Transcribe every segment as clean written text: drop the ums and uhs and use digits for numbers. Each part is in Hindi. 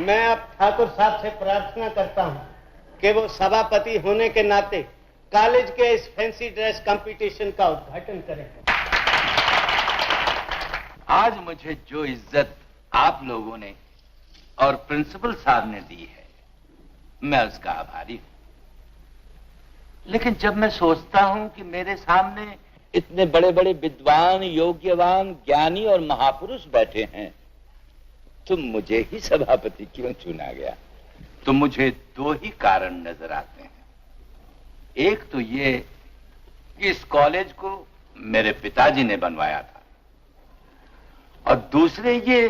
मैं अब ठाकुर साहब से प्रार्थना करता हूँ कि वो सभापति होने के नाते कॉलेज के इस फैंसी ड्रेस कंपटीशन का उद्घाटन करें। आज मुझे जो इज्जत आप लोगों ने और प्रिंसिपल साहब ने दी है, मैं उसका आभारी हूं। लेकिन जब मैं सोचता हूं कि मेरे सामने इतने बड़े बड़े विद्वान, योग्यवान, ज्ञानी और महापुरुष बैठे हैं, तो मुझे ही सभापति क्यों चुना गया? तो मुझे दो ही कारण नजर आते हैं। एक तो ये कि इस कॉलेज को मेरे पिताजी ने बनवाया था, और दूसरे ये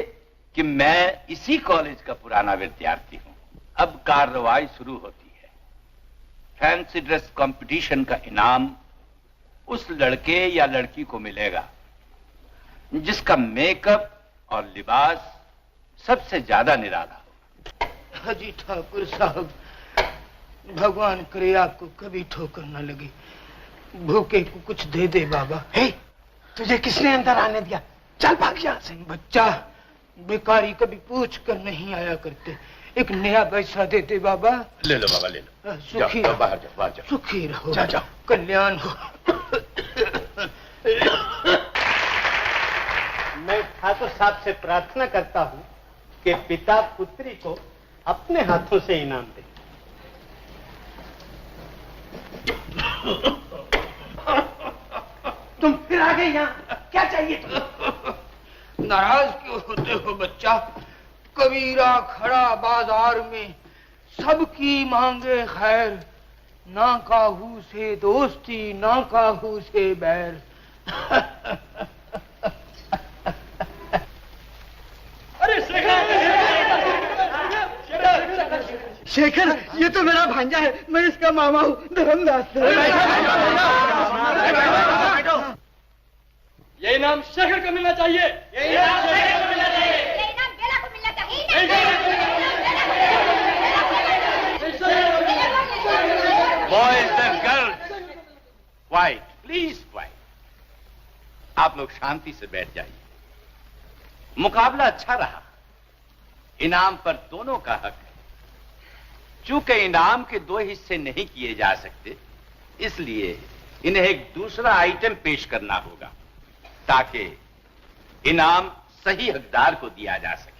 कि मैं इसी कॉलेज का पुराना विद्यार्थी हूं। अब कार्रवाई शुरू होती है। फैंसी ड्रेस कंपटीशन का इनाम उस लड़के या लड़की को मिलेगा जिसका मेकअप और लिबास सबसे ज्यादा निराला हो। हाजी ठाकुर साहब, भगवान करे आपको कभी ठोकर न लगे। भूखे को कुछ दे दे बाबा। हे, तुझे किसने अंदर आने दिया? चल भाग यहाँ से। बच्चा, बेकारी कभी पूछ कर नहीं आया करते। एक नया पैसा दे दे बाबा। ले लो बाबा, ले लो। सुखी जाओ, बाहर जाओ, बाहर जाओ। सुखी रहो, जाओ। कल्याण हो। मैं ठाकुर साहब से प्रार्थना करता हूँ कि पिता पुत्री को अपने हाथों से इनाम दे। तुम फिर आ गए यहाँ, क्या चाहिए तुम्हें? नाराज क्यों होते हो बच्चा? कबीरा खड़ा बाजार में, सबकी मांगे खैर, ना काहू से दोस्ती, ना काहू से बैर। अरे शेखर, ये तो मेरा भांजा है, मैं इसका मामा हूँ, धर्मदास। ये इनाम शेखर को मिलना चाहिए। ये इनाम शेखर को मिलना चाहिए। ये इनाम बेला को मिलना चाहिए। Boys and girls, quite, please quite. आप लोग शांति से बैठ जाइए। मुकाबला अच्छा रहा, इनाम पर दोनों का हक है। चूंकि इनाम के दो हिस्से नहीं किए जा सकते, इसलिए इन्हें एक दूसरा आइटम पेश करना होगा ताकि इनाम सही हकदार को दिया जा सके।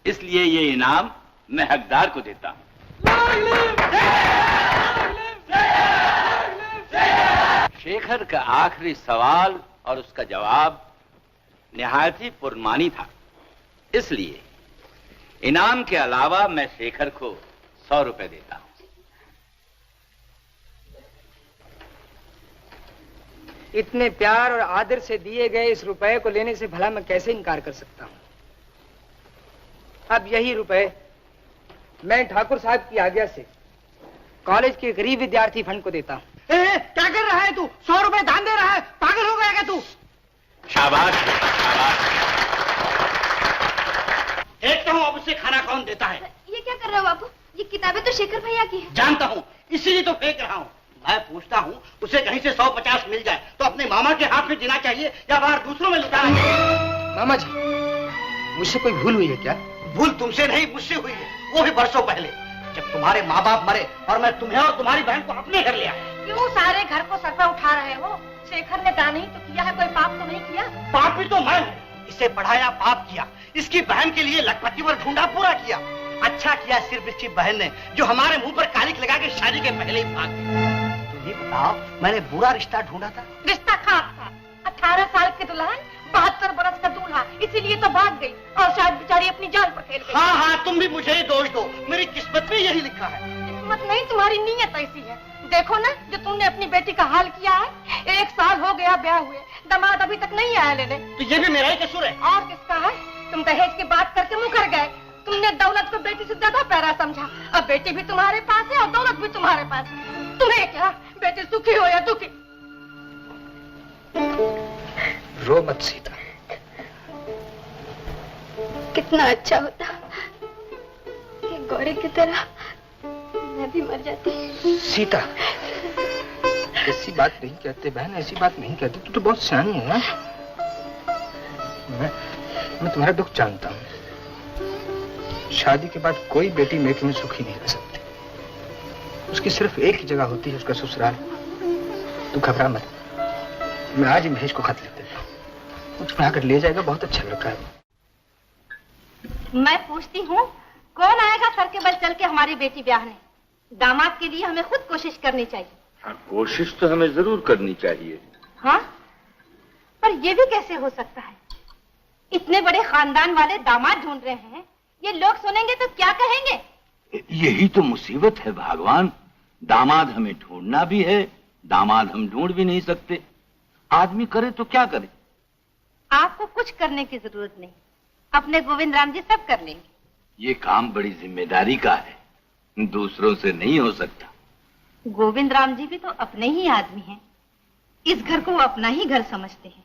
इसलिए ये इनाम मैं हकदार को देता हूं। शेखर का आखिरी सवाल और उसका जवाब निहायत ही पुरमानी था, इसलिए इनाम के अलावा मैं शेखर को 100 रुपए देता हूं। इतने प्यार और आदर से दिए गए इस रुपए को लेने से भला मैं कैसे इनकार कर सकता हूं? अब यही रुपए मैं ठाकुर साहब की आज्ञा से कॉलेज के गरीब विद्यार्थी फंड को देता हूं। क्या कर रहा है तू? 100 रुपए दान दे रहा है? पागल हो गया क्या तू? शाबाश, शाबाश। देखता हूँ अब उसे खाना कौन देता है। ये क्या कर रहे हो बापू? ये किताबें तो शेखर भैया की है। जानता हूँ, इसीलिए तो फेंक रहा हूँ। मैं पूछता हूँ, उसे कहीं से 150 मिल जाए तो अपने मामा के हाथ में देना चाहिए या बाहर दूसरों में लुटाना चाहिए? मामा जी, मुझसे कोई भूल हुई है क्या? भूल तुमसे नहीं, मुझसे हुई है, वो भी बरसों पहले, जब तुम्हारे माँ बाप मरे और मैं तुम्हें और तुम्हारी बहन को अपने घर ले आया। क्यों सारे घर को सर पर उठा रहे हो? शेखर ने दान ही तो किया है, कोई पाप तो नहीं किया। पाप भी तो मैं हूँ। इसे पढ़ाया, पाप किया, इसकी बहन के लिए लखपति पर ढूंढा, पूरा किया। अच्छा किया सिर्फ इसकी बहन ने, जो हमारे मुंह पर कालिक लगा के शादी के पहले ही भाग गई। तुम ये बताओ, मैंने बुरा रिश्ता ढूंढा था? रिश्ता खास था। 18 साल की दुल्हन, 72 बरस का दूल्हा, इसीलिए तो भाग गई और शायद बेचारी अपनी जान पर खेल गई। हाँ हाँ, तुम भी मुझे ही दोष दो, मेरी किस्मत में यही लिखा है। किस्मत नहीं, तुम्हारी नीयत ऐसी है। देखो ना, जो तुमने अपनी बेटी का हाल किया है। 1 साल हो गया ब्याह हुए, दामाद अभी तक नहीं आया लेने। तो ये भी मेरा ही कसूर है। और किसका है? तुम दहेज की बात करके मुकर गए। तुमने दौलत को बेटी से ज्यादा प्यारा समझा। अब बेटी भी तुम्हारे पास है और दौलत भी तुम्हारे पास है। तुम्हें क्या, बेटी सुखी हो या दुखी? रो मत सीता। कितना अच्छा होता कि गौरी की तरह मैं भी मर जाती। सीता, ऐसी बात नहीं कहते बहन, ऐसी बात नहीं कहते। तू तो बहुत सियानी है ना। मैं तुम्हारा दुख जानता हूँ। शादी के बाद कोई बेटी मेके में सुखी नहीं रह सकती। उसकी सिर्फ एक ही जगह होती है, उसका ससुराल। तू घबरा मत, मैं आज ही महेश को खत लिख देता हूँ। कुछ पढ़ाकर ले जाएगा, बहुत अच्छा लड़का है। मैं पूछती हूँ, कौन आएगा सर के बल चल के हमारी बेटी ब्याहने? दामाद के लिए हमें खुद कोशिश करनी चाहिए। हाँ, कोशिश तो हमें जरूर करनी चाहिए। हाँ, पर ये भी कैसे हो सकता है? इतने बड़े खानदान वाले दामाद ढूंढ रहे हैं, ये लोग सुनेंगे तो क्या कहेंगे? यही तो मुसीबत है भगवान। दामाद हमें ढूंढना भी है, दामाद हम ढूंढ भी नहीं सकते। आदमी करे तो क्या करे? आपको कुछ करने की जरूरत नहीं, अपने गोविंद राम जी सब कर लेंगे। ये काम बड़ी जिम्मेदारी का है, दूसरों से नहीं हो सकता। गोविंद राम जी भी तो अपने ही आदमी हैं। इस घर को वो अपना ही घर समझते हैं।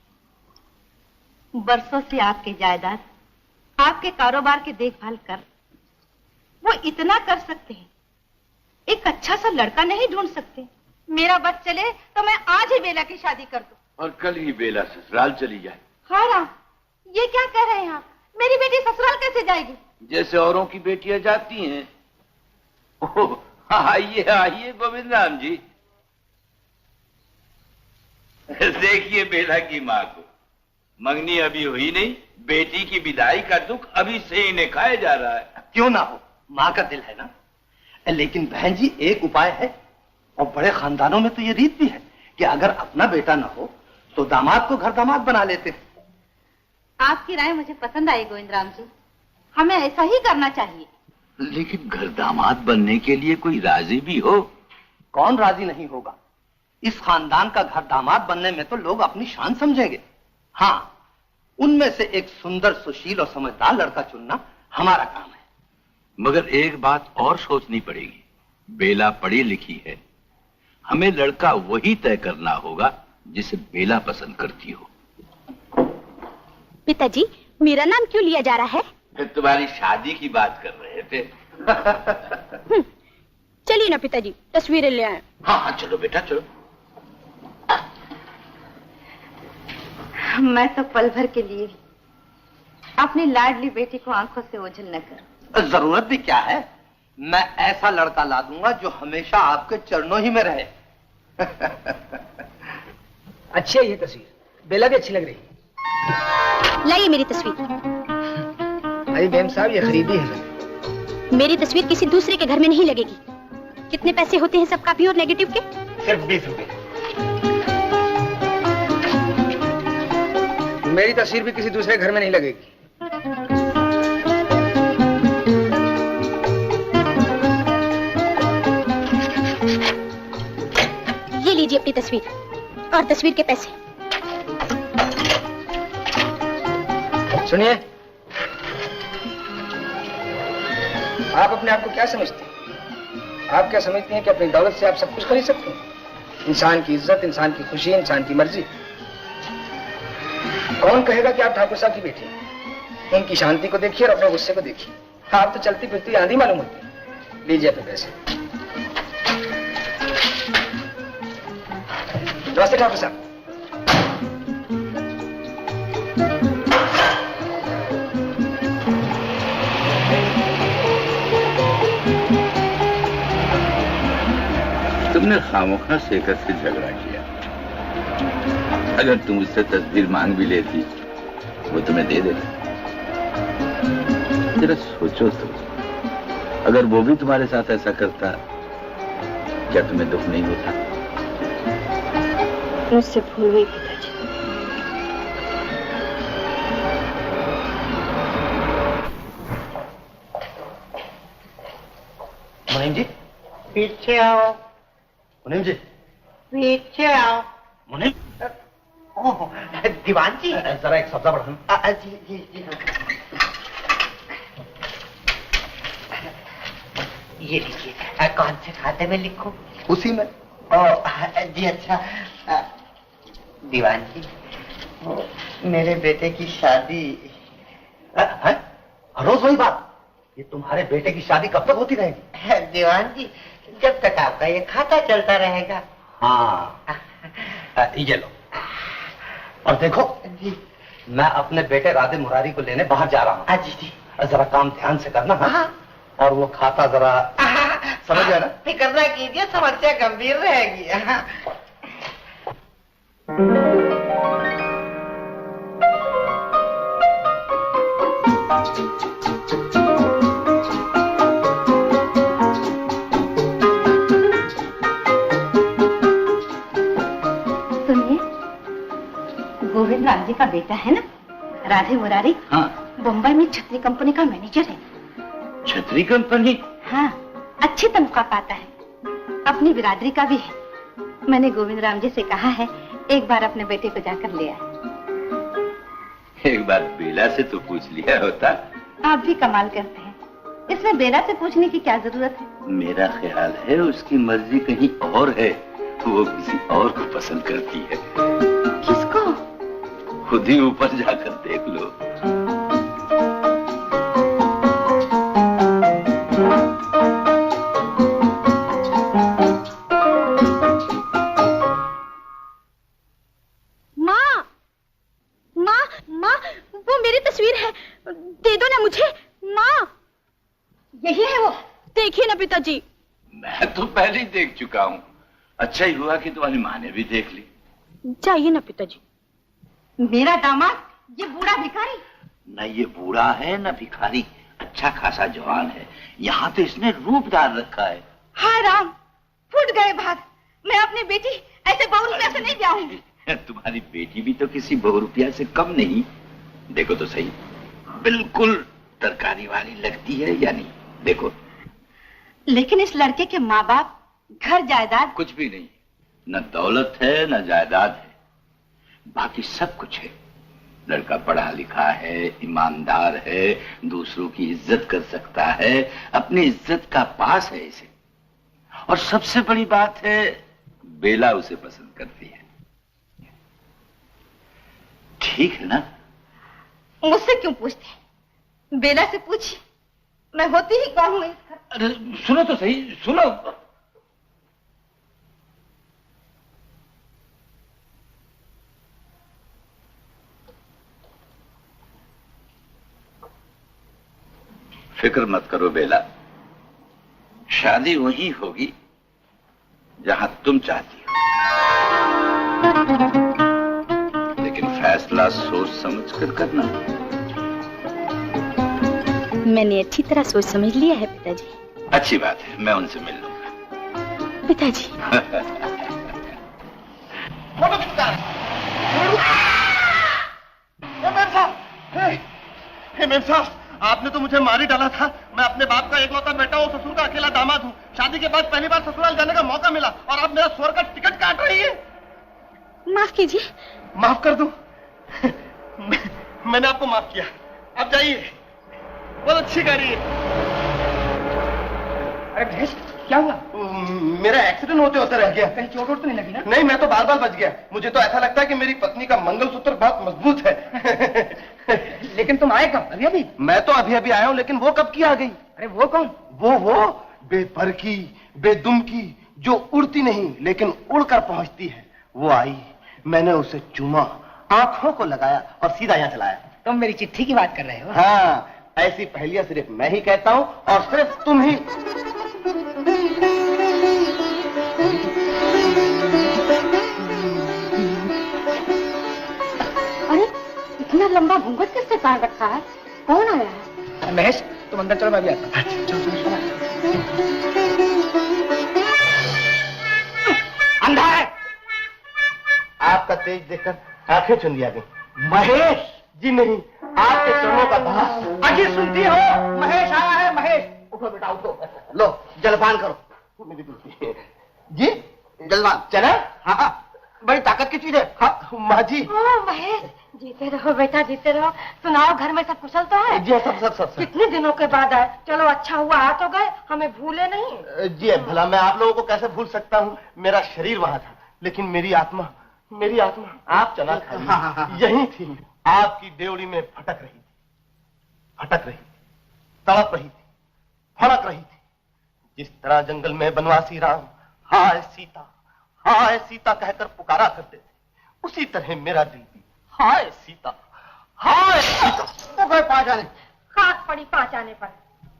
बरसों से आपके जायदाद, आपके कारोबार की देखभाल कर वो इतना कर सकते हैं, एक अच्छा सा लड़का नहीं ढूंढ सकते? मेरा बस चले तो मैं आज ही बेला की शादी कर दूं और कल ही बेला ससुराल चली जाए। हाँ राम, ये क्या कह रहे हैं आप? मेरी बेटी ससुराल कैसे जाएगी? जैसे औरों की बेटियां जाती हैं। ओह, आइए आइए गोविंद राम जी। देखिए बेला की माँ को, मंगनी अभी हुई नहीं, बेटी की विदाई का दुख अभी से ही इन्हें खाया जा रहा है। क्यों ना हो, माँ का दिल है ना। लेकिन बहन जी, एक उपाय है, और बड़े खानदानों में तो ये रीत भी है कि अगर अपना बेटा ना हो तो दामाद को घर दामाद बना लेते हैं। आपकी राय मुझे पसंद आई गोविंद राम जी, हमें ऐसा ही करना चाहिए। लेकिन घर दामाद बनने के लिए कोई राजी भी हो। कौन राजी नहीं होगा? इस खानदान का घर दामाद बनने में तो लोग अपनी शान समझेंगे। हाँ, उनमें से एक सुंदर, सुशील और समझदार लड़का चुनना हमारा काम है। मगर एक बात और सोचनी पड़ेगी। बेला पढ़ी लिखी है, हमें लड़का वही तय करना होगा जिसे बेला पसंद करती हो। पिताजी, मेरा नाम क्यों लिया जा रहा है? फिर तुम्हारी शादी की बात कर रहे थे। चलिए ना पिताजी, तस्वीरें ले आए। हाँ हाँ, चलो बेटा चलो। मैं तो पल भर के लिए अपनी लाडली बेटी को आंखों से ओझल न करूं। जरूरत भी क्या है, मैं ऐसा लड़का ला दूंगा जो हमेशा आपके चरणों ही में रहे। अच्छी है ये तस्वीर, बेला भी अच्छी लग रही है। लाइए मेरी तस्वीर। अरे बेम साहब, ये खरीदी है। मेरी तस्वीर किसी दूसरे के घर में नहीं लगेगी। कितने पैसे होते हैं सब कॉपी और नेगेटिव के? सिर्फ 20 रुपए। मेरी तस्वीर भी किसी दूसरे घर में नहीं लगेगी। ये लीजिए अपनी तस्वीर और तस्वीर के पैसे। सुनिए, आप अपने आप को क्या समझते हैं? आप क्या समझते हैं कि अपनी दौलत से आप सब कुछ खरीद सकते हैं? इंसान की इज्जत, इंसान की खुशी, इंसान की मर्जी। कौन कहेगा कि आप ठाकुर साहब की बेटी हैं? उनकी शांति को देखिए और अपने गुस्से को देखिए। आप तो चलती फिरती आंधी मालूम होती है। लीजिए अपने पैसे। नमस्ते ठाकुर साहब। तुमने खामोखा शेखर से झगड़ा किया। अगर तुम उससे तस्वीर मांग भी लेती, वो तुम्हें दे देता। जरा सोचो तो, अगर वो भी तुम्हारे साथ ऐसा करता, क्या तुम्हें दुख नहीं होता? मुझसे भूल हुई पिताजी। मुनीम जी, पीछे आओ। मुनीम जी, पीछे आओ। मुनीम। ओह, दीवान जी, जरा एक सब्जा बढ़ा। जी जी जी। ये लिखिए, कौन से खाते में लिखूं? उसी में। जी अच्छा। दीवान जी, मेरे बेटे की शादी। रोज वही बात। ये तुम्हारे बेटे की शादी कब तक होती रहेगी? दीवान जी, जब तक आपका ये खाता चलता रहेगा। हाँ ये लो। और देखो मैं अपने बेटे राधे मुरारी को लेने बाहर जा रहा हूँ। जी जी। जरा काम ध्यान से करना। हाँ। और वो खाता जरा समझ गया ना? फिक्र ना कीजिए, समस्या गंभीर रहेगी। सुनिए, गोविंद राम जी का बेटा है ना राधे मुरारी? हाँ। बम्बई में छतरी कंपनी का मैनेजर है। छतरी कंपनी? हाँ, अच्छी तनख्वाह पाता है, अपनी बिरादरी का भी है। मैंने गोविंद राम जी से कहा है एक बार अपने बेटे को जाकर ले आए। एक बार बेला से तो पूछ लिया होता। आप भी कमाल करते हैं, इसमें बेला से पूछने की क्या जरूरत है? मेरा ख्याल है उसकी मर्जी कहीं और है, वो किसी और को पसंद करती है। किसको? खुद ही ऊपर जाकर देख लो। पिताजी। मैं तो पहले ही देख चुका हूँ। अच्छा ही हुआ कि तुम्हारी माँ ने भी देख ली। चाहिए ना पिताजी। मेरा दामाद ये बूढ़ा भिखारी? न ये बूढ़ा है न भिखारी, अच्छा खासा जवान है। यहाँ तो इसने रूप डाल रखा है। हाय राम, फूट गए भाग। मैं अपनी बेटी ऐसे बहुरुपिया से नहीं ब्याहूंगी। तुम्हारी बेटी भी तो किसी बहुरुपिया से कम नहीं। देखो तो सही, बिल्कुल तरकारी वाली लगती है या नहीं? देखो। लेकिन इस लड़के के माँ बाप, घर जायदाद? कुछ भी नहीं, न दौलत है न जायदाद है, बाकी सब कुछ है। लड़का पढ़ा लिखा है, ईमानदार है, दूसरों की इज्जत कर सकता है, अपनी इज्जत का पास है इसे। और सबसे बड़ी बात है, बेला उसे पसंद करती है। ठीक है ना? मुझसे क्यों पूछते? बेला से पूछिए, मैं होती ही कौन हूं। अरे सुनो तो सही, सुनो। फिक्र मत करो बेला, शादी वही होगी जहां तुम चाहती हो, लेकिन फैसला सोच समझ कर करना। मैंने अच्छी तरह सोच समझ लिया है पिताजी। अच्छी बात है, मैं उनसे मिल लूंगा। पिताजी। मेम साहब, आपने तो मुझे मार ही डाला था। मैं अपने बाप का इकलौता बेटा हूँ, ससुर का अकेला दामाद हूँ। शादी के बाद पहली बार ससुराल जाने का मौका मिला और आप मेरा स्वर का टिकट काट रही है। माफ कीजिए। माफ कर दूं? मैंने आपको माफ किया, अब जाइए। बहुत अच्छी गाड़ी है। अरे महेश, क्या हुआ? मेरा एक्सीडेंट होते होते रह गया। कहीं चोट वोट तो नहीं लगी ना? नहीं, मैं तो बार बार बच गया। मुझे तो ऐसा लगता है कि मेरी पत्नी का मंगलसूत्र बहुत मजबूत है। लेकिन तुम आए कब? अभी अभी? मैं तो अभी अभी आया हूँ, लेकिन वो कब की आ गई? अरे वो कौन? वो बेपर की, बेदुम की, जो उड़ती नहीं लेकिन उड़कर पहुंचती है, वो आई। मैंने उसे चूमा, आंखों को लगाया और सीधा यहाँ चलाया। तुम मेरी चिट्ठी की बात कर रहे हो? हाँ, ऐसी पहेलियां सिर्फ मैं ही कहता हूँ और सिर्फ तुम ही। अरे इतना लंबा घूंघट किसने काट रखा है? कौन आया है? महेश, तुम अंदर चलो, मैं भी आता हूँ। अंधा है। आपका तेज देखकर आंखें चुंदिया गई। महेश जी नहीं, आपके चरणों का भाव। अजी सुनती हो? महेश आया है, महेश। उठो बेटा, उठो। लो जलपान करो। मेरी बेटी जी, जलपान चले? हाँ, बड़ी ताकत की चीज है। हाँ माँ जी। महेश, जीते रहो बेटा, जीते रहो। सुनाओ, घर में सब कुशल तो है? जी सब। कितने दिनों के बाद आए। चलो अच्छा हुआ आ तो गए, हमें भूले नहीं। जी भला मैं आप लोगों को कैसे भूल सकता हूँ। मेरा शरीर वहां था, लेकिन मेरी आत्मा आप चना खाइए यही थी। आपकी देवड़ी में फटक रही थी, तड़प रही थी, फड़क रही थी। जिस तरह जंगल में बनवासी राम हाय सीता हाय सीता कहकर पुकारा करते थे, उसी तरह मेरा दिल भी हाय सीता, हाय सीता। तो कोई पा जाने, खाक पड़ी पाँच आने पर।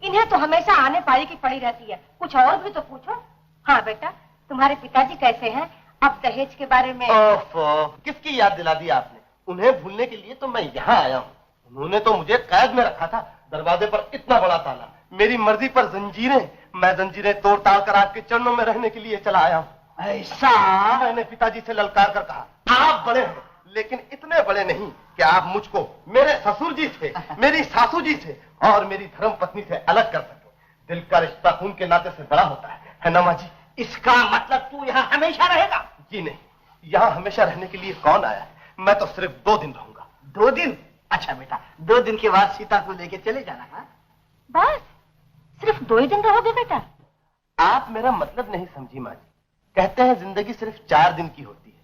इन्हें तो हमेशा आने पारी की पड़ी रहती है, कुछ और भी तो पूछो। हाँ बेटा, तुम्हारे पिताजी कैसे हैं? अब दहेज के बारे में। ओफो, किसकी याद दिला दी आपने? उन्हें भूलने के लिए तो मैं यहाँ आया हूँ। उन्होंने तो मुझे कैद में रखा था, दरवाजे पर इतना बड़ा ताला, मेरी मर्जी पर जंजीरें, मैं जंजीरें तोड़ ताड़ कर आपके चरणों में रहने के लिए चला आया हूँ। ऐसा? मैंने पिताजी से ललकार कर कहा, आप बड़े हैं लेकिन इतने बड़े नहीं कि आप मुझको मेरे ससुर जी से, मेरी सासू जी से और मेरी धर्म पत्नी से अलग कर सके। दिल का रिश्ता खून के नाते से बड़ा होता है ना माँ जी? इसका मतलब तू यहाँ हमेशा रहेगा? जी नहीं, यहाँ हमेशा रहने के लिए कौन आया है? मैं तो सिर्फ 2 दिन रहूंगा। 2 दिन? अच्छा बेटा, 2 दिन के बाद सीता को लेके चले जाना। हाँ बस सिर्फ 2 ही दिन रहोगे बेटा? आप मेरा मतलब नहीं समझी माँ जी। कहते हैं जिंदगी सिर्फ 4 दिन की होती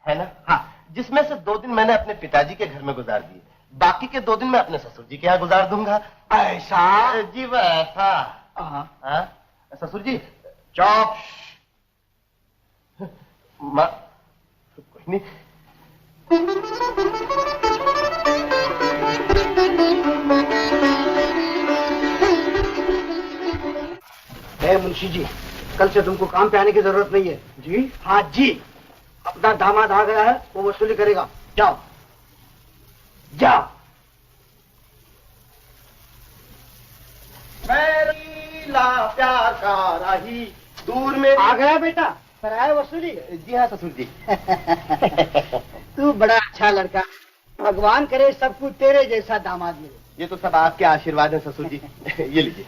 है ना? हाँ, जिसमें से 2 दिन मैंने अपने पिताजी के घर में गुजार दिए, बाकी के 2 दिन मैं अपने ससुर जी के यहाँ गुजार दूंगा। ऐसा? जी वैसा। हाँ ससुर जी, चौप। माँ कोई नहीं। मुंशी जी, कल से तुमको काम पे आने की जरूरत नहीं है। जी? हाँ जी, अपना दामाद आ गया है, वो वसूली करेगा। जाओ जाओ। मेरा प्यार का राही दूर में आ गया बेटा, कराया वसूली? जी हाँ ससुर जी। तू बड़ा अच्छा लड़का, भगवान करे सबको तेरे जैसा दामाद मिले। ये तो सब आपके आशीर्वाद हैं ससुर जी। ये लीजिए।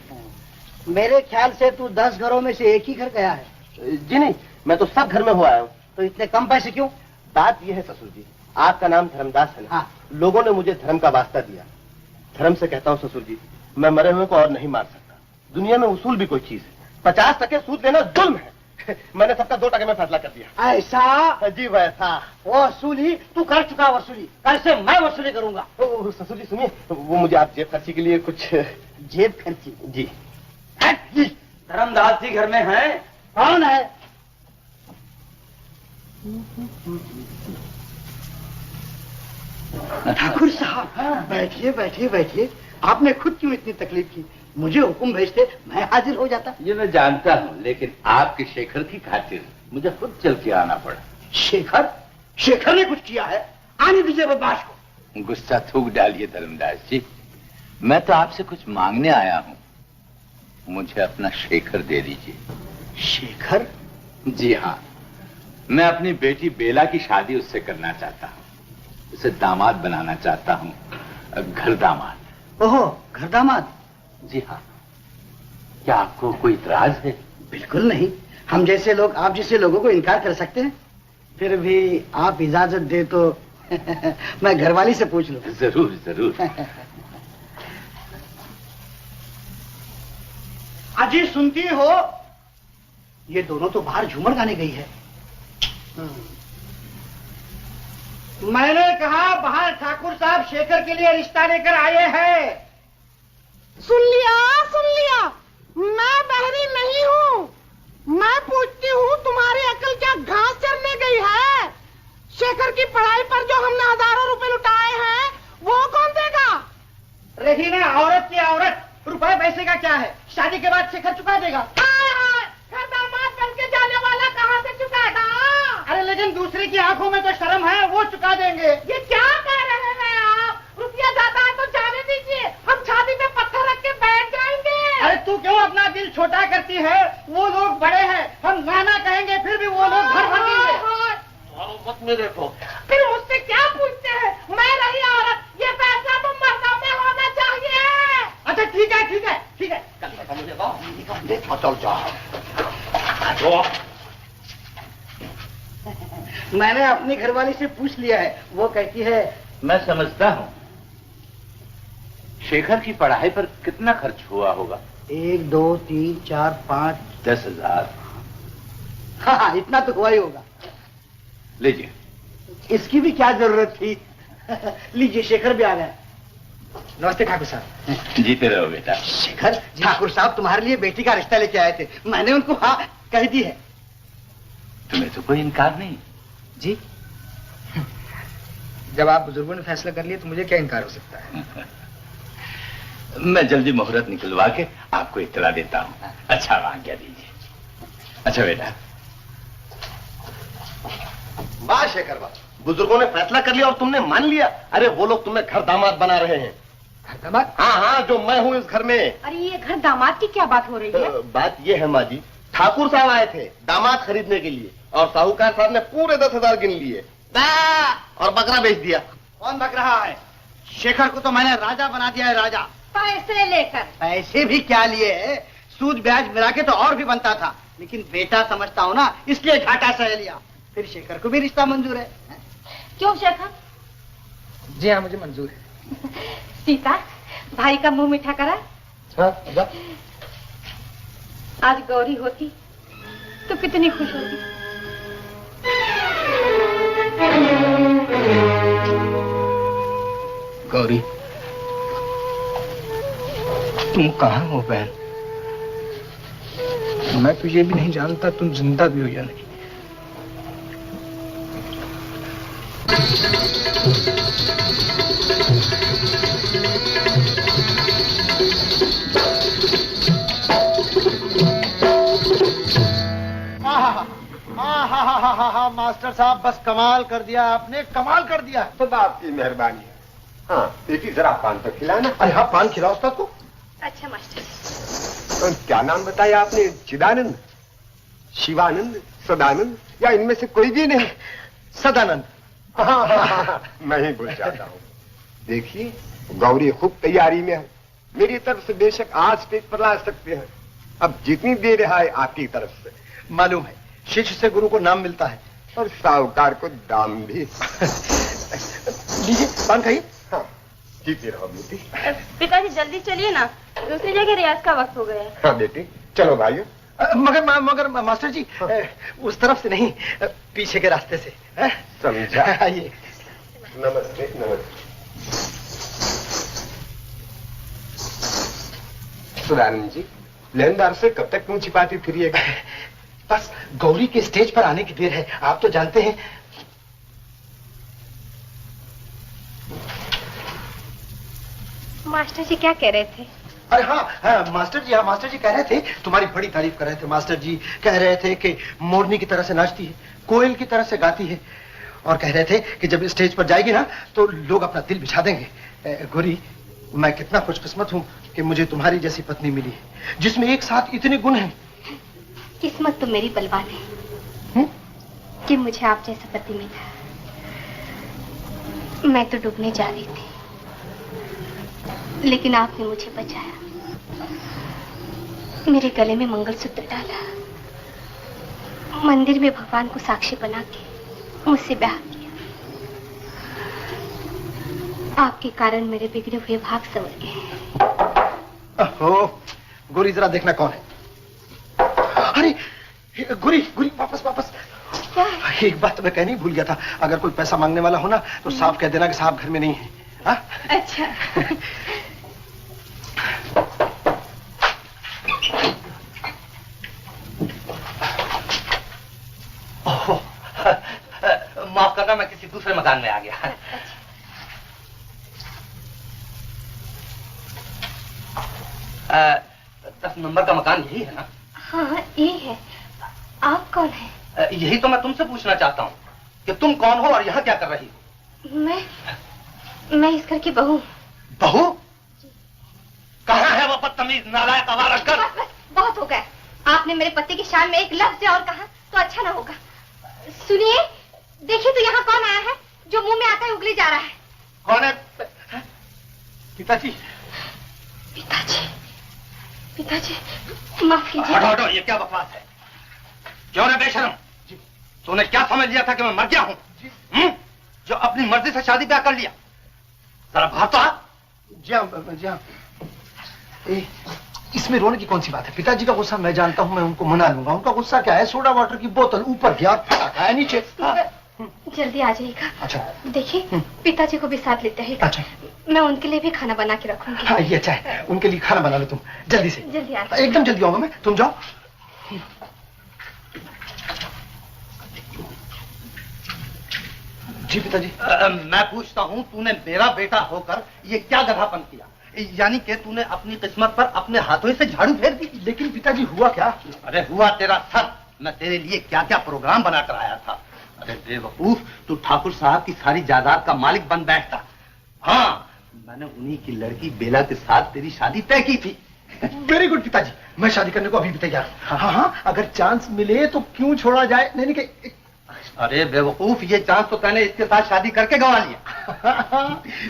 मेरे ख्याल से तू 10 घरों में से एक ही घर गया है। जी नहीं, मैं तो सब घर में हो आया हूँ। तो इतने कम पैसे क्यों? बात यह है ससुर जी, आपका नाम धर्मदास है ना? हाँ। लोगों ने मुझे धर्म का वास्ता दिया। धर्म से कहता हूँ ससुर जी, मैं मरे हुए को और नहीं मार सकता। दुनिया में उसूल भी कोई चीज है। 50% सूद लेना जुल्म है। मैंने सबका 2% में फैसला कर दिया। ऐसा? जी वैसा। वसूली तू कर चुका वसूली, कल से मैं वसूली करूंगा। ससुर जी सुनिए, वो मुझे आप जेब खर्ची के लिए कुछ। जेब खर्ची? जी। धर्मदास जी घर में है? कौन है? ठाकुर साहब, बैठिए बैठिए बैठिए। आपने खुद क्यों इतनी तकलीफ की? मुझे हुक्म भेजते, मैं हाजिर हो जाता। ये मैं जानता हूँ, लेकिन आपके शेखर की खातिर मुझे खुद चल के आना पड़ा। शेखर? शेखर ने कुछ किया है? आने दीजिए बदमाश को। गुस्सा थूक डालिए धर्मदास जी, मैं तो आपसे कुछ मांगने आया हूँ। मुझे अपना शेखर दे दीजिए। शेखर? जी हाँ, मैं अपनी बेटी बेला की शादी उससे करना चाहता हूँ। उसे दामाद बनाना चाहता हूँ, घर दामाद। ओहो, घर दामाद? जी हाँ। क्या आपको कोई इतराज है? बिल्कुल नहीं, हम जैसे लोग आप जैसे लोगों को इनकार कर सकते हैं? फिर भी आप इजाजत दे तो मैं घरवाली से पूछ लूं। जरूर जरूर। अजी सुनती हो, ये दोनों तो बाहर झूमर गाने गई है। मैंने कहा बाहर ठाकुर साहब शेखर के लिए रिश्ता लेकर आए हैं। सुन लिया, मैं बहरी नहीं हूँ। मैं पूछती हूँ तुम्हारी अकल क्या घास चरने गई है? शेखर की पढ़ाई पर जो हमने हजारों रुपए लुटाए हैं, वो कौन देगा? रही ना औरत की औरत, रुपए पैसे का क्या है? शादी के बाद शेखर चुका देगा। घर दामाद बन के जाने वाला कहाँ से चुकाएगा? अरे लेकिन दूसरे की आंखों में तो शर्म है, वो चुका देंगे। ये क्या कह रहे हैं आप? रुपया ज्यादा है तो जाने दीजिए, हम छाती पे पत्थर रख के बैठ जाएंगे। अरे तू क्यों अपना दिल छोटा करती है? वो लोग बड़े हैं, हम नाना कहेंगे फिर भी वो लोग घर भर देंगे। मत मेरे को। फिर मुझसे क्या पूछते हैं? मैं रही औरत, ये फैसला तो मर्दों में होना चाहिए। अच्छा ठीक है ठीक है ठीक है, चल जाओ। मैंने अपनी घरवाली से पूछ लिया है, वो कहती है। मैं समझता हूँ। शेखर की पढ़ाई पर कितना खर्च हुआ होगा? 1 2 3 4 5 10,000। हाँ, इतना तो हुआ ही होगा। लीजिए। इसकी भी क्या जरूरत थी? लीजिए, शेखर भी आ गया। नमस्ते ठाकुर साहब। जीते रहो बेटा। शेखर, ठाकुर साहब तुम्हारे लिए बेटी का रिश्ता लेके आए थे, मैंने उनको हाँ कह दी है। तुम्हें इसमें तो कोई इनकार नहीं। जी, जब आप बुजुर्गों ने फैसला कर लिया तो मुझे क्या इनकार हो सकता है। मैं जल्दी मुहूर्त निकलवा के आपको इत्तला देता हूँ। अच्छा, आज्ञा दीजिए। अच्छा बेटा। वाह शेखर वाह, बुजुर्गों ने फैसला कर लिया और तुमने मान लिया। अरे वो लोग तुम्हें घर दामाद बना रहे हैं। घर दामाद? हाँ हाँ, जो मैं हूँ इस घर में। अरे ये घर दामाद की क्या बात हो रही है? बात ये है माँ जी, ठाकुर साहब आए थे दामाद खरीदने के लिए और साहूकार साहब ने पूरे 10,000 गिन लिए और बकरा बेच दिया। कौन बक रहा है? शेखर को तो मैंने राजा बना दिया है, राजा। पैसे लेकर। पैसे भी क्या लिए है, सूद ब्याज मिला के तो और भी बनता था, लेकिन बेटा समझता हूँ ना, इसलिए घाटा सह लिया। फिर शेखर को भी रिश्ता मंजूर है। क्यों शेखर? जी हाँ, मुझे मंजूर है। सीता, भाई का मुंह मीठा करा। हाँ, आज गौरी होती तो कितनी खुश होती। गौरी, तुम कहाँ हो बहन? मैं तो ये भी नहीं जानता तुम जिंदा भी हो या नहीं। मास्टर साहब, बस कमाल कर दिया आपने, कमाल कर दिया। खुदा आपकी मेहरबानी है। हाँ बेटी, जरा पान तो खिलाना। अरे हाँ, पान खिलाओ उस्ताद को। अच्छा मास्टर। क्या नाम बताया आपने? चिदानंद, शिवानंद, सदानंद या इनमें से कोई भी नहीं? सदानंद। मैं ही भूल जाता हूँ। देखिए, गौरी खूब तैयारी में है। मेरी तरफ से बेशक आज स्टेज पर ला सकते हैं, अब जितनी देर है आपकी तरफ से। मालूम है, शिष्य से गुरु को नाम मिलता है और साहूकार को दाम भी। लीजिए पान खाइए। हाँ, जीती रहो बेटी। पिताजी जल्दी चलिए ना, दूसरी जगह रियाज का वक्त हो गया है। हाँ बेटी, चलो भाइयों। मगर मास्टर जी, उस तरफ से नहीं, पीछे के रास्ते से। समझा। आइए। नमस्ते। नमस्ते। सदानंद जी, लेनदार से कब तक क्यों छिपाती फिरिएगा? बस गौरी के स्टेज पर आने की देर है, आप तो जानते हैं। मास्टर जी क्या कह रहे थे? अरे हाँ, मास्टर जी कह रहे थे, तुम्हारी बड़ी तारीफ कर रहे थे। मास्टर जी कह रहे थे कि मोरनी की तरह से नाचती है, कोयल की तरह से गाती है, और कह रहे थे कि जब स्टेज पर जाएगी ना तो लोग अपना दिल बिछा देंगे। गौरी, मैं कितना खुशकिस्मत हूँ कि मुझे तुम्हारी जैसी पत्नी मिली है, जिसमें एक साथ इतने गुण हैं। किस्मत तो मेरी बलवान है कि मुझे आप जैसा पति मिला। मैं तो डूबने जा रही थी, लेकिन आपने मुझे बचाया। मेरे गले में मंगलसूत्र डाला, मंदिर में भगवान को साक्षी बना के मुझसे ब्याह किया। आपके कारण मेरे बिगड़े हुए भाग संवर गए। गोरी, जरा देखना कौन है। अरे गोरी, वापस। क्या? एक बात तो मैं कहनी भूल गया था, अगर कोई पैसा मांगने वाला हो ना तो साफ कह देना कि साहब घर में नहीं है। हा? अच्छा। माफ करना, मैं किसी दूसरे मकान में आ गया। अच्छा। 10 नंबर का मकान यही है ना? हाँ, ये है। आप कौन है? यही तो मैं तुमसे पूछना चाहता हूँ कि तुम कौन हो और यहाँ क्या कर रही हो? मैं इस घर की बहू। बहू? कहाँ है वो बदतमीज नालायक आवारा कर? बस, बहुत हो गया। आपने मेरे पति की शान में एक लफ्ज और कहा तो अच्छा ना होगा। सुनिए, देखिए तो यहाँ कौन आया है जो मुंह में आता है उगली जा रहा है। कौन है? पिताजी। माफ कीजिए। हटो, ये क्या बकवास है? क्यों रे बेशरम, तूने क्या समझ लिया था कि मैं मर गया हूँ? जो अपनी मर्जी से शादी ब्याह कर लिया। जरा बाहर तो आ। जी हाँ। इसमें रोने की कौन सी बात है? पिताजी का गुस्सा मैं जानता हूँ, मैं उनको मना लूंगा। उनका गुस्सा क्या है? सोडा वाटर की बोतल ऊपर गया, फटाका है नीचे। जल्दी आ जाइएगा। अच्छा। देखिए, पिताजी को भी साथ लेते हैं। अच्छा। मैं उनके लिए भी खाना बना के रखूंगी। हाँ, ये अच्छा है। उनके लिए खाना बना लो तुम, जल्दी से। जल्दी आ। एकदम जल्दी आऊंगा मैं, तुम जाओ। जी पिताजी। मैं पूछता हूँ, तूने मेरा बेटा होकर ये क्या गधापन किया? यानी कि तूने अपनी किस्मत पर अपने हाथों से झाड़ू फेर दी। लेकिन पिताजी हुआ क्या? अरे हुआ तेरा सर। मैं तेरे लिए क्या क्या प्रोग्राम बनाकर आया था। अरे बेवकूफ, तू ठाकुर साहब की सारी जायदाद का मालिक बन बैठता। हाँ, मैंने उन्हीं की लड़की बेला के साथ तेरी शादी तय की थी। वेरी गुड पिताजी, मैं शादी करने को अभी भी तैयार हूँ। हाँ हाँ, अगर चांस मिले तो क्यों छोड़ा जाए। नहीं नहीं, अरे बेवकूफ, ये चांस तो तैने इसके साथ शादी करके गंवा लिया।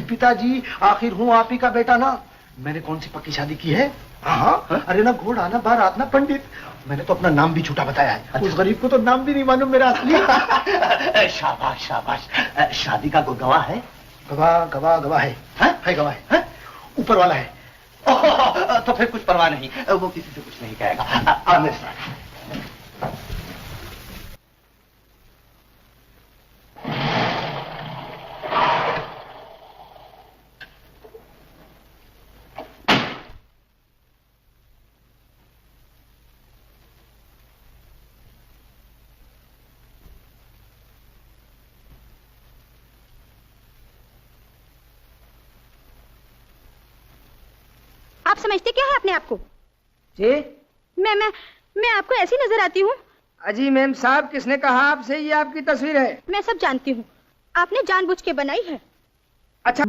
पिताजी, आखिर हूँ आप ही का बेटा ना। मैंने कौन सी पक्की शादी की है? हाँ, अरे ना घोड़ा ना बारात ना पंडित। मैंने तो अपना नाम भी झूठा बताया है। अच्छा। उस गरीब को तो नाम भी नहीं मालूम मेरा असली। शाबाश शाबाश। शादी का कोई गवाह है? गवाह है। है गवाह है? ऊपर वाला है। तो फिर कुछ परवाह नहीं, वो किसी से कुछ नहीं कहेगा। मेरे साथ। आप समझते क्या है अपने आप को? जी? मैं आपको ऐसी नजर आती हूँ? अजी मैम साहब, किसने कहा आपसे ये आपकी तस्वीर है? मैं सब जानती हूँ, आपने जानबूझ के बनाई है। अच्छा,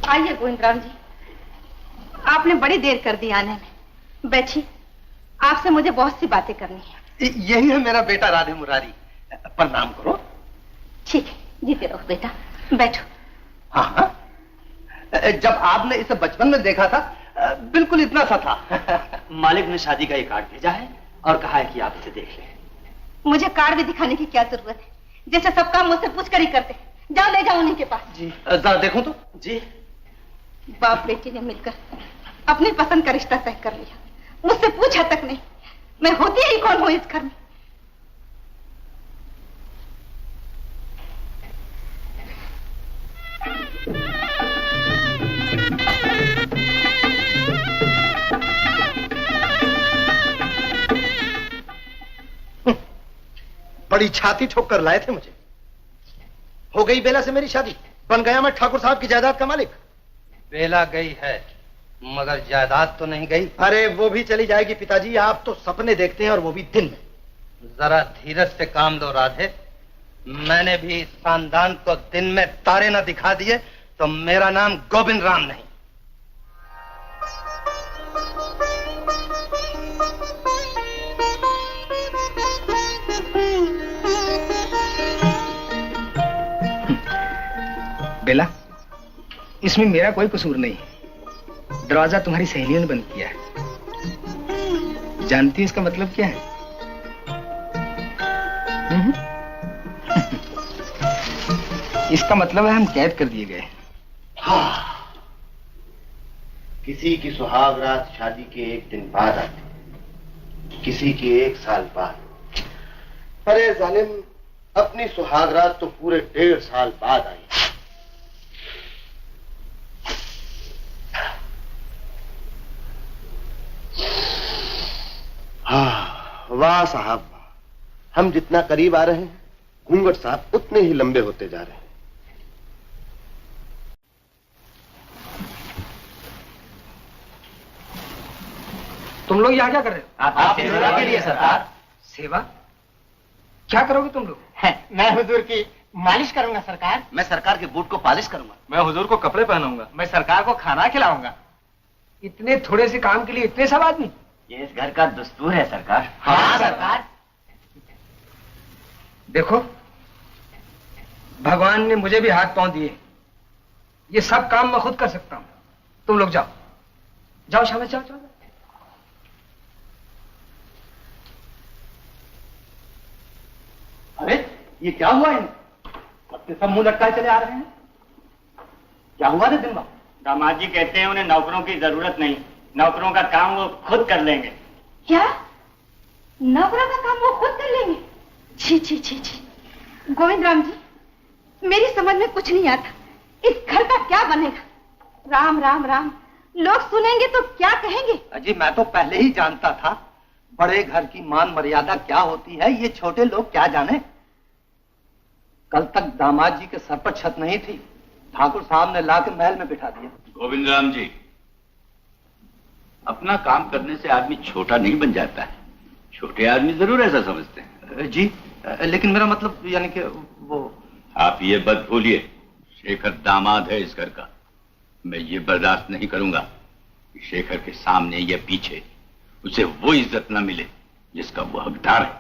आइए गोविंदराम जी, आपने बड़ी देर कर दी आने में। बैठिए, आपसे मुझे बहुत सी बातें करनी है। यही है मेरा बेटा राधे मुरारी। प्रणाम करो। ठीक है, जीते रहो बेटा, बैठो। हाँ हाँ, जब आपने इसे बचपन में देखा था बिल्कुल इतना सा था। मालिक ने शादी का एक कार्ड भेजा है और कहा है कि आप इसे देख लें। मुझे कार्ड भी दिखाने की क्या जरूरत है? जैसे सब काम मुझसे पूछ कर ही करते। जाओ, ले जाओ उन्हीं के पास। जी जरा देखो तो। जी। बाप बेटी ने मिलकर अपनी पसंद का रिश्ता तय कर लिया, मुझसे पूछा तक नहीं। मैं होती ही कौन हूं इस घर में? बड़ी छाती ठोक कर लाए थे मुझे। हो गई बेला से मेरी शादी, बन गया मैं ठाकुर साहब की जायदाद का मालिक। बेला गई है मगर जायदाद तो नहीं गई। अरे वो भी चली जाएगी पिताजी, आप तो सपने देखते हैं और वो भी दिन में। जरा धीरज से काम लो राधे। मैंने भी इस खानदान को दिन में तारे न दिखा दिए तो मेरा नाम गोविंद राम नहीं। बेला, इसमें मेरा कोई कसूर नहीं है। दरवाजा तुम्हारी सहेलियों ने बंद किया है। जानती है इसका मतलब क्या है? इसका मतलब है हम कैद कर दिए गए। हाँ, किसी की सुहाग रात शादी के एक दिन बाद आती, किसी की 1 साल बाद। अरे जालिम, अपनी सुहाग रात तो पूरे 1.5 साल बाद आई। हाँ, वाह साहब, हम जितना करीब आ रहे हैं घूंघट साहब उतने ही लंबे होते जा रहे हैं। तुम लोग यहाँ क्या कर रहे हो? आप सेवा के लिए सरकार। सेवा? क्या करोगे तुम लोग? मैं हुजूर की मालिश करूंगा सरकार। मैं सरकार के बूट को पॉलिश करूंगा। मैं हुजूर को कपड़े पहनाऊंगा। मैं सरकार को खाना खिलाऊंगा। इतने थोड़े से काम के लिए इतने सब आदमी? ये इस घर का दस्तूर है सरकार। हाँ सरकार। देखो, भगवान ने मुझे भी हाथ पांव दिए, ये सब काम मैं खुद कर सकता हूं। तुम लोग जाओ जाओ, शाबाश, जाओ जाओ। अरे ये क्या हुआ है? सब मुंह लटकाए चले आ रहे हैं। क्या हुआ रे दिनवा? दामाद जी कहते हैं उन्हें नौकरों की जरूरत नहीं, नौकरों का काम वो खुद कर लेंगे। क्या? नौकरों का काम वो खुद कर लेंगे? छी छी छी छी। गोविंद राम जी, मेरी समझ में कुछ नहीं आता। इस घर का क्या बनेगा? राम राम राम, लोग सुनेंगे तो क्या कहेंगे? अजी मैं तो पहले ही जानता था बड़े घर की मान मर्यादा क्या होती है, ये छोटे लोग क्या जाने। कल तक दामाद जी के सर पर छत नहीं थी, ठाकुर साहब ने लाके महल में बिठा दिया। गोविंद राम जी, अपना काम करने से आदमी छोटा नहीं बन जाता है। छोटे आदमी जरूर ऐसा समझते हैं। जी लेकिन मेरा मतलब यानी कि वो, आप ये बात भूलिए, शेखर दामाद है इस घर का। मैं ये बर्दाश्त नहीं करूंगा कि शेखर के सामने या पीछे उसे वो इज्जत न मिले जिसका वो हकदार है।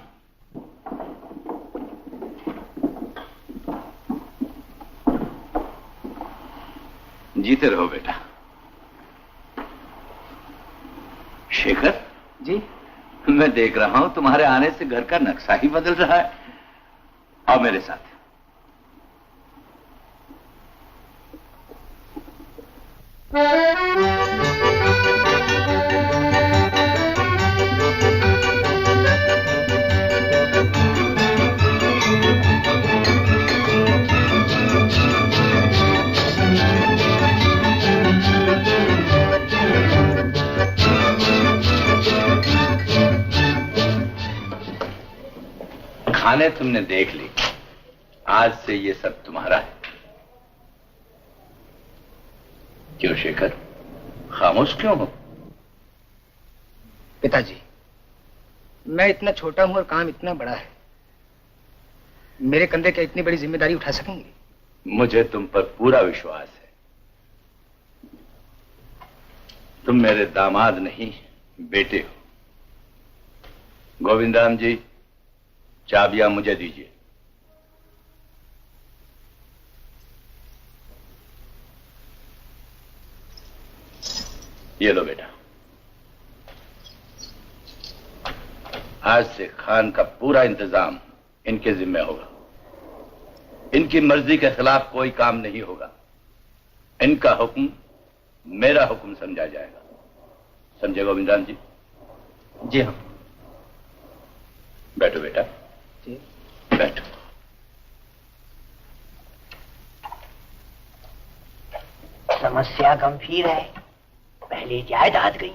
जीते रहो बेटा। शेखर जी, मैं देख रहा हूं तुम्हारे आने से घर का नक्शा ही बदल रहा है। आओ मेरे साथ। खाने तुमने देख ली, आज से ये सब तुम्हारा है। क्यों शेखर, खामोश क्यों हो? पिताजी, मैं इतना छोटा हूं और काम इतना बड़ा है, मेरे कंधे क्या इतनी बड़ी जिम्मेदारी उठा सकेंगे? मुझे तुम पर पूरा विश्वास है। तुम मेरे दामाद नहीं, बेटे हो। गोविंद राम जी, चाबियां मुझे दीजिए। ये लो बेटा। आज से खान का पूरा इंतजाम इनके जिम्मे होगा। इनकी मर्जी के खिलाफ कोई काम नहीं होगा। इनका हुक्म मेरा हुक्म समझा जाएगा। समझे गोविंद राम जी? जी हाँ। बैठो बेटा, जी बैठो। समस्या गंभीर है। पहले जायदाद गई,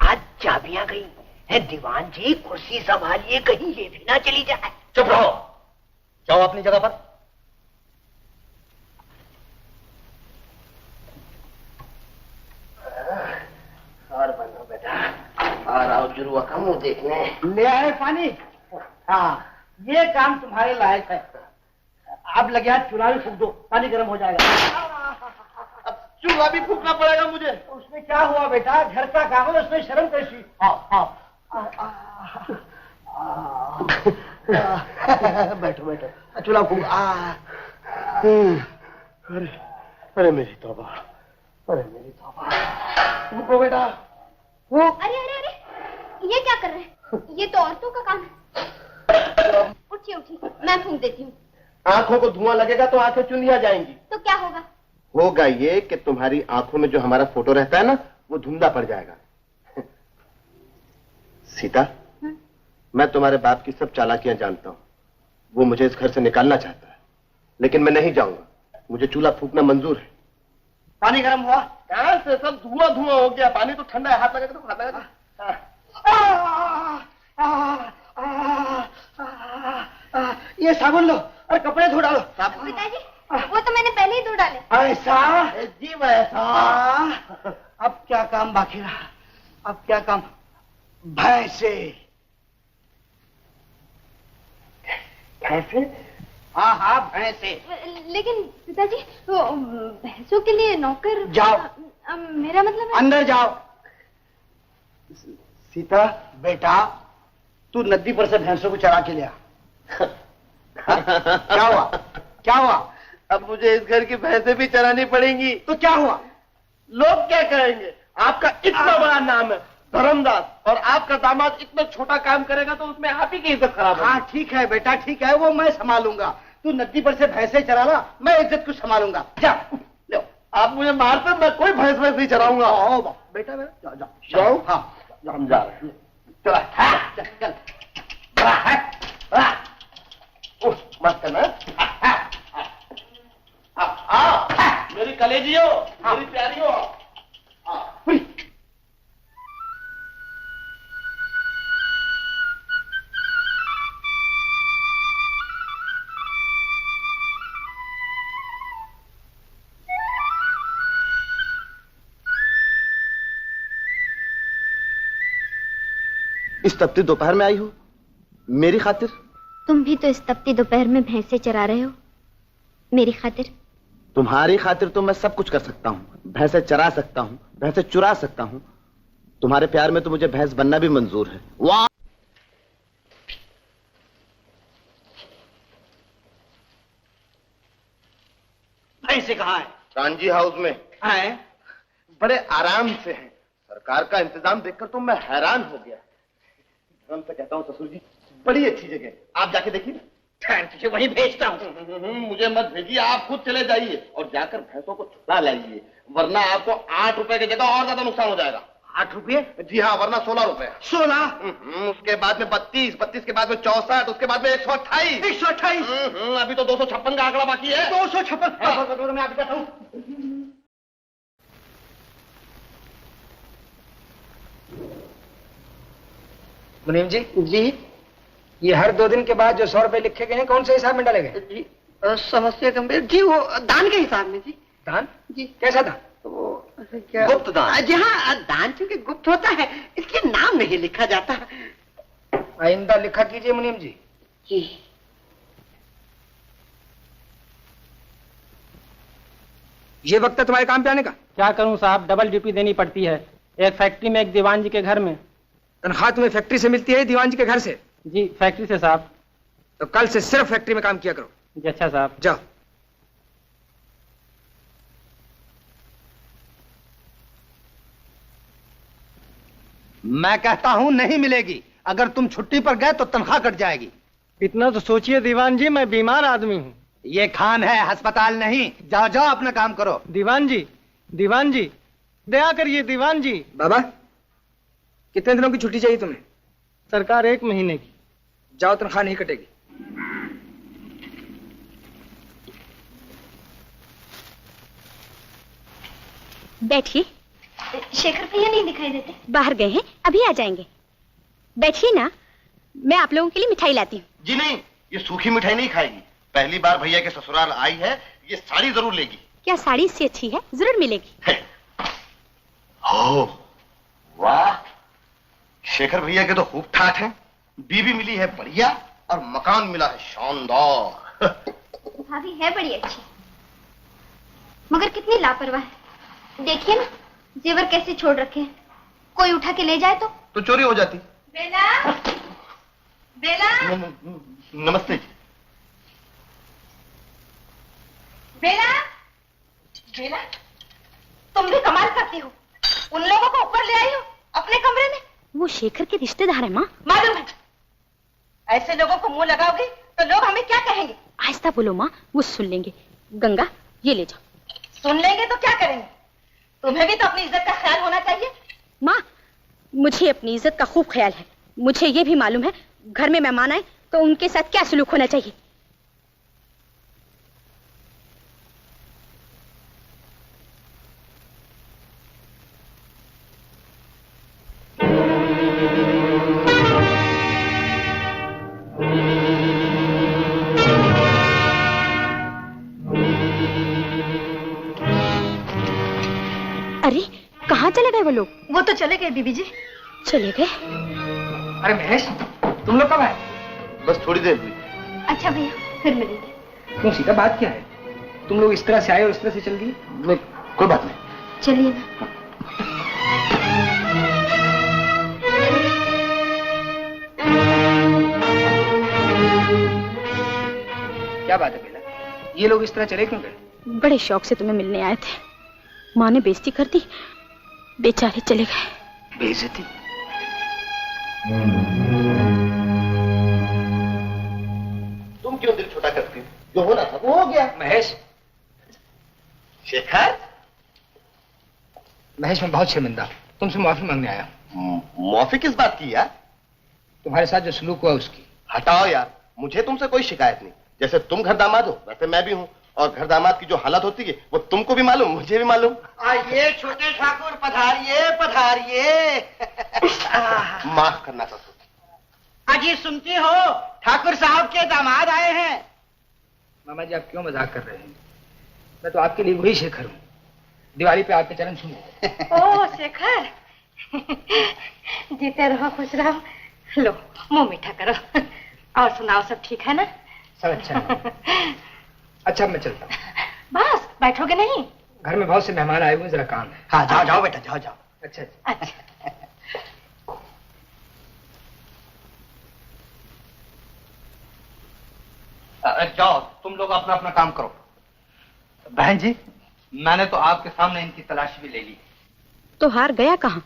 आज चाबियां गई है। दीवान जी कुर्सी संभालिए, कहीं ये भी ना चली जाए। चुप रहो, जाओ अपनी जगह पर। और बनो बेटा, और आओ जुरुआ का मुंह देखने। ले आए पानी? हाँ, ये काम तुम्हारे लायक है। अब लगे हाथ चूल्हा भी फूक दो, पानी गर्म हो जाएगा। चूल्हा भी फूकना पड़ेगा मुझे? उसमें क्या हुआ बेटा, घर का काम है, उसमें शर्म कैसी? बैठो बैठो, चूल्हा फूक। अरे अरे मेरी तौबा, अरे मेरी तौबा। फूको बेटा, फूक। अरे अरे अरे, ये क्या कर रहे हैं? ये तो औरतों का काम है। उठिए उठिए, मैं फूंक देती हूँ। आंखों को धुआं लगेगा तो आंखें चुंधिया जाएंगी। तो क्या होगा? होगा ये कि तुम्हारी आंखों में जो हमारा फोटो रहता है ना, वो धुंधला पड़ जाएगा। सीता, मैं तुम्हारे बाप की सब चालाकियां जानता हूं। वो मुझे इस घर से निकालना चाहता है, लेकिन मैं नहीं जाऊंगा। मुझे चूल्हा फूकना मंजूर है। पानी गर्म हुआ? कहां से सब धुआं धुआं हो गया। पानी तो ठंडा है, हाथ लगा तो हाथ लगा। ये साबुन लो और कपड़े धो डालो। पिताजी, वो तो मैंने पहले ही धो डाले। ऐसा जी वैसा। अब क्या काम बाकी रहा? अब क्या काम? भैंसे। भैंसे? हाँ हाँ, भैंसे। लेकिन पिताजी, वो भैंसों के लिए नौकर। जाओ। मेरा मतलब है... अंदर जाओ। सीता बेटा, तू नदी पर से भैंसों को चरा के लिया। क्या हुआ? क्या हुआ? अब मुझे इस घर की भैंसें भी चरानी पड़ेंगी। तो क्या हुआ? लोग क्या कहेंगे? आपका इतना बड़ा नाम है धर्मदास, और आपका दामाद इतना छोटा काम करेगा तो उसमें आप ही की इज्जत खराब है। हाँ ठीक है बेटा, ठीक है, वो मैं संभालूंगा। तू नदी पर से भैंसे चरा ला, मैं इज्जत को संभालूंगा। जा लो। आप मुझे मारते, मैं कोई भैंस वैंस नहीं चराऊंगा। आओ बेटा, जाओ जाओ जाओ। हाँ हम जा रहे हैं। चल चल। मत करना। मेरी कलेजियो, मेरी प्यारियों। इस तपती दोपहर में आई हो मेरी खातिर? तुम भी तो इस तपती दोपहर में भैंसे चरा रहे हो मेरी खातिर। तुम्हारी खातिर तो मैं सब कुछ कर सकता हूँ, भैंसे चरा सकता हूँ, भैंसे चुरा सकता हूँ। तुम्हारे प्यार में तो मुझे भैंस बनना भी मंजूर है। वाह! भैंसे कहाँ है? कांजी हाउस में हैं? बड़े आराम से हैं। सरकार का इंतजाम देखकर तो मैं हैरान हो गया। धर्म से कहता हूँ ससुर जी, बड़ी अच्छी जगह, आप जाके देखिए। तुझे वहीं भेजता हूँ। मुझे मत भेजिए, आप खुद चले जाइए और जाकर भैंसों को छुड़ा लाइए, वरना आपको 8 रुपए की जगह और ज्यादा नुकसान हो जाएगा। 8 रुपये? जी हाँ, वरना 16 रुपए। 16? उसके बाद में 32, 32 के बाद में 64, उसके बाद में 128। 128? अभी तो 256 का आंकड़ा बाकी है। 256? मैं आपको कहता हूँ। मुनीम जी। जी, ये हर 2 दिन के बाद जो 100 रुपए लिखे गए हैं कौन से हिसाब में डाले गए? जी समस्या गंभीर जी, वो दान के हिसाब में जी। दान? जी। कैसा दान? वो क्या? गुप्त दान। जी हाँ, दान चूंकि गुप्त होता है इसके नाम नहीं लिखा जाता। आइंदा लिखा कीजिए मुनीम जी। जी। ये वक्त है तुम्हारे काम पे आने का? क्या करूं साहब, डबल ड्यूटी देनी पड़ती है, एक फैक्ट्री में एक दीवान जी के घर में। तनख्वाह तुम्हें फैक्ट्री से मिलती है दीवान जी के घर से? जी फैक्ट्री से साहब। तो कल से सिर्फ फैक्ट्री में काम किया करो। जी अच्छा साहब। जाओ। मैं कहता हूं नहीं मिलेगी, अगर तुम छुट्टी पर गए तो तनख्वाह कट जाएगी। इतना तो सोचिए दीवान जी, मैं बीमार आदमी हूँ। ये खान है, अस्पताल नहीं। जाओ जाओ अपना काम करो। दीवान जी, दीवान जी, दया करिए दीवान जी। बाबा, कितने दिनों की छुट्टी चाहिए तुम्हें? सरकार 1 महीने की। जाओ, तनख्वाह नहीं कटेगी। बैठिए। शेखर भैया नहीं दिखाई देते? बाहर गए हैं, अभी आ जाएंगे। बैठिए ना, मैं आप लोगों के लिए मिठाई लाती हूँ। जी नहीं, ये सूखी मिठाई नहीं खाएगी। पहली बार भैया के ससुराल आई है, ये साड़ी जरूर लेगी। क्या साड़ी इससे अच्छी है? जरूर मिलेगी। हो वाह, शेखर भैया के तो खूब ठाठ हैं। बीवी मिली है बढ़िया और मकान मिला है शानदार। भाभी है बड़ी अच्छी, मगर कितनी लापरवाह है। देखिए ना, जेवर कैसे छोड़ रखे हैं। कोई उठा के ले जाए तो चोरी हो जाती। बेला, बेला, नमस्ते जी। बेला, बेला, तुम भी कमाल करती हो। उन लोगों को ऊपर ले आई हो अपने कमरे में। वो शेखर के रिश्तेदार है माँ। मालूम है। ऐसे लोगों को मुंह लगाओगे तो लोग हमें क्या कहेंगे? आहिस्ता बोलो माँ, वो सुन लेंगे। गंगा, ये ले जाओ। सुन लेंगे तो क्या करेंगे? तुम्हें भी तो अपनी इज्जत का ख्याल होना चाहिए। माँ, मुझे अपनी इज्जत का खूब ख्याल है। मुझे ये भी मालूम है घर में मेहमान आए तो उनके साथ क्या सलूक होना चाहिए। अरे कहाँ चले गए वो लोग? वो तो चले गए बीबी जी। चले गए? अरे महेश, तुम लोग कब आए? बस थोड़ी देर हुई। अच्छा भैया, फिर मिलेंगे। क्यों, सीधा बात क्या है? तुम लोग इस तरह से आए और इस तरह से चल गए? नहीं, कोई बात नहीं। चलिए ना। क्या बात है बेला, ये लोग इस तरह चले क्यों गए? बड़े शौक से तुम्हें मिलने आए थे। माँ ने बेइज्जती कर दी, बेचारे चले गए। बेइज्जती? तुम क्यों दिल छोटा करती हो? जो होना था वो हो गया। महेश, शेखर, महेश मैं बहुत शर्मिंदा हूँ, तुमसे माफी मांगने आया हूँ। माफी किस बात की यार? तुम्हारे साथ जो सलूक हुआ उसकी। हटाओ यार, मुझे तुमसे कोई शिकायत नहीं। जैसे तुम घर दामाद हो वैसे मैं भी हूँ, और घर दामाद की जो हालत होती है वो तुमको भी मालूम, मुझे भी मालूम। आइए छोटे ठाकुर, पधारिए पधारिए। माफ करना ससुर। अजी सुनती हो, ठाकुर साहब के दामाद आए हैं। मामा जी, आप क्यों मजाक कर रहे हैं? मैं तो आपके लिए वही शेखर हूँ, दिवाली पे आपके चरण छूंगा। ओ शेखर, जीते रहो खुश रहो। लो मुंह मीठा करो। और सुनाओ, सब ठीक है ना? सब अच्छा है। अच्छा मैं चलता हूँ। बस बैठोगे नहीं? घर में बहुत से मेहमान आए हुए, जरा काम है। हाँ जाओ जाओ बेटा, जाओ जाओ। अच्छा अच्छा। जाओ तुम लोग अपना अपना काम करो। बहन जी, मैंने तो आपके सामने इनकी तलाशी भी ले ली। तो हार गया कहाँ?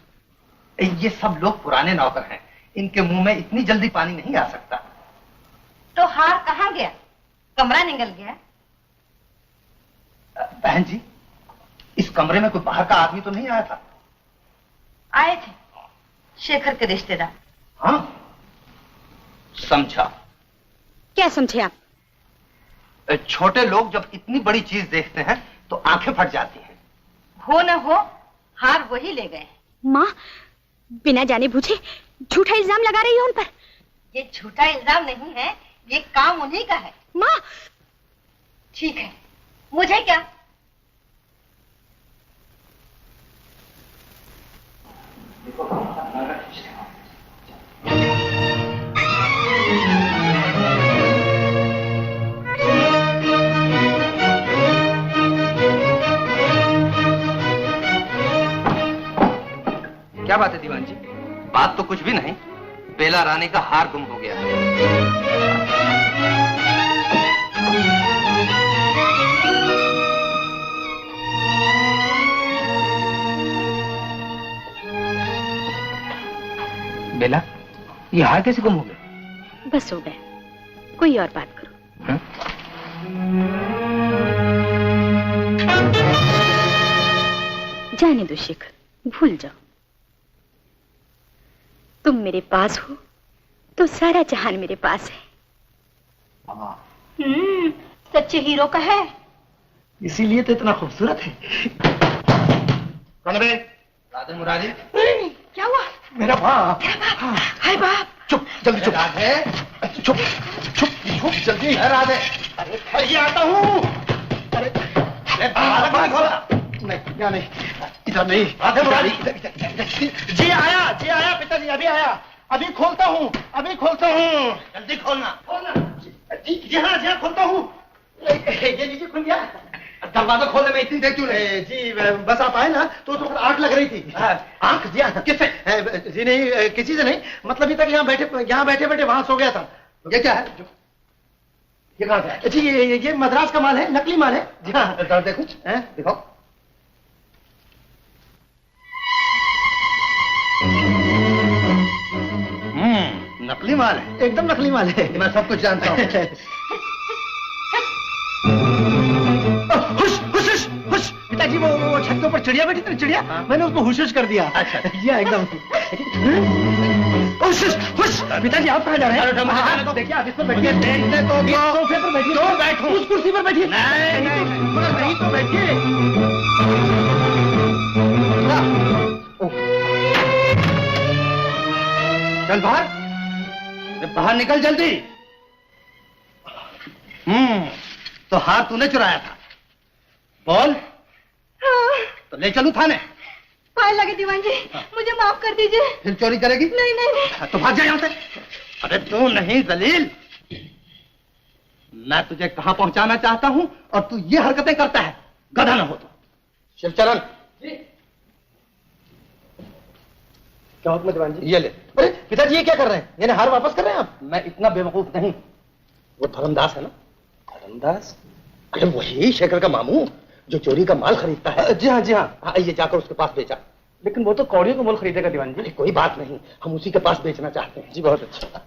ये सब लोग पुराने नौकर हैं, इनके मुंह में इतनी जल्दी पानी नहीं आ सकता। तो हार कहाँ गया? कमरा निकल गया? बहन जी, इस कमरे में कोई बाहर का आदमी तो नहीं आया था? आए थे, शेखर के रिश्तेदार। हाँ, समझा। क्या समझे आप? छोटे लोग जब इतनी बड़ी चीज देखते हैं तो आंखें फट जाती हैं। हो न हो, हार वही ले गए। माँ, बिना जाने बूझे झूठा इल्जाम लगा रही है उन पर। ये झूठा इल्जाम नहीं है, ये काम उन्हीं का है। माँ, ठीक है, मुझे क्या? क्या बात है दीवान जी? बात तो कुछ भी नहीं, बेला रानी का हार गुम हो गया है। बेला, ये हार कैसे गुम हो गया? बस हो गया, कोई और बात करो। हा? जाने दो शेखर, भूल जाओ। तुम मेरे पास हो तो सारा जहान मेरे पास है। सच्चे हीरो का है, इसीलिए तो इतना खूबसूरत है। कौन है? राधे मुरारी। क्या हुआ? मेरा बाप। हाय बाप। चुप, जल्दी चुप। राधे, चुप चुप चुप, जल्दी। राधे, अरे ये आता हूँ। अरे दरवाजा खोला। नहीं, यहाँ नहीं, इधर नहीं। राधे मुरारी। जी आया पिताजी, अभी आया। अभी खोलता हूँ, अभी खोलता हूँ। जल्दी खोलना, खोलना। जी हाँ खोलता हूँ। ये लीजिए, खुल गया। दरवाजा खोलने में इतनी देर क्यों लगी? जी बस आप आए ना तो आंख लग रही थी। आंख? जी हाँ। किससे? जी नहीं, किसी से नहीं, मतलब अभी तक यहाँ बैठे बैठे वहां सो गया था। ये क्या है? ये कहाँ से? जी ये मद्रास का माल है, नकली माल है। जी हाँ, देखो दिखाओ। नकली माल है, एकदम नकली माल है। मैं सब कुछ जानता हूँ। हुश, पिताजी वो छत के ऊपर चिड़िया बैठी थी, चिड़िया। मैंने उसको हुश कर दिया। अच्छा जी एकदम। हुश, पिताजी आप कहाँ जा रहे हैं? देखिए आप इस पर बैठिए। सोफे पर बैठिए। तो बैठो, उस कुर्सी पर बैठिए। नहीं तो बैठिए। चल बाहर निकल जल्दी। तो हार तूने चुराया था, बोल। तो ले चलूं थाने? पाए लगे दीवान जी, मुझे माफ कर दीजिए। फिर चोरी करेगी? नहीं। तो भाग जा यहाँ से। अरे तू नहीं जलील, मैं तुझे कहां पहुंचाना चाहता हूं और तू ये हरकतें करता है। गधा ना हो तो। शिवचरण। क्या हुक्म दीवान जी? ये ले। अरे पिताजी ये क्या कर रहे हैं? यानी हार वापस कर रहे हैं आप? मैं इतना बेवकूफ नहीं। वो धर्मदास है ना? धर्मदास? अरे वही शेखर का मामू जो चोरी का माल खरीदता है। जी हाँ। ये जाकर उसके पास बेचा। लेकिन वो तो कौड़ियों का मोल खरीदेगा दीवान जी। कोई बात नहीं, हम उसी के पास बेचना चाहते हैं। जी बहुत अच्छा।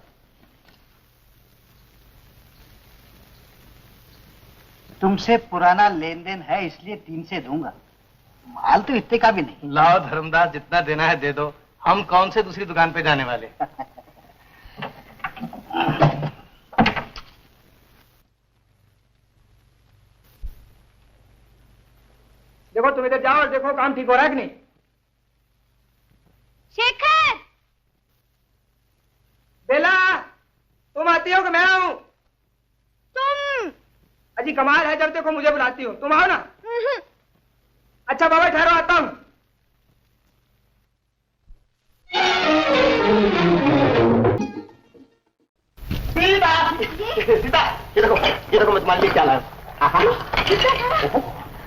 तुमसे पुराना लेन देन है इसलिए 3 से दूंगा, माल तो इतने का भी नहीं। लाओ धर्मदास, जितना देना है दे दो, हम कौन से दूसरी दुकान पे जाने वाले। देखो तुम इधर जाओ और देखो काम ठीक हो रहा है कि नहीं। शेखर! बेला, तुम आती हो कि मैं आऊं? तुम! अजी कमाल है, जब देखो मुझे बुलाती हो। तुम आओ ना। अच्छा बाबा ठहरो, आता हूं। सीता ये देखो मैं तुम्हारे लिए क्या लाया।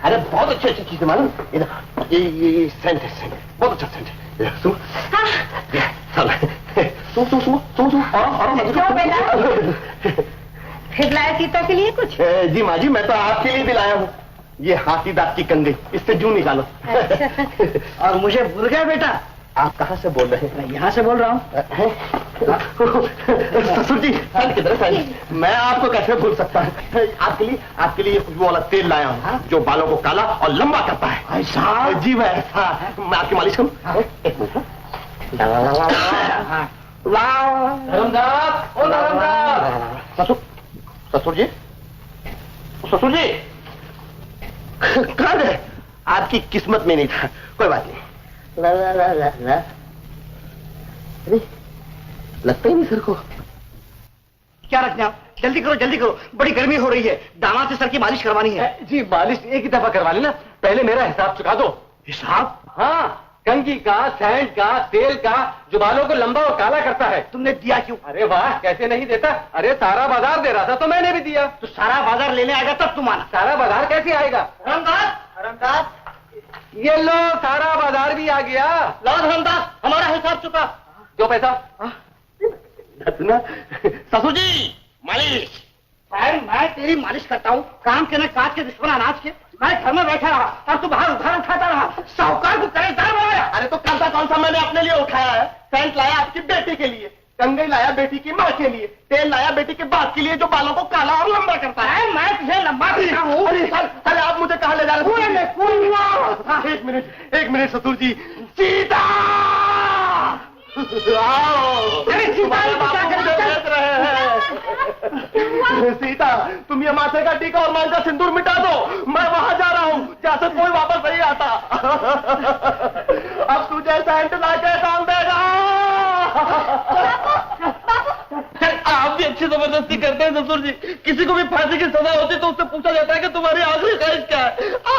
अरे बहुत अच्छी चीज मालूम, ये सेंट है, सेंट बहुत अच्छा सेंट है। सुनो फिर लाया सीता के लिए कुछ? जी माँ जी, मैं तो आपके लिए भी लाया हूँ। ये हाथी दांत की कंघी, इससे जूं निकालो। और मुझे भूल गया बेटा? आप कहाँ से बोल रहे हैं? यहाँ से बोल रहा हूँ। ससुर जी किधर? मैं आपको कैसे भूल सकता है? आपके लिए खुशबू वाला तेल लाया हूँ जो बालों को काला और लंबा करता है। ऐसा? जी मैं आपकी मालिश करूँ? ससुर जी कहाँ गए? आपकी किस्मत में नहीं था, कोई बात नहीं। लगता ही नहीं सर को। क्या रखना? जल्दी करो, बड़ी गर्मी हो रही है। दामाद से सर की मालिश करवानी है। जी मालिश एक ही दफा करवा लेना, पहले मेरा हिसाब चुका दो। हिसाब? हाँ, कंघी का, सैंड का, तेल का, जो बालों को लंबा और काला करता है। तुमने दिया क्यों? अरे वाह, कैसे नहीं देता? अरे सारा बाजार दे रहा था तो मैंने भी दिया। तो सारा बाजार लेने आएगा तब तुम आना। सारा बाजार कैसे आएगा? धर्मदास, ये लो सारा बाजार भी आ गया। लो धर्मदास, हमारा हिसाब चुका। जो पैसा? ससुर जी मालिश। मैं तेरी मालिश करता हूँ, काम के न काज के दुश्मन अनाज के। मैं घर में बैठा रहा और तू बाहर उधार खाता रहा। साहूकार को कर्जदार बनाया। अरे तो कर्जा कौन सा मैंने अपने लिए उठाया है? सेंट लाया आपकी बेटी के लिए, कंघी लाया बेटी की माँ के लिए, तेल लाया बेटी के बाप के लिए जो बालों को काला और लंबा करता है। मैं तुझे लंबा करता हूँ। अरे आप मुझे कहाँ ले जा रहे हैं? एक मिनट ससुर जी। सीता सीता, तुम ये माथे का टीका और मांग का सिंदूर मिटा दो। मैं वहां जा रहा हूँ जहाँ से कोई वापस नहीं आता। अब तुझे सेंट लाके काम देगा। आप भी अच्छी जबरदस्ती करते हैं ससुर जी। किसी को भी फांसी की सजा होती तो उससे पूछा जाता है कि तुम्हारी आखिरी ख्वाहिश क्या है।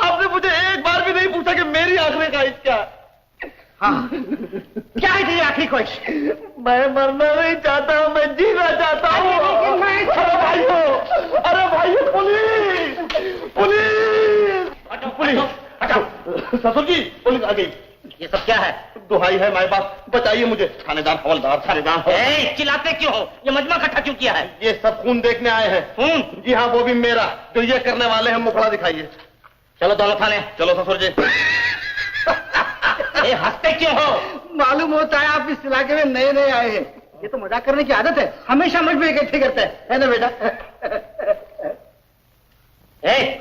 आपने मुझे एक बार भी नहीं पूछा कि मेरी आखिरी ख्वाहिश क्या है। हाँ, क्या है तेरी आखिरी ख्वाहिश? मैं मरना नहीं चाहता, मैं जीना चाहता हूँ। अरे भाइयों, पुलिस! हटाओ। ससुर जी, पुलिस आ गई। ये सब क्या है? दुहाई है माए बाप, बचाइए मुझे। थानेदार हवलदार। चिल्लाते क्यों हो? ये मजमा इकट्ठा क्यों किया है? ये सब खून देखने आए हैं। खून? जी हाँ, वो भी मेरा। जो ये करने वाले हैं मुखड़ा दिखाइए। चलो दोनों थाने। चलो ससुर जी। हंसते क्यों हो? मालूम होता है आप इस इलाके में नए आए हैं। ये तो मजाक करने की आदत है, हमेशा मुझ में इकट्ठे करते हैं, है ना बेटा?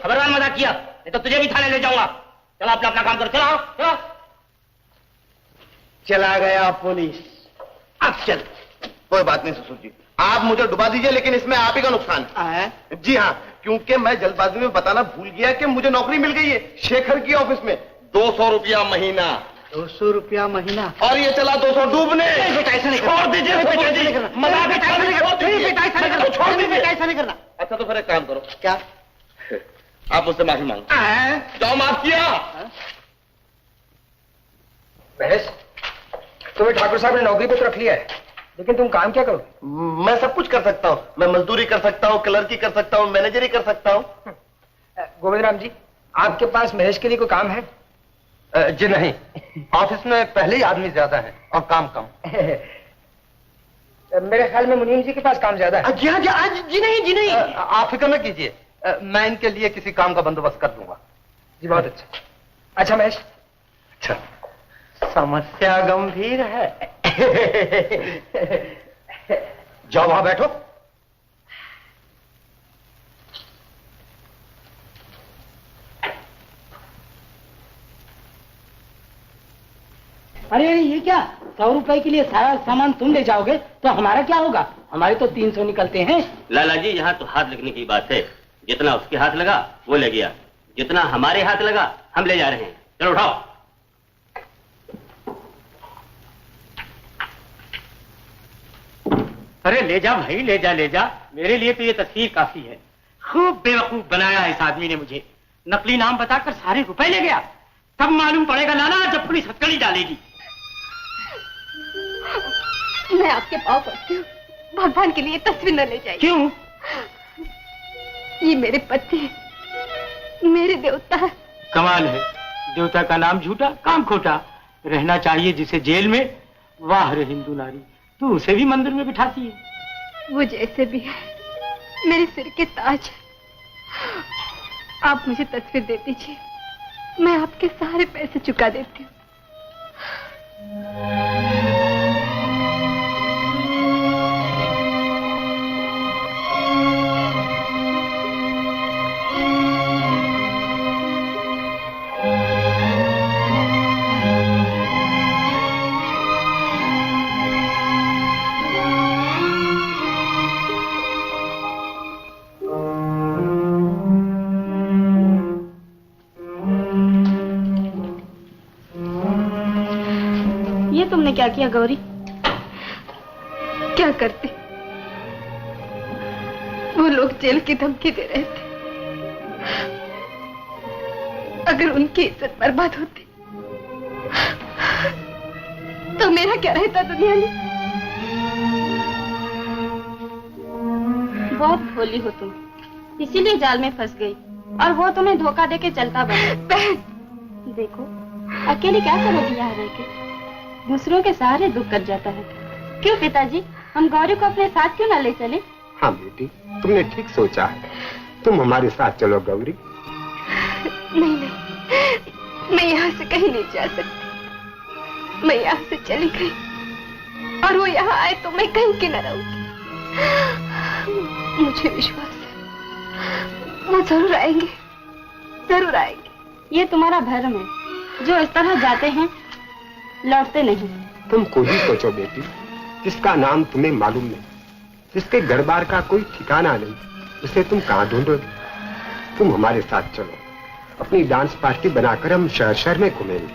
खबरदार मजाक किया, नहीं तो तुझे भी थाने ले जाऊंगा। चलो अपना काम करो, चलो। चला गया पुलिस। अब चल। कोई बात नहीं ससुर जी, आप मुझे डुबा दीजिए, लेकिन इसमें आप ही का नुकसान है। जी हाँ, क्योंकि मैं जल्दबाजी में बताना भूल गया कि मुझे नौकरी मिल गई है शेखर की ऑफिस में। 200 रुपया महीना। 200 रुपया महीना? और ये चला 200 डूबने। छोड़ दीजिए, छोड़ दीजिए। अच्छा तो फिर एक काम करो। क्या? आप मुझसे माफी मांगो। जाओ, माफ किया। महेश, तुम्हें ठाकुर साहब ने नौकरी पे तो रख लिया है, लेकिन तुम काम क्या करो? मैं सब कुछ कर सकता हूँ। मैं मजदूरी कर सकता हूँ, क्लर्की कर सकता हूँ, मैनेजरी कर सकता हूँ। गोविंद राम जी, आपके पास महेश के लिए कोई काम है? जी नहीं, ऑफिस में पहले ही आदमी ज्यादा है और काम कम। मेरे ख्याल में मुनीम जी के पास काम ज्यादा है। जी नहीं। आप फिक्र न कीजिए, मैं इनके लिए किसी काम का बंदोबस्त कर दूंगा। जी बहुत अच्छा। अच्छा महेश। अच्छा, समस्या गंभीर है। जाओ वहां बैठो। अरे ये क्या? 100 रुपए के लिए सारा सामान तुम ले जाओगे तो हमारा क्या होगा? हमारे तो 300 निकलते हैं। लाला जी, यहाँ तो हाथ लगने की बात है। जितना उसके हाथ लगा वो ले गया, जितना हमारे हाथ लगा हम ले जा रहे हैं। चलो उठाओ। अरे ले जा भाई, ले जा। मेरे लिए तो ये तस्वीर काफी है। खूब बेवकूफ बनाया है इस आदमी ने मुझे। नकली नाम बताकर सारे रुपए ले गया। तब मालूम पड़ेगा लाला जब पुलिस हथकड़ी डालेगी। मैं आपके पाँव पड़ती हूँ, भगवान के लिए तस्वीर न ले जाइए। क्यों? ये मेरे पति है, मेरे देवता है। कमाल है, देवता का नाम झूठा, काम खोटा। रहना चाहिए जिसे जेल में। वाह रे हिंदू नारी, तू उसे भी मंदिर में बिठाती है। वो जैसे भी है मेरे सिर के ताज है। आप मुझे तस्वीर दे दीजिए, मैं आपके सारे पैसे चुका देती हूँ। तुमने क्या किया गौरी? क्या करती? वो लोग जेल की धमकी दे रहे थे। अगर उनकी इज्जत बर्बाद होती तो मेरा क्या रहता दुनिया में? बहुत भोली हो तुम, इसीलिए जाल में फंस गई और वो तुम्हें धोखा देके चलता बना। देखो अकेले क्या करोगी यहाँ रह के? दूसरों के सहारे दुख कट जाता है। क्यों पिताजी, हम गौरी को अपने साथ क्यों ना ले चले? हाँ बेटी, तुमने ठीक सोचा है। तुम हमारे साथ चलो गौरी। नहीं नहीं, मैं यहाँ से कहीं नहीं जा सकती। मैं यहाँ से चली गई और वो यहाँ आए तो मैं कहीं की न रहूंगी। मुझे विश्वास है वो जरूर आएंगे, जरूर आएंगे। ये तुम्हारा भ्रम है, जो इस तरह जाते हैं लौटते नहीं। तुम खुद ही सोचो बेटी, जिसका नाम तुम्हें मालूम नहीं, जिसके घर बार का कोई ठिकाना नहीं, उसे तुम कहाँ ढूंढोगे? तुम हमारे साथ चलो, अपनी डांस पार्टी बनाकर हम शहर शहर में घूमेंगे।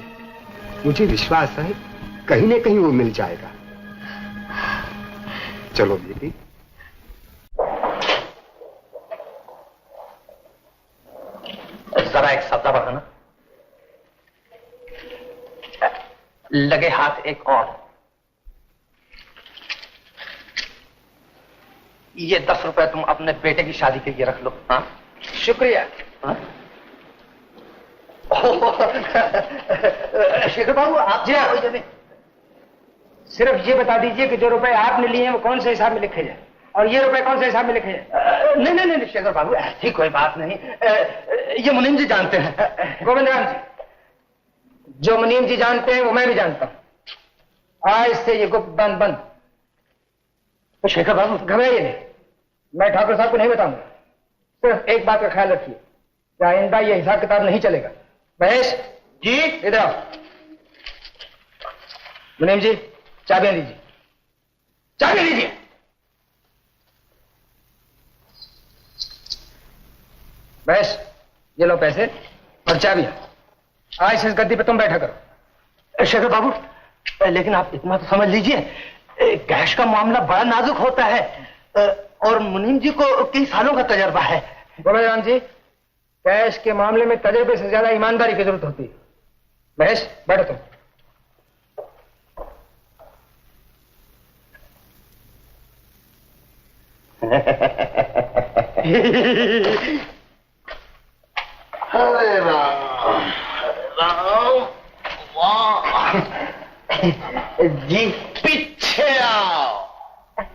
मुझे विश्वास है कहीं न कहीं वो मिल जाएगा। चलो बेटी। जरा एक सब्जा बढ़ाना। लगे हाथ एक और। ये 10 रुपए तुम अपने बेटे की शादी के लिए रख लो। हाँ शुक्रिया। हाँ? शेखर बाबू आप जी सिर्फ ये बता दीजिए कि जो रुपए आपने लिए हैं वो कौन से हिसाब में लिखे जाए और ये रुपए कौन से हिसाब में लिखे जाए? नहीं नहीं नहीं शेखर बाबू, ऐसी कोई बात नहीं। ये मुनीम जी जानते हैं। गोविंद राम जी, जो मुनीम जी जानते हैं वो मैं भी जानता हूं। आज से ये गुप्त दान बंद। तो शेखर बाबू घबराइए नहीं, मैं ठाकुर साहब को नहीं बताऊंगा। सिर्फ एक बात का ख्याल रखिए कि आइंदा ये हिसाब किताब नहीं चलेगा। महेश जी इधर आओ। मुनीम जी चाबियां दीजिए, चाबियां दीजिए। महेश ये लो पैसे और चाबियां। आज से इस गद्दी पे तुम बैठा करो। शेखर बाबू लेकिन आप इतना तो समझ लीजिए, कैश का मामला बड़ा नाजुक होता है और मुनीम जी को कई सालों का तजर्बा है। गोविंद राम जी, कैश के मामले में तजर्बे से ज्यादा ईमानदारी की जरूरत होती है। महेश बैठो तुम। अरे राम राम, वाह जी पीछे आओ।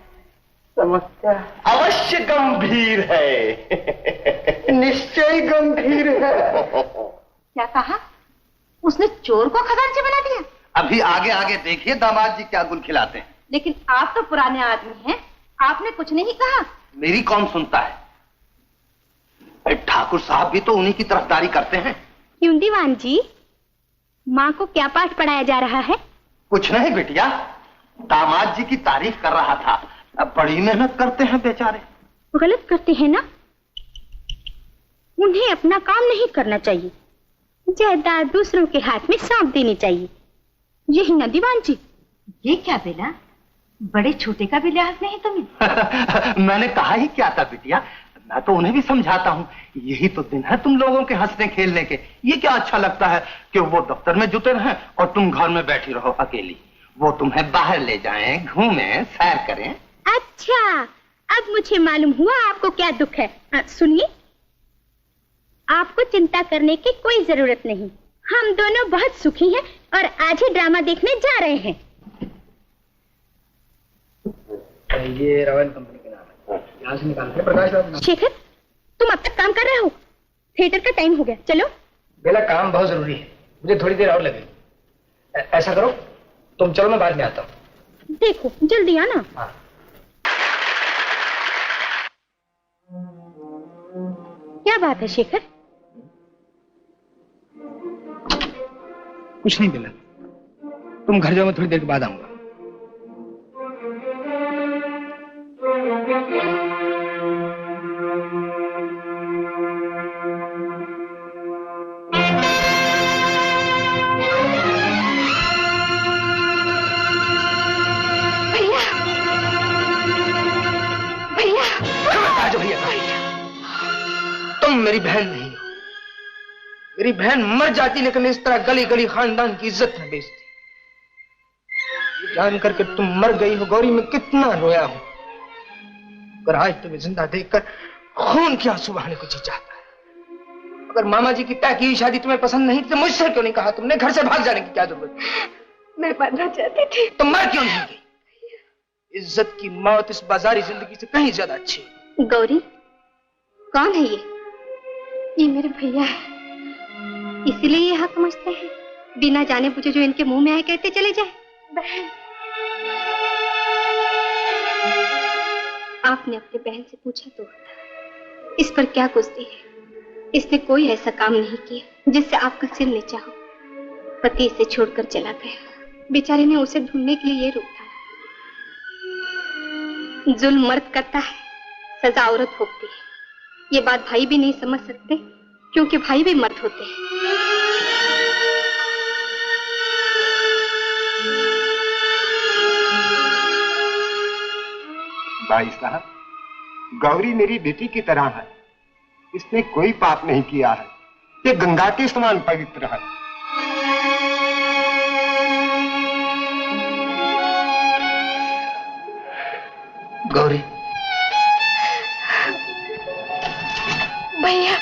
समस्या अवश्य गंभीर है। निश्चय गंभीर है। क्या कहा? उसने चोर को खजांची बना दिया? अभी आगे आगे देखिए दामाद जी क्या गुल खिलाते हैं। लेकिन आप तो पुराने आदमी हैं, आपने कुछ नहीं कहा। मेरी कौन सुनता है? ठाकुर साहब भी तो उन्हीं की तरफदारी करते हैं। क्यों दीवान जी, माँ को क्या पाठ पढ़ाया जा रहा है? कुछ नहीं बिटिया, दामाद जी की तारीफ कर रहा था। अब बड़ी मेहनत करते हैं बेचारे। गलत करते हैं ना, उन्हें अपना काम नहीं करना चाहिए, जायदाद दूसरों के हाथ में सौंप देनी चाहिए। यही ना दीवान जी? ये क्या बेला, बड़े छोटे का भी लिहाज नहीं तुम्हें। मैंने कहा ही क्या था बिटिया, मैं तो उन्हें भी समझाता हूँ। यही तो दिन है तुम लोगों के हंसने खेलने के। ये क्या अच्छा लगता है कि वो दफ्तर में जुटे रहें और तुम घर में बैठी रहो अकेली। वो तुम्हें बाहर ले जाएं, घूमें, सैर करें। अच्छा, अब मुझे मालूम हुआ आपको क्या दुख है। सुनिए, आपको चिंता करने की कोई जरूरत नहीं। हम दोनों बहुत सुखी हैं और आज ही ड्रामा देखने जा रहे हैं। ये रॉयल कंपनी का नाम है, यहाँ से निकालते प्रकाश राव। शेखर, तुम अब तक काम कर रहे हो? थिएटर का टाइम हो गया, चलो। बेला, काम बहुत जरूरी है, मुझे थोड़ी देर और लगेगी। ऐसा करो, तुम चलो, मैं बाद में आता हूँ। देखो जल्दी आना। हाँ। क्या बात है शेखर? कुछ नहीं बेला, तुम घर जाओ, मैं थोड़ी देर के बाद आऊंगा। मेरी बहन नहीं हो, मेरी बहन मर जाती लेकिन इस तरह गली गली खानदान की इज्जत न बेचती। जान करके तुम मर गई हो गौरी, मैं कितना रोया हूं। अगर आज तुम्हें जिंदा देखकर खून के आंसू बहाने को जी चाहता है। अगर मामा जी की तय की शादी तुम्हें पसंद नहीं थी तो मुझसे क्यों नहीं कहा? तुमने घर से भाग जाने की क्या जरूरत थी? मैं मरना चाहती थी। तुम मर क्यों नहीं गई? इज्जत की मौत इस बाजारी जिंदगी से कहीं ज्यादा अच्छी है। गौरी, कौन है ये? ये मेरे भैया है, इसीलिए ये हक समझते हैं, बिना जाने बुझे जो इनके मुंह में आए कहते चले जाए। बहन, आपने अपने बहन से पूछा तो होता, इस पर क्या गुस्ती है? इसने कोई ऐसा काम नहीं किया जिससे आपका सिर नीचा हो। पति इसे छोड़कर चला गया, बेचारे ने उसे ढूंढने के लिए ये रूप धारा। जुल्म मर्द करता है, सजा औरत भोगती है। ये बात भाई भी नहीं समझ सकते क्योंकि भाई भी मर्द होते हैं। भाई साहब, गौरी मेरी बेटी की तरह है, इसने कोई पाप नहीं किया है, ये गंगा के समान पवित्र है। गौरी, भैया,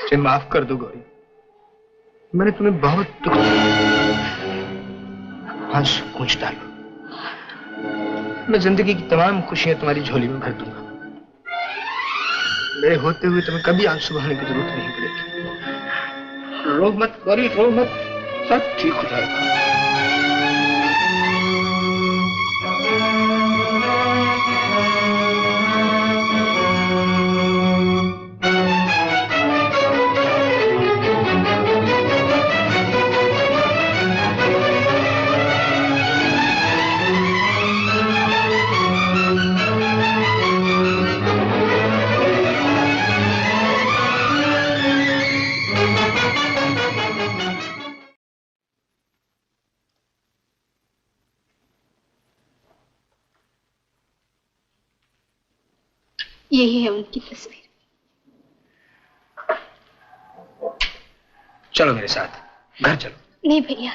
मुझे माफ कर दो गौरी, मैंने तुम्हें बहुत दुख दिया। आंसू पूंछ डालो, मैं जिंदगी की तमाम खुशियां तुम्हारी झोली में भर दूंगा। मेरे होते हुए तुम्हें कभी आंसू बहाने की जरूरत नहीं पड़ेगी। रो मत गौरी, रो मत, सब ठीक हो जाएगा। यही है उनकी तस्वीर। चलो मेरे साथ, घर चलो। नहीं भैया,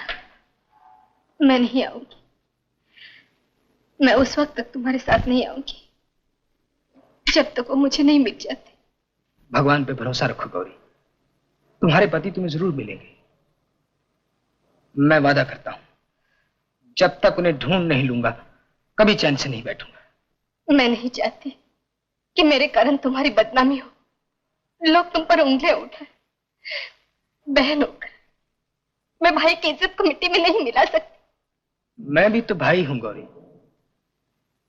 मैं नहीं आऊंगी। मैं उस वक्त तक तुम्हारे साथ नहीं आऊंगी जब तक वो मुझे नहीं मिल जाते। भगवान पे भरोसा रखो गौरी, तुम्हारे पति तुम्हें जरूर मिलेंगे। मैं वादा करता हूं, जब तक उन्हें ढूंढ नहीं लूंगा कभी चैन से नहीं बैठूंगा। मैं नहीं चाहती कि मेरे कारण तुम्हारी बदनामी हो, लोग तुम पर उंगलियां उठाएं। बहन होकर मैं भाई की इज्जत को मिट्टी में नहीं मिला सकती। मैं भी तो भाई हूं गौरी,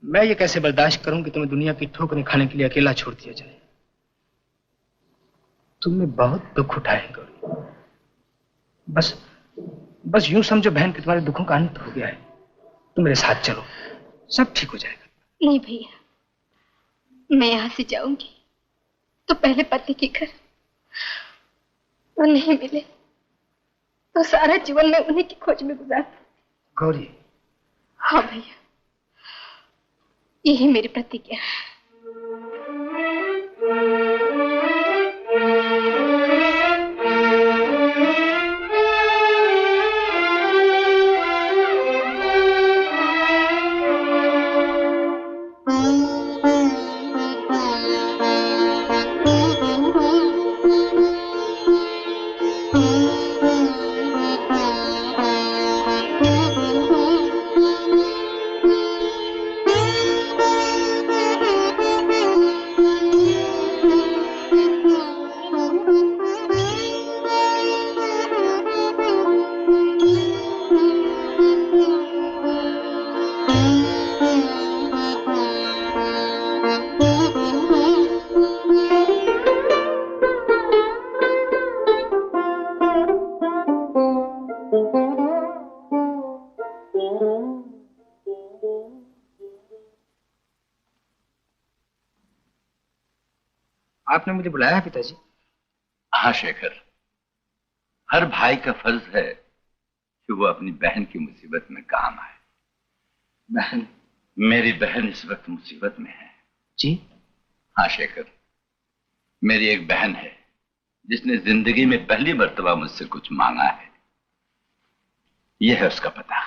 मैं ये कैसे बर्दाश्त करूं कि तुम्हें दुनिया की ठोकरें खाने के लिए अकेला छोड़ दिया जाए। तुमने बहुत दुख उठाए गौरी, बस यूं समझो बहन कि तुम्हारे दुखों का अंत हो गया है। तुम मेरे साथ चलो, सब ठीक हो जाएगा। नहीं भैया, मैं यहां से जाऊंगी तो पहले पति के घर, वो नहीं मिले तो सारा जीवन मैं उन्हीं की खोज में गुजार दूंगी। गौरी। हाँ भैया, यही मेरी प्रतिज्ञा है। आपने मुझे बुलाया है पिताजी? हाँ शेखर, हर भाई का फर्ज है कि वो अपनी बहन की मुसीबत में काम आए। बहन? मेरी बहन इस वक्त मुसीबत में है। जी? हाँ शेखर, मेरी एक बहन है जिसने जिंदगी में पहली मर्तबा मुझसे कुछ मांगा है। यह है उसका पता।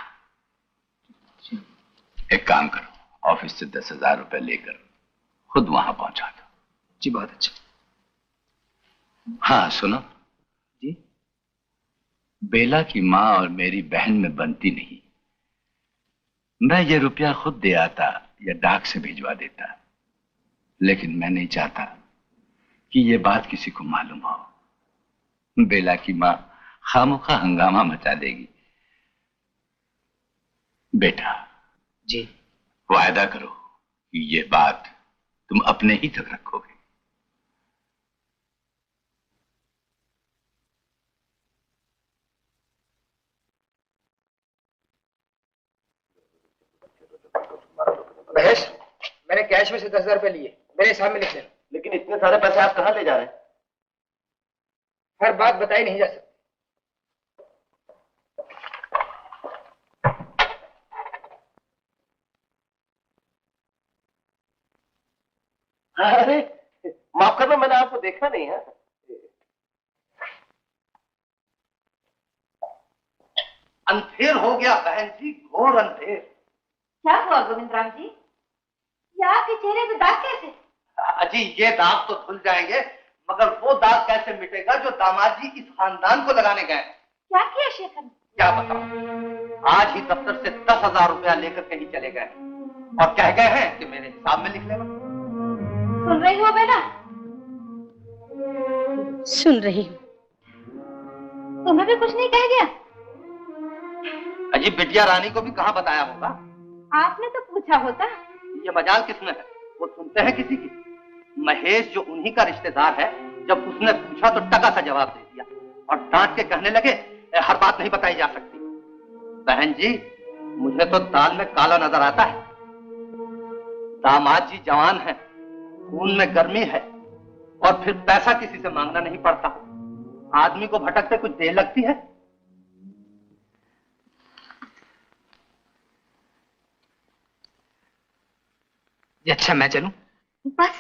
एक काम करो, ऑफिस से 10,000 रुपए लेकर खुद वहां पहुंचा दो। जी बहुत अच्छा। हाँ सुनो जी? बेला की माँ और मेरी बहन में बनती नहीं। मैं ये रुपया खुद दे आता या डाक से भिजवा देता, लेकिन मैं नहीं चाहता कि ये बात किसी को मालूम हो। बेला की माँ खामोखा हंगामा मचा देगी। बेटा जी? वायदा करो कि ये बात तुम अपने ही तक रखोगे। महेश, मैंने कैश में से 10,000 रुपए लिए, मेरे हिसाब में लिख लेना। लेकिन इतने सारे पैसे आप कहां ले जा रहे हैं? हर बात बताई नहीं जा सकती। अरे माफ करना, मैंने आपको देखा नहीं है। अंधेर हो गया बहन जी, घोर अंधेर। क्या हुआ गोविंद राम जी? ये आपके चेहरे पे दाग कैसे? अजी ये दाग तो धुल जाएंगे, मगर वो दाग कैसे मिटेगा जो दामाद जी इस खानदान को लगाने गए? क्या किया शेखर ने? क्या बताऊं, आज ही दफ्तर से 10,000 रुपया लेकर कहीं चले गए और कह गए हैं कि मेरे हिसाब में लिख लेना। सुन रही हो बेटा? सुन रही हूँ। तुम्हें भी कुछ नहीं कह गया? अजी बिटिया रानी को भी कहाँ बताया होगा? आपने तो पूछा होता। ये मजाल किसमें है? वो सुनते हैं किसी की? महेश जो उन्हीं का रिश्तेदार है, जब उसने पूछा तो टका सा जवाब दे दिया और डांट के कहने लगे हर बात नहीं बताई जा सकती। बहन जी मुझे तो दाल में काला नजर आता है। दामाद जी जवान है, खून में गर्मी है और फिर पैसा किसी से मांगना नहीं पड़ता। आदमी को भटकते कुछ देर लगती है। अच्छा मैं चलूं? बस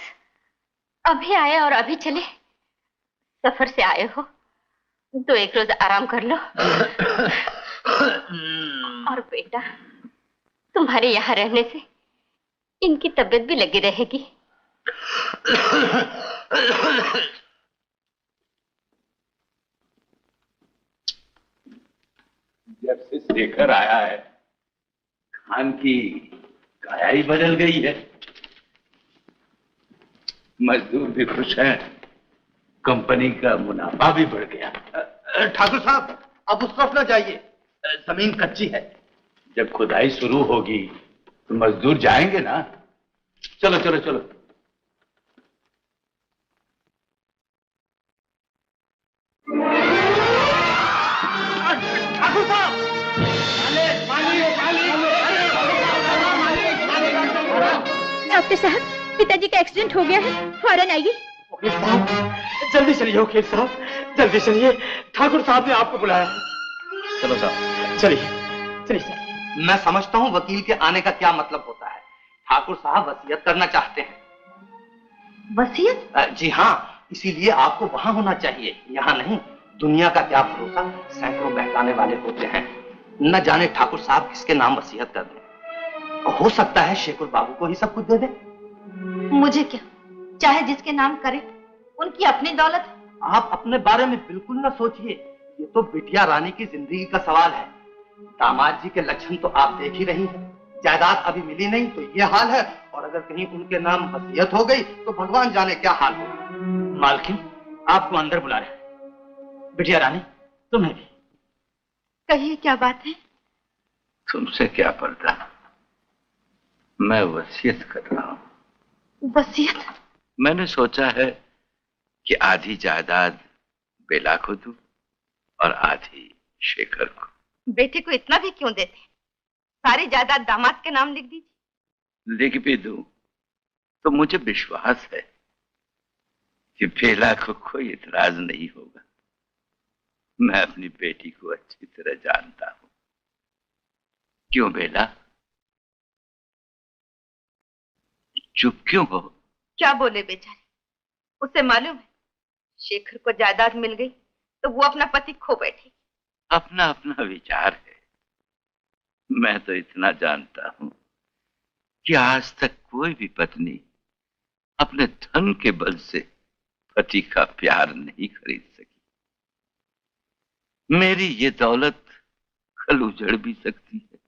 अभी आए और अभी चले? सफर से आए हो तो एक रोज आराम कर लो। और बेटा तुम्हारे यहाँ रहने से इनकी तबीयत भी लगी रहेगी। जब से शेखर आया है खान की काया ही बदल गई है। मजदूर भी खुश हैं, कंपनी का मुनाफा भी बढ़ गया। ठाकुर साहब अब उस तरफ न जाइए, जमीन कच्ची है। जब खुदाई शुरू होगी तो मजदूर जाएंगे ना। चलो चलो चलो। ठाकुर साहब डॉक्टर साहब पिताजी का एक्सीडेंट हो गया है, फौरन आइए। वकील साहब जल्दी चलिए। वकील साहब जल्दी चलिए, ठाकुर साहब ने आपको बुलाया है। चलो साहब चलिए चलिए। मैं समझता हूँ वकील के आने का क्या मतलब होता है। ठाकुर साहब वसीयत करना चाहते हैं। वसीयत? जी हाँ, इसीलिए आपको वहां होना चाहिए, यहाँ नहीं। दुनिया का क्या भरोसा, सैकड़ों बहकाने वाले होते हैं। न जाने ठाकुर साहब किसके नाम वसीयत कर दें। हो सकता है शेखर बाबू को ही सब कुछ दे दे। मुझे क्या, चाहे जिसके नाम करे, उनकी अपनी दौलत है। आप अपने बारे में बिल्कुल न सोचिए, ये तो बिटिया रानी की जिंदगी का सवाल है। दामाद जी के लक्षण तो आप देख ही रही हैं। जायदाद अभी मिली नहीं तो ये हाल है, और अगर कहीं उनके नाम वसीयत हो गई तो भगवान जाने क्या हाल होगा। मालकिन आपको अंदर बुला रहे हैं। बिटिया रानी तुम्हें भी। कहिए क्या बात है? तुमसे क्या पर्दा, मैं वसीयत कर रहा हूं। वसीयत? मैंने सोचा है कि आधी जायदाद बेला को दूं और आधी शेखर को। बेटे को इतना भी क्यों देते? सारी जायदाद दामाद के नाम लिख दीजिए। लिख भी दूं तो मुझे विश्वास है कि बेला को कोई इतराज नहीं होगा। मैं अपनी बेटी को अच्छी तरह जानता हूं। क्यों बेला, चुप क्यों हो? क्या बोले बेचारी, उसे मालूम है शेखर को जायदाद मिल गई तो वो अपना पति खो बैठी। अपना अपना विचार है। मैं तो इतना जानता हूं कि आज तक कोई भी पत्नी अपने धन के बल से पति का प्यार नहीं खरीद सकी। मेरी ये दौलत कल उजड़ भी सकती है,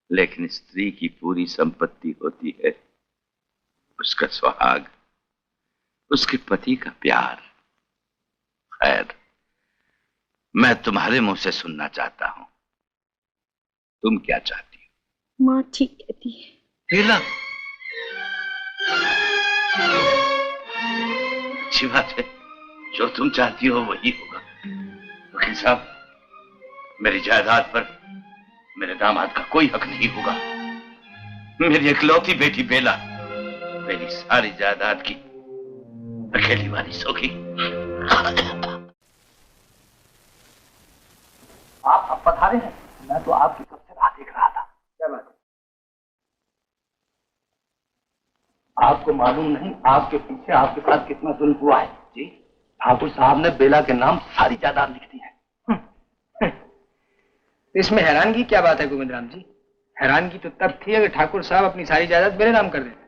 लेकिन स्त्री की पूरी संपत्ति होती है उसका सुहाग, उसके पति का प्यार। खैर, मैं तुम्हारे मुंह से सुनना चाहता हूं, तुम क्या चाहती हो? माँ ठीक कहती है। बेला, अच्छी बात है, जो तुम चाहती हो वही होगा। वकील साहब, मेरी जायदाद पर मेरे दामाद का कोई हक नहीं होगा। मेरी इकलौती बेटी बेला मेरी सारी जायदाद की अकेली वारिस होगी। आप अब पधारे हैं? मैं तो आपकी कब से राह देख रहा था। क्या बात है? आपको मालूम नहीं आपके पीछे आपके साथ कितना जुल्म हुआ है? जी, ठाकुर साहब ने बेला के नाम सारी जायदाद लिख दी है। इसमें हैरानगी क्या बात है गोविंद राम जी? हैरानगी तो तब थी अगर ठाकुर साहब अपनी सारी जायदाद मेरे नाम कर देते।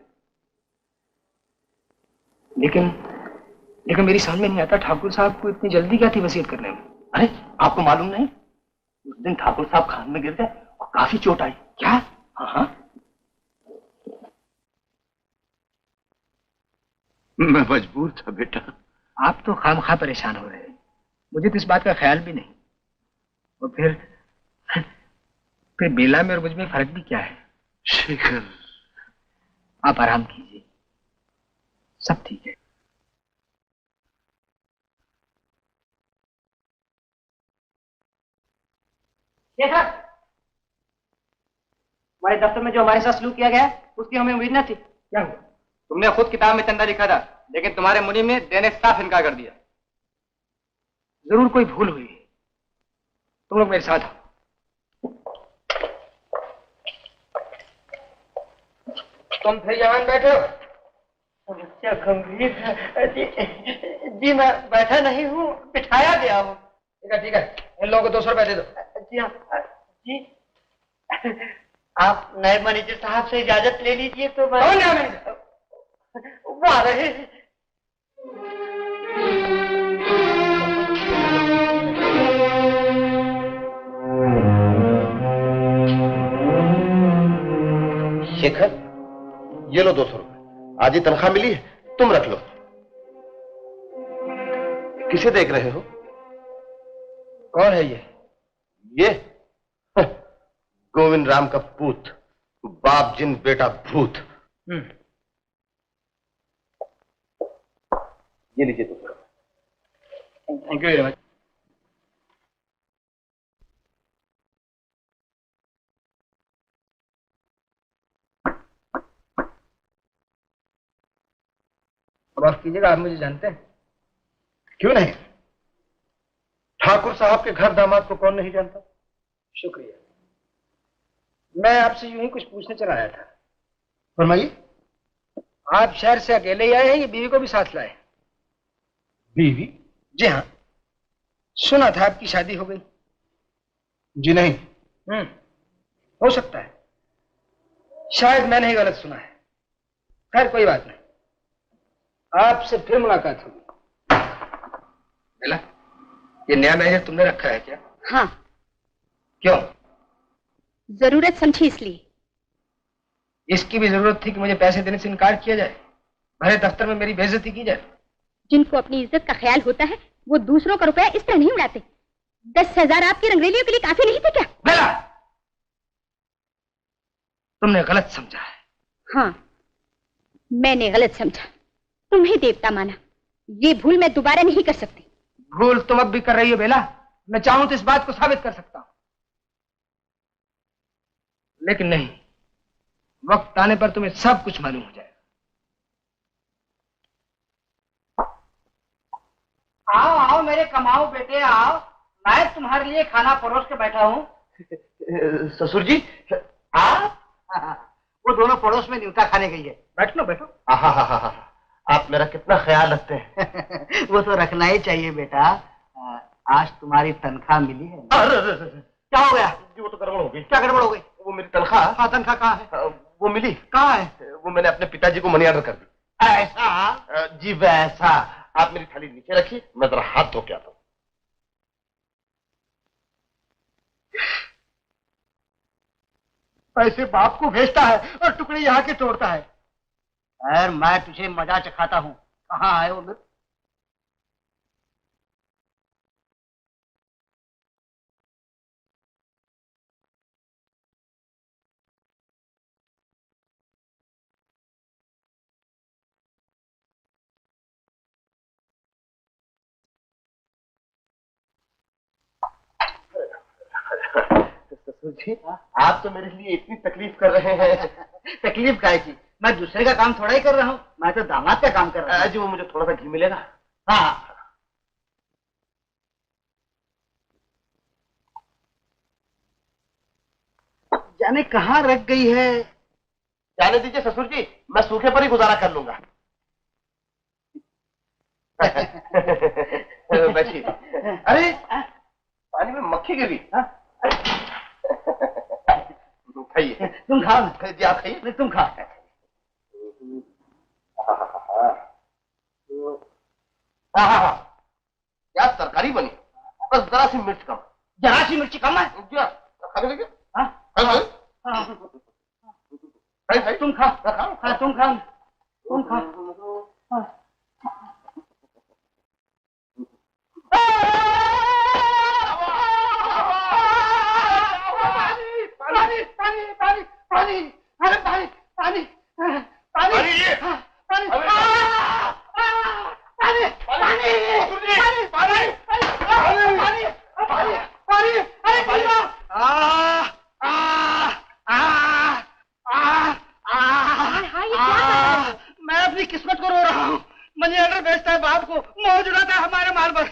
लेकिन मेरी समझ में नहीं आता ठाकुर साहब को इतनी जल्दी क्या थी वसीयत करने में? अरे आपको मालूम नहीं, उस दिन ठाकुर साहब खान में गिर गए और काफी चोट आई। क्या? हाँ। मैं मजबूर था बेटा। आप तो खामखा परेशान हो रहे हैं, मुझे तो इस बात का ख्याल भी नहीं। और फिर बेला में और मुझ में फर्क भी क्या है? शेखर, आप आराम कीजिए, सब ठीक है। शेखर, हमारे दफ्तर में जो हमारे साथ सलूक किया गया उसकी हमें उम्मीद न थी। क्या हुआ? तुमने खुद किताब में चंदा लिखा था, लेकिन तुम्हारे मुनीम ने देने साफ इनकार कर दिया। जरूर कोई भूल हुई। तुम लोग मेरे साथ आओ। तुम फिर यहाँ बैठो। समस्या गंभीर है जी, मैं बैठा नहीं हूँ, बिठाया गया हूँ। ठीक है, इन लोगों को 200 रुपए दे दो। जी हाँ जी, आप नए मैनेजर साहब से इजाजत ले लीजिए तो मैं। कौन नया मैनेजर? वो आ रहे हैं। शेखर, ये लो 200 रुपए, आज ही तनख्वाह मिली है, तुम रख लो। किसे देख रहे हो? कौन है ये? ये गोविंद राम का पूत, बाप जिन बेटा भूत। ये लीजिए 200 रुपए। Thank you very much. माफ कीजिएगा, आप मुझे जानते हैं? क्यों नहीं, ठाकुर साहब के घर दामाद को कौन नहीं जानता। शुक्रिया। मैं आपसे यूं ही कुछ पूछने चला आया था। फरमाइए। आप शहर से अकेले ही आए हैं या बीवी को भी साथ लाए? बीवी? जी हाँ, सुना था आपकी शादी हो गई। जी नहीं। हो सकता है, शायद मैंने ही गलत सुना है। खैर कोई बात नहीं, आपसे फिर मुलाकात होगी। बेला, ये नया मैनेजर तुमने रखा है क्या? हाँ। क्यों? जरूरत समझी इसलिए। इसकी भी जरूरत थी कि मुझे पैसे देने से इनकार किया जाए, भरे दफ्तर में मेरी बेइज्जती की जाए। जिनको अपनी इज्जत का ख्याल होता है वो दूसरों का रुपया इस तरह नहीं उड़ाते। 10,000 आपकी रंगरेलियों के लिए काफी नहीं थे क्या? बेला, तुमने गलत समझा है। हाँ, मैंने गलत समझा, तुम्हें देवता माना। ये भूल मैं दोबारा नहीं कर सकती। भूल तुम अब भी कर रही हो बेला। मैं चाहूं तो इस बात को साबित कर सकता हूं, लेकिन नहीं, वक्त आने पर तुम्हें सब कुछ मालूम हो जाएगा। आओ आओ मेरे कमाओ बेटे आओ, मैं तुम्हारे लिए खाना परोस के बैठा हूँ। ससुर जी आप? वो दोनों पड़ोस में न्यूटा खाने गई है। बैठो बैठो। आप मेरा कितना ख्याल रखते हैं। वो तो रखना ही चाहिए बेटा। आज तुम्हारी तनख्वाह मिली है। क्या हो गया? जी वो तो गड़बड़ हो गई। क्या गड़बड़ हो गई? वो मेरी तनख्वाह। हाँ तनख्वाह कहाँ है? वो मिली। कहाँ है? वो मैंने अपने पिताजी को मनी ऑर्डर कर दी। ऐसा? जी वैसा। आप मेरी थाली नीचे रखिए, मैं जरा हाथ धो के आता हूँ। पैसे बाप को भेजता है और टुकड़े यहाँ के तोड़ता है। यार मैं तुझे मजा चखाता हूँ। कहाँ आए वो? ससुर जी आप तो मेरे लिए इतनी तकलीफ कर रहे हैं। तकलीफ काहे की? मैं दूसरे का काम थोड़ा ही कर रहा हूँ, मैं तो दामाद का काम कर रहा हूँ। जी वो मुझे थोड़ा सा घी मिलेगा? हाँ। जाने कहाँ रख गई है? जाने दीजिए ससुर जी, मैं सूखे पर ही गुजारा कर लूंगा। बैठिए। अरे पानी में मक्खी गिरी। खाइए। तुम खाओ। जी आप खाइए। तुम खाओ। क्या तरकारी बनी, बस जरा सी मिर्च कम। जरा सी मिर्ची कम है? खाने लगे? तुम खाओ। हाँ तुम खाओ। तुम खाओ। पानी पानी पानी पानी अरे पानी पानी पानी पानी मैं अपनी किस्मत को रो रहा हूँ। मनी ऑर्डर बेचता है बाप को, मोह जुड़ाता है हमारे माल पर।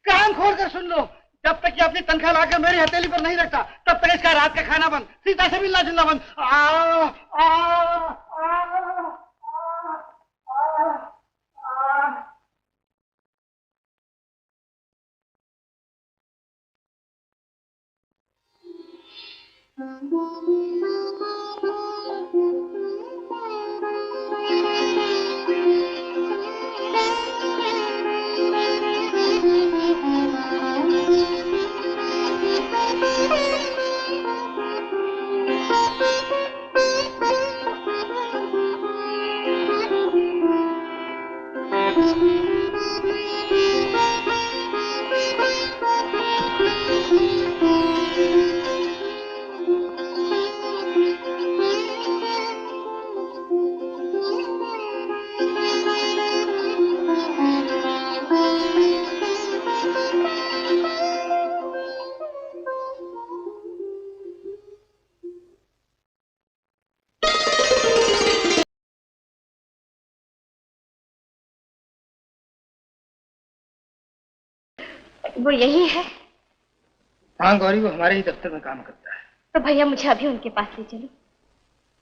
कान खोल कर सुन लो, जब तक ये अपनी तनख्वाह लाकर मेरी हथेली पर नहीं रखता तब तक इसका रात का खाना बंद, सीता से मिलना जुलना बंद। वो यही है? हाँ गौरी, वो हमारे ही दफ्तर में काम करता है। तो भैया मुझे अभी उनके पास ले चलो।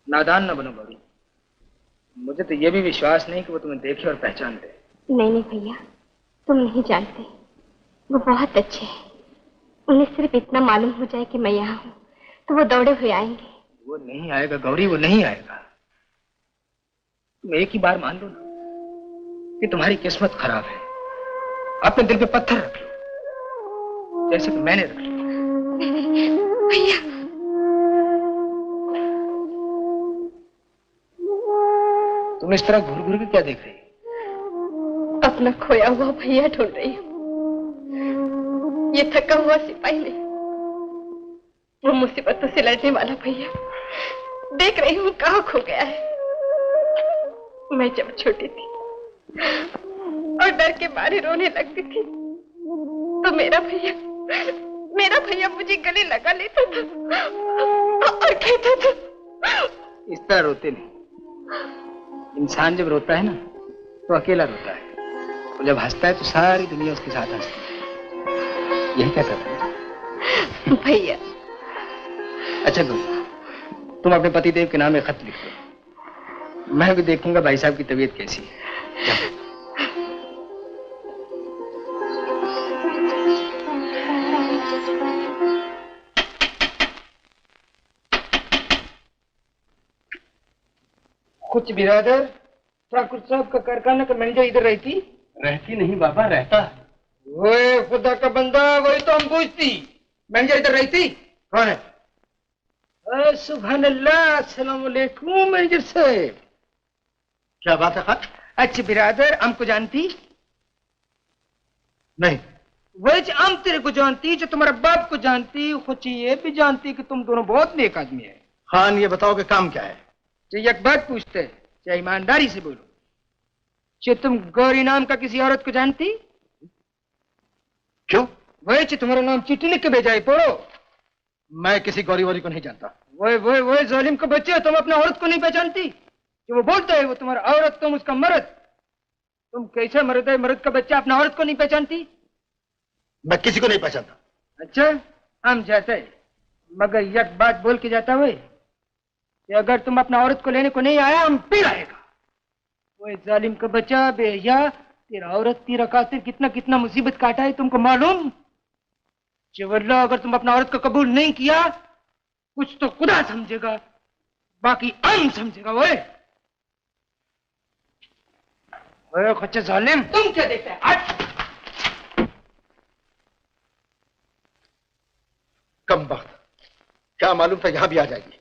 नादान न बनो गौरी, मुझे तो ये भी विश्वास नहीं कि वो तुम्हें देखे और पहचान ले। नहीं नहीं भैया, तुम नहीं जानते, वो बहुत अच्छे हैं। उन्हें सिर्फ इतना मालूम हो जाए कि मैं यहाँ हूँ तो वो दौड़े हुए आएंगे। वो नहीं आएगा गौरी, वो नहीं आएगा। तुम एक ही बार मान लो ना कि तुम्हारी किस्मत खराब है। अपने दिल पे पत्थर रख लो जैसे कि मैंने रख लिया। भैया तुम इस तरह घूर घूर के क्या देख रही हो? अपना खोया हुआ भैया ढूंढ रही हूँ। ये थका हुआ सिपाही नहीं, वो मुसीबतों से लड़ने वाला भैया। देख रही हूँ कहाँ खो गया है। मैं जब छोटी थी और डर के मारे रोने लगती थी तो मेरा भैया मुझे गले लगा लेता था और कहता था। इस तरह रोते नहीं। इंसान जब रोता है ना तो अकेला रोता है, वो जब हंसता है तो सारी दुनिया उसके साथ हंसती है। यही क्या कर रहे हैं भैया? अच्छा गुरु, तुम अपने पतिदेव के नाम में खत लिख दो, मैं भी देखूंगा भाई साहब की तबीयत कैसी है। कुछ बिरादर, ठाकुर साहब का कारखाना का मैनेजर इधर रहती? रहती नहीं बाबा, रहता। ओए खुदा का बंदा, वही तो हम पूछती। मैनेजर इधर रहती? कौन है? सुभान अल्लाह, अस्सलाम वालेकुम मैनेजर साहब। क्या बात है खान? अच्छा बिरादर, हमको जानती? नहीं। वही हम तेरे को जानती, जो तुम्हारे बाप को जानती, खुद ये भी जानती कि तुम दोनों बहुत नेक आदमी है। खान ये बताओ कि काम क्या है? चाहे एक बात पूछते, चाहे ईमानदारी से बोलो, चाहे तुम गौरी नाम का किसी औरत को जानती? क्यों? वही तुम्हारा नाम चिट्ठी लिख के भेजा है, पढ़ो। मैं किसी गौरी वौरी को नहीं जानता। वही जालिम के बच्चे, तुम अपने औरत को नहीं पहचानती? जो वो बोलता है वो तुम्हारा औरत, तुम उसका मर्द। तुम कैसे मर्द है, मर्द का बच्चा अपना औरत को नहीं पहचानती? मैं किसी को नहीं पहचानता। अच्छा, हम जाते हैं, मगर एक बात बोल के जाता हुए कि अगर तुम अपना औरत को लेने को नहीं आया, हम फिर आएगा। वो जालिम का बच्चा बेहया, तेरा औरत तेरा खातिर कितना कितना मुसीबत काटा है, तुमको मालूम? वल्लाह अगर तुम अपना औरत को कबूल नहीं किया, कुछ तो खुदा समझेगा, बाकी हम समझेगा। वो खच्चे जालिम, तुम क्या देखते हैं? कम वक्त, क्या मालूम था यहाँ भी आ जाएगी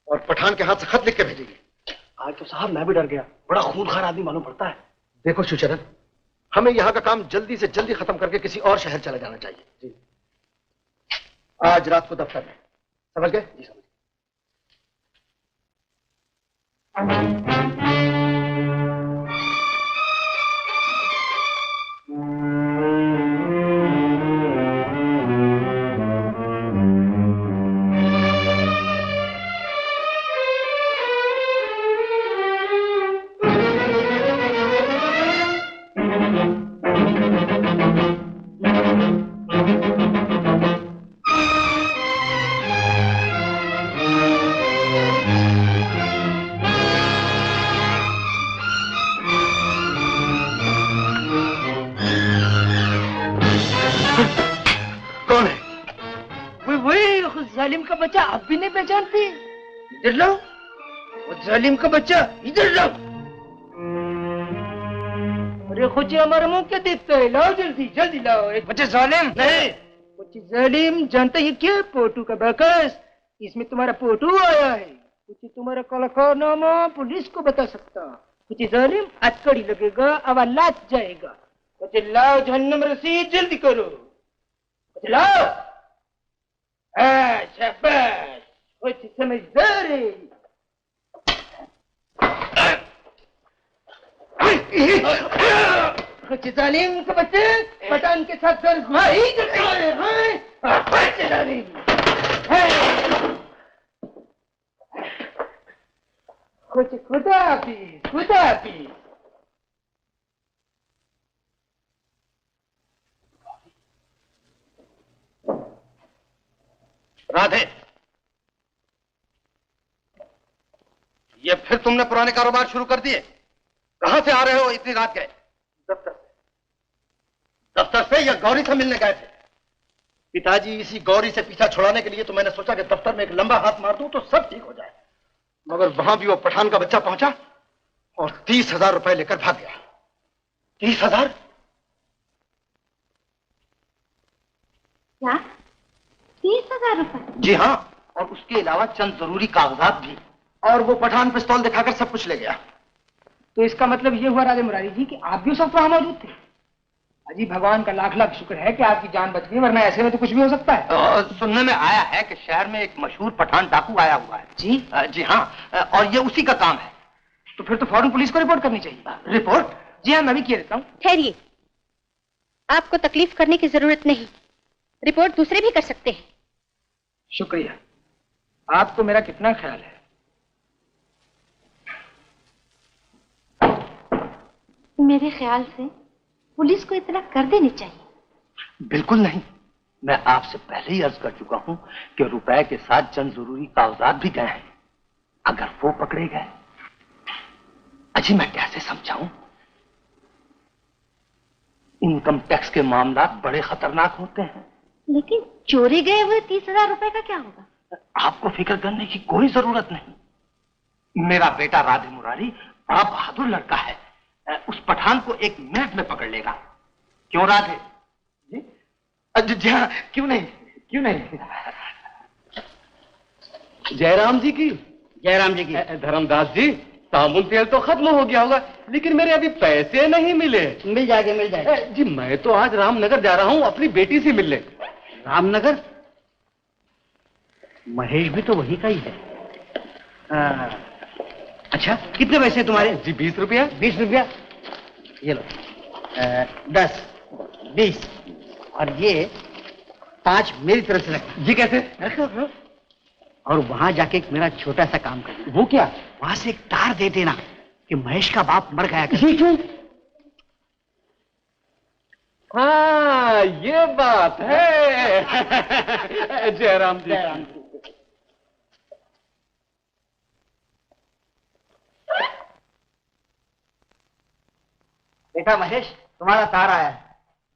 और पठान के हाथ से खत लिख के भेजेगी। आज तो साहब मैं भी डर गया, बड़ा खूनखार आदमी मालूम पड़ता है। देखो सुचरन, हमें यहाँ का काम जल्दी से जल्दी खत्म करके किसी और शहर चले जाना चाहिए। जी। आज रात को दफ्तर में, समझ गए? जी समझ जालिम का बच्चा आप भी नहीं पहचानती? इधर लाओ, वो जालिम का बच्चा इधर लाओ। अरे खोजी हमारा मुंह क्या देखता है? लाओ जल्दी जल्दी लाओ। एक बच्चे जालिम नहीं, बच्चे जालिम जानते ये क्या? पोटू का बकस, इसमें तुम्हारा पोटू आया है। कुछ तुम्हारा कालाकारनामा पुलिस को बता सकता। कुछ जालिम अटकड़ी लगेगा, आवाज लात जाएगा। बच्चे लाओ जहन्नम रसीद, जल्दी करो। बच्चे लाओ। शाबाश, कुछ समझदार है। कुछ जालिम के बच्चे पठान के साथ दरबारी करते हैं। कुछ खुदा हाफिज, खुदा हाफिज। राधे, ये फिर तुमने पुराने कारोबार शुरू कर दिए? कहां से आ रहे हो इतनी रात गए? दफ्तर से। दफ्तर से या गौरी से मिलने गए थे? पिताजी, इसी गौरी से पीछा छुड़ाने के लिए तो मैंने सोचा कि दफ्तर में एक लंबा हाथ मार दूं तो सब ठीक हो जाए, मगर वहां भी वो पठान का बच्चा पहुंचा और 30,000 रुपए लेकर भाग गया। 30,000? क्या? 30,000 रुपए? जी हाँ, और उसके अलावा चंद जरूरी कागजात भी। और वो पठान पिस्तौल दिखाकर सब कुछ ले गया। तो इसका मतलब ये हुआ राधे मुरारी जी कि आप भी उस वक्त वहां मौजूद थे? अजी भगवान का लाख लाख शुक्र है कि आपकी जान बच गई, वरना ऐसे में तो कुछ भी हो सकता है। सुनने में आया है कि शहर में एक मशहूर पठान डाकू आया हुआ है। जी? जी हाँ, और ये उसी का काम है। तो फिर तो फौरन पुलिस को रिपोर्ट करनी चाहिए। रिपोर्ट? जी हाँ, मैं भी किया देता हूँ। ठहरिए, आपको तकलीफ करने की जरूरत नहीं, रिपोर्ट दूसरे भी कर सकते हैं। शुक्रिया, आपको मेरा कितना ख्याल है। मेरे ख्याल से पुलिस को इतना कर देनी चाहिए। बिल्कुल नहीं। मैं आपसे पहले ही अर्ज कर चुका हूं कि रुपए के साथ चंद जरूरी कागजात भी गए हैं। अगर वो पकड़े गए, अजी मैं कैसे समझाऊं? इनकम टैक्स के मामला बड़े खतरनाक होते हैं। लेकिन चोरी गए हुए 30,000 रुपए का क्या होगा? आपको फिक्र करने की कोई जरूरत नहीं। मेरा बेटा राधे मुरारी बड़ा बहादुर लड़का है, उस पठान को 1 मिनट में पकड़ लेगा। क्यों राधे? जी हाँ, क्यों नहीं, क्यों नहीं। जयराम जी की धर्मदास जी, साबुन तेल तो खत्म हो गया होगा, लेकिन मेरे अभी पैसे नहीं मिले। मिल जाएगा। जी मैं तो आज रामनगर जा रहा हूँ अपनी बेटी से मिलने। रामनगर? महेश भी तो वही का ही है। अच्छा, कितने पैसे तुम्हारे? जी 20 रुपया। 20 रुपया, ये लो। 10, 20 और ये 5 मेरी तरफ से रखो। जी कैसे? रखो। और वहां जाके एक मेरा छोटा सा काम कर। वो क्या? वहां से एक तार दे देना कि महेश का बाप मर गया। क्यों? हाँ ये बात है। जयराम जी। बेटा महेश, तुम्हारा तार आया है।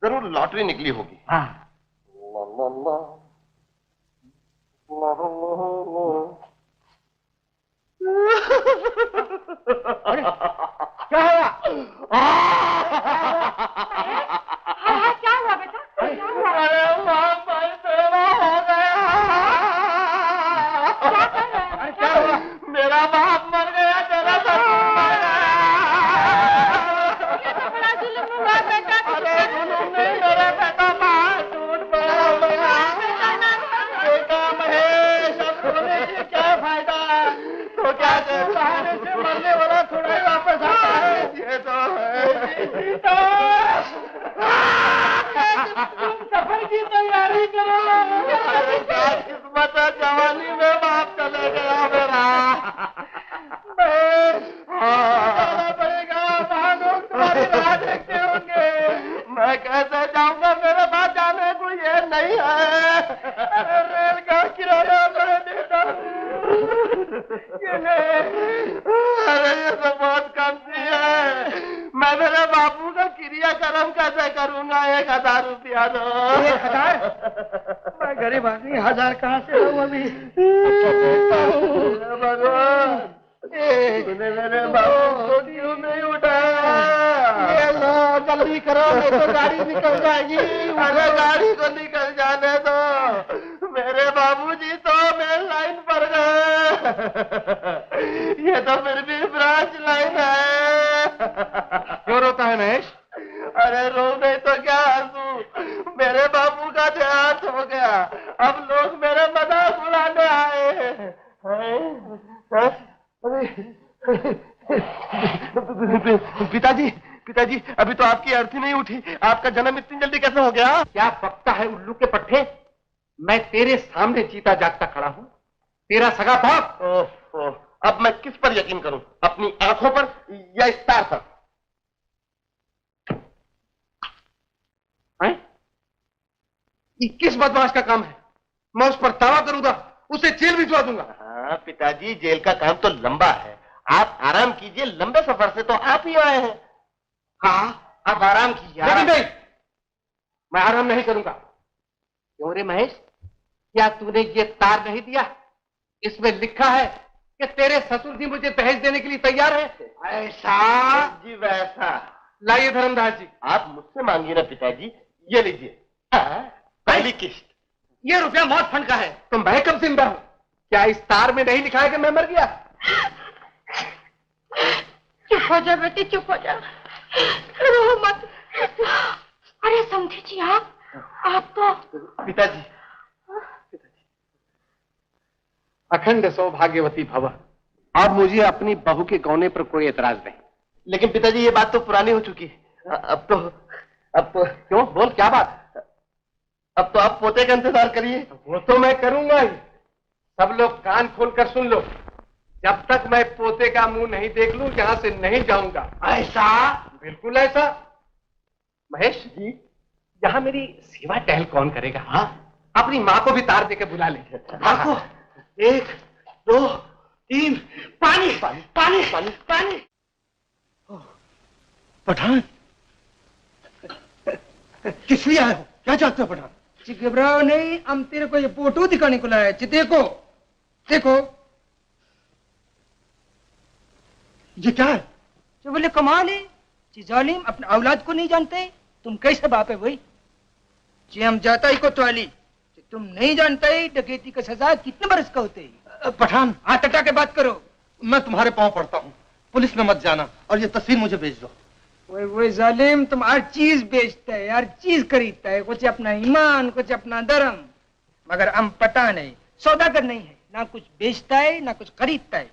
जरूर लॉटरी निकली होगी। हाँ। क्या हुआ? क्या हुआ बेटा? क्या हुआ? अरे तेरा हो गया। क्या हुआ? मेरा बाप मर गया, तेरा ससुर मर गया। ये तो बड़ा जुल्म हुआ बेटा। अरे जुल्म नहीं, मेरा बेटा बाहर टूट पड़ा। बेटा महेश, अब रोने से क्या फायदा? तो क्या सहारे से मरने वाला थोड़ा ही वापस आता है। ये तो सफर की तैयारी करो। किस्मत है, जवानी में बाप चले गया मेरा। जाना पड़ेगा, वहाँ लोग तुम्हारी राह देखते होंगे। मैं कैसे जाऊंगा? मेरे पास जाने को ये नहीं है। रेल का किराया मैं देता हूँ। अरे ये तो बहुत कम सी है। मैं मेरे बापू का क्रियाक्रम कैसे करूंगा? 1,000 रुपया दो। 1,000? मैं गरीब आदमी, 1,000 कहाँ से लाऊं अभी? भगवान, तूने मेरे बापू को क्यों नहीं उठाया? ये लो, जल्दी करो, नहीं तो गाड़ी निकल जाएगी। अरे गाड़ी को निकल जाने दो, मेरे बाबूजी तो मेन लाइन पर गए। ये तो फिर भी ब्रांच लाइन है। क्यों रोता है महेश? अरे रो नहीं तो क्या हंसू? मेरे बापू का देहांत हो गया, अब लोग मेरे मजाक उड़ाने आए। पिताजी, अभी तो आपकी अर्थी नहीं उठी। आपका जन्म इतनी जल्दी कैसे हो गया? क्या बकता है उल्लू के पट्टे? मैं तेरे सामने जीता जागता खड़ा हूँ, तेरा सगा बाप। ओह, अब मैं किस पर यकीन करूं? अपनी आंखों पर या इस तार पर? ये किस बदमाश का काम है? मैं उस पर दावा करूंगा, उसे जेल भिजवा दूंगा। हाँ पिताजी, जेल का काम तो लंबा है, आप आराम कीजिए। लंबे सफर से तो आप ही आए हैं। हाँ, आप आराम कीजिए। नहीं, मैं आराम नहीं करूंगा। क्यों रे महेश, क्या तूने ये तार नहीं दिया? इसमें लिखा है कि तेरे ससुर जी मुझे दहेज देने के लिए तैयार है। ऐसा? जी वैसा। लाइए धर्मदास जी। आप मुझसे मांगिए ना पिताजी, ये लीजिए पहली किस्त। ये रुपया मौत फंड का है। तो मैं कब जिंदा हूं? क्या इस तार में नहीं लिखा है कि मैं मर गया? चुप हो जा बेटी, चुप हो जा, रो मत। अरे समझी जी, आप तो। पिताजी, अखंड सौभाग्यवती भव। अब मुझे अपनी बहू के गौने पर कोई एतराज नहीं। लेकिन पिताजी, ये बात तो पुरानी हो चुकी है। अब तो क्यों? बोल, क्या बात? अब तो आप पोते का इंतजार करिए। वो तो मैं करूंगा ही। सब लोग कान खोलकर सुन लो, जब तक मैं पोते का मुंह नहीं देख लूं, यहां से नहीं जाऊंगा। ऐसा? बिल्कुल ऐसा। महेश जी, यहाँ मेरी सेवा टहल कौन करेगा? हाँ, अपनी माँ को भी तार देके बुला ले। माँ को? 1, 2, 3, पानी पानी पानी पानी पानी। पठान, किस लिए आए हो? क्या चाहते हो पठान? घबराओ नहीं, हम तेरे को ये फोटो दिखाने को लाए। देखो देखो, ये क्या है? जो बोले कमाल है, जी जालिम अपने औलाद को नहीं जानते। तुम कैसे बाप है भाई? जी हम जाता ही को तो तुम नहीं जानते ही डकैती का सजा कितने बरस का होते है? पठान, हाथ हटा के बात करो। मैं तुम्हारे पांव पड़ता हूँ, पुलिस में मत जाना और ये तस्वीर मुझे भेज दो। वो जालिम, तुम हर चीज बेचता है, हर चीज खरीदता है, कुछ अपना ईमान, कुछ अपना धर्म, मगर हम पठान है, सौदागर नहीं है, ना कुछ बेचता है ना कुछ खरीदता है।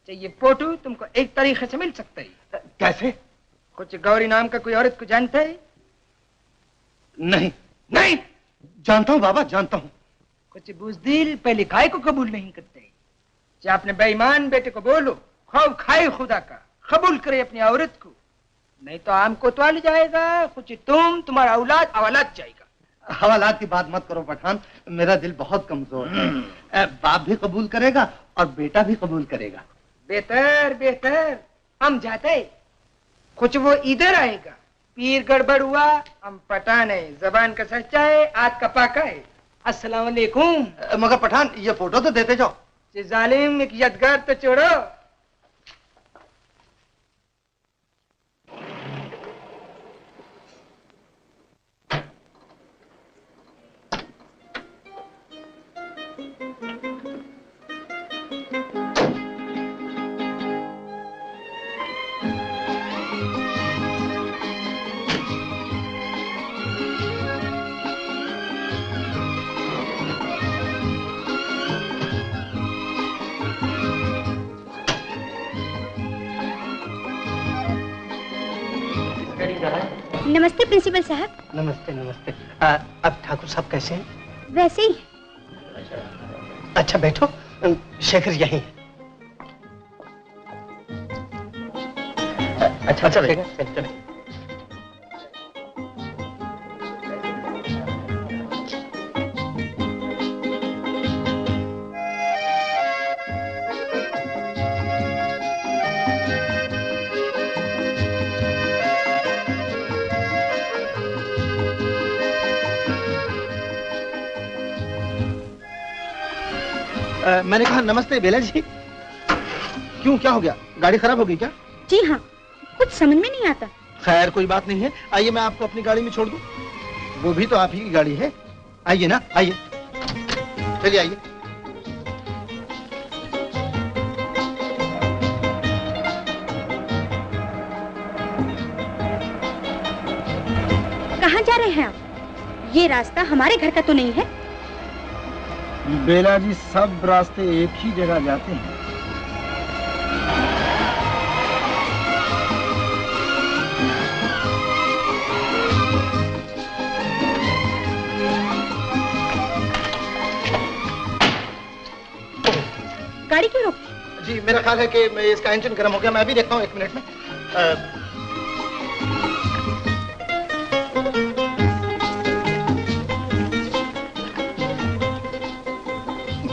चाहिए फोटो तुमको एक तरीके से मिल सकता है। कैसे? कुछ गौरी नाम का कोई औरत को जानता है? नहीं नहीं जानता हूँ बाबा, जानता हूँ। कुछ बुज़दिल पहले काय को कबूल नहीं करते। चाहे अपने बेईमान बेटे को बोलो खौफ खाए खुदा का, कबूल करे अपनी औरत को, नहीं तो आम कोतवाल जाएगा, कुछ तुम्हारा औलाद हवालात जाएगा। हवालात की बात मत करो पठान, मेरा दिल बहुत कमजोर है। बाप भी कबूल करेगा और बेटा भी कबूल करेगा। बेहतर बेहतर, हम जाते, कुछ वो इधर आएगा, पीर गड़बड़ हुआ, हम पठान है, जबान का सच्चा है, आग का पाका है। अस्सलाम वालेकुम। मगर पठान, ये फोटो तो देते जाओ। जालिम, एक यादगार तो छोड़ो। नमस्ते प्रिंसिपल साहब। नमस्ते नमस्ते। अब ठाकुर साहब कैसे हैं? वैसे ही। अच्छा बैठो, शेखर यहीं है। अच्छा चलेगा, चले। मैंने कहा नमस्ते बेला जी। क्यों, क्या हो गया? गाड़ी खराब हो गई क्या? जी हाँ, कुछ समझ में नहीं आता। खैर कोई बात नहीं है, आइए मैं आपको अपनी गाड़ी में छोड़ दूं। वो भी तो आप ही की गाड़ी है। आइए ना, आइए, चलिए आइए। कहाँ जा रहे हैं आप? ये रास्ता हमारे घर का तो नहीं है। बेला जी, सब रास्ते एक ही जगह जाते हैं। गाड़ी क्यों रोकी? जी मेरा ख्याल है कि इसका इंजन गर्म हो गया। मैं अभी देखता हूँ, 1 मिनट में।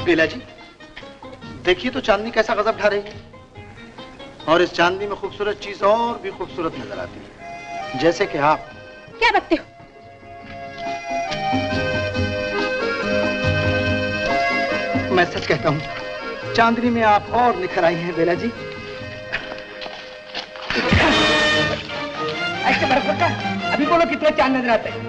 बेला जी देखिए तो चांदनी कैसा गजब ढा रही है, और इस चांदनी में खूबसूरत चीज और भी खूबसूरत नजर आती है, जैसे कि आप। क्या बकते हो? मैं सच कहता हूँ, चांदनी में आप और निखर आई हैं बेला जी। ऐसे बरकत का अभी बोलो कितने चांद नजर आते हैं।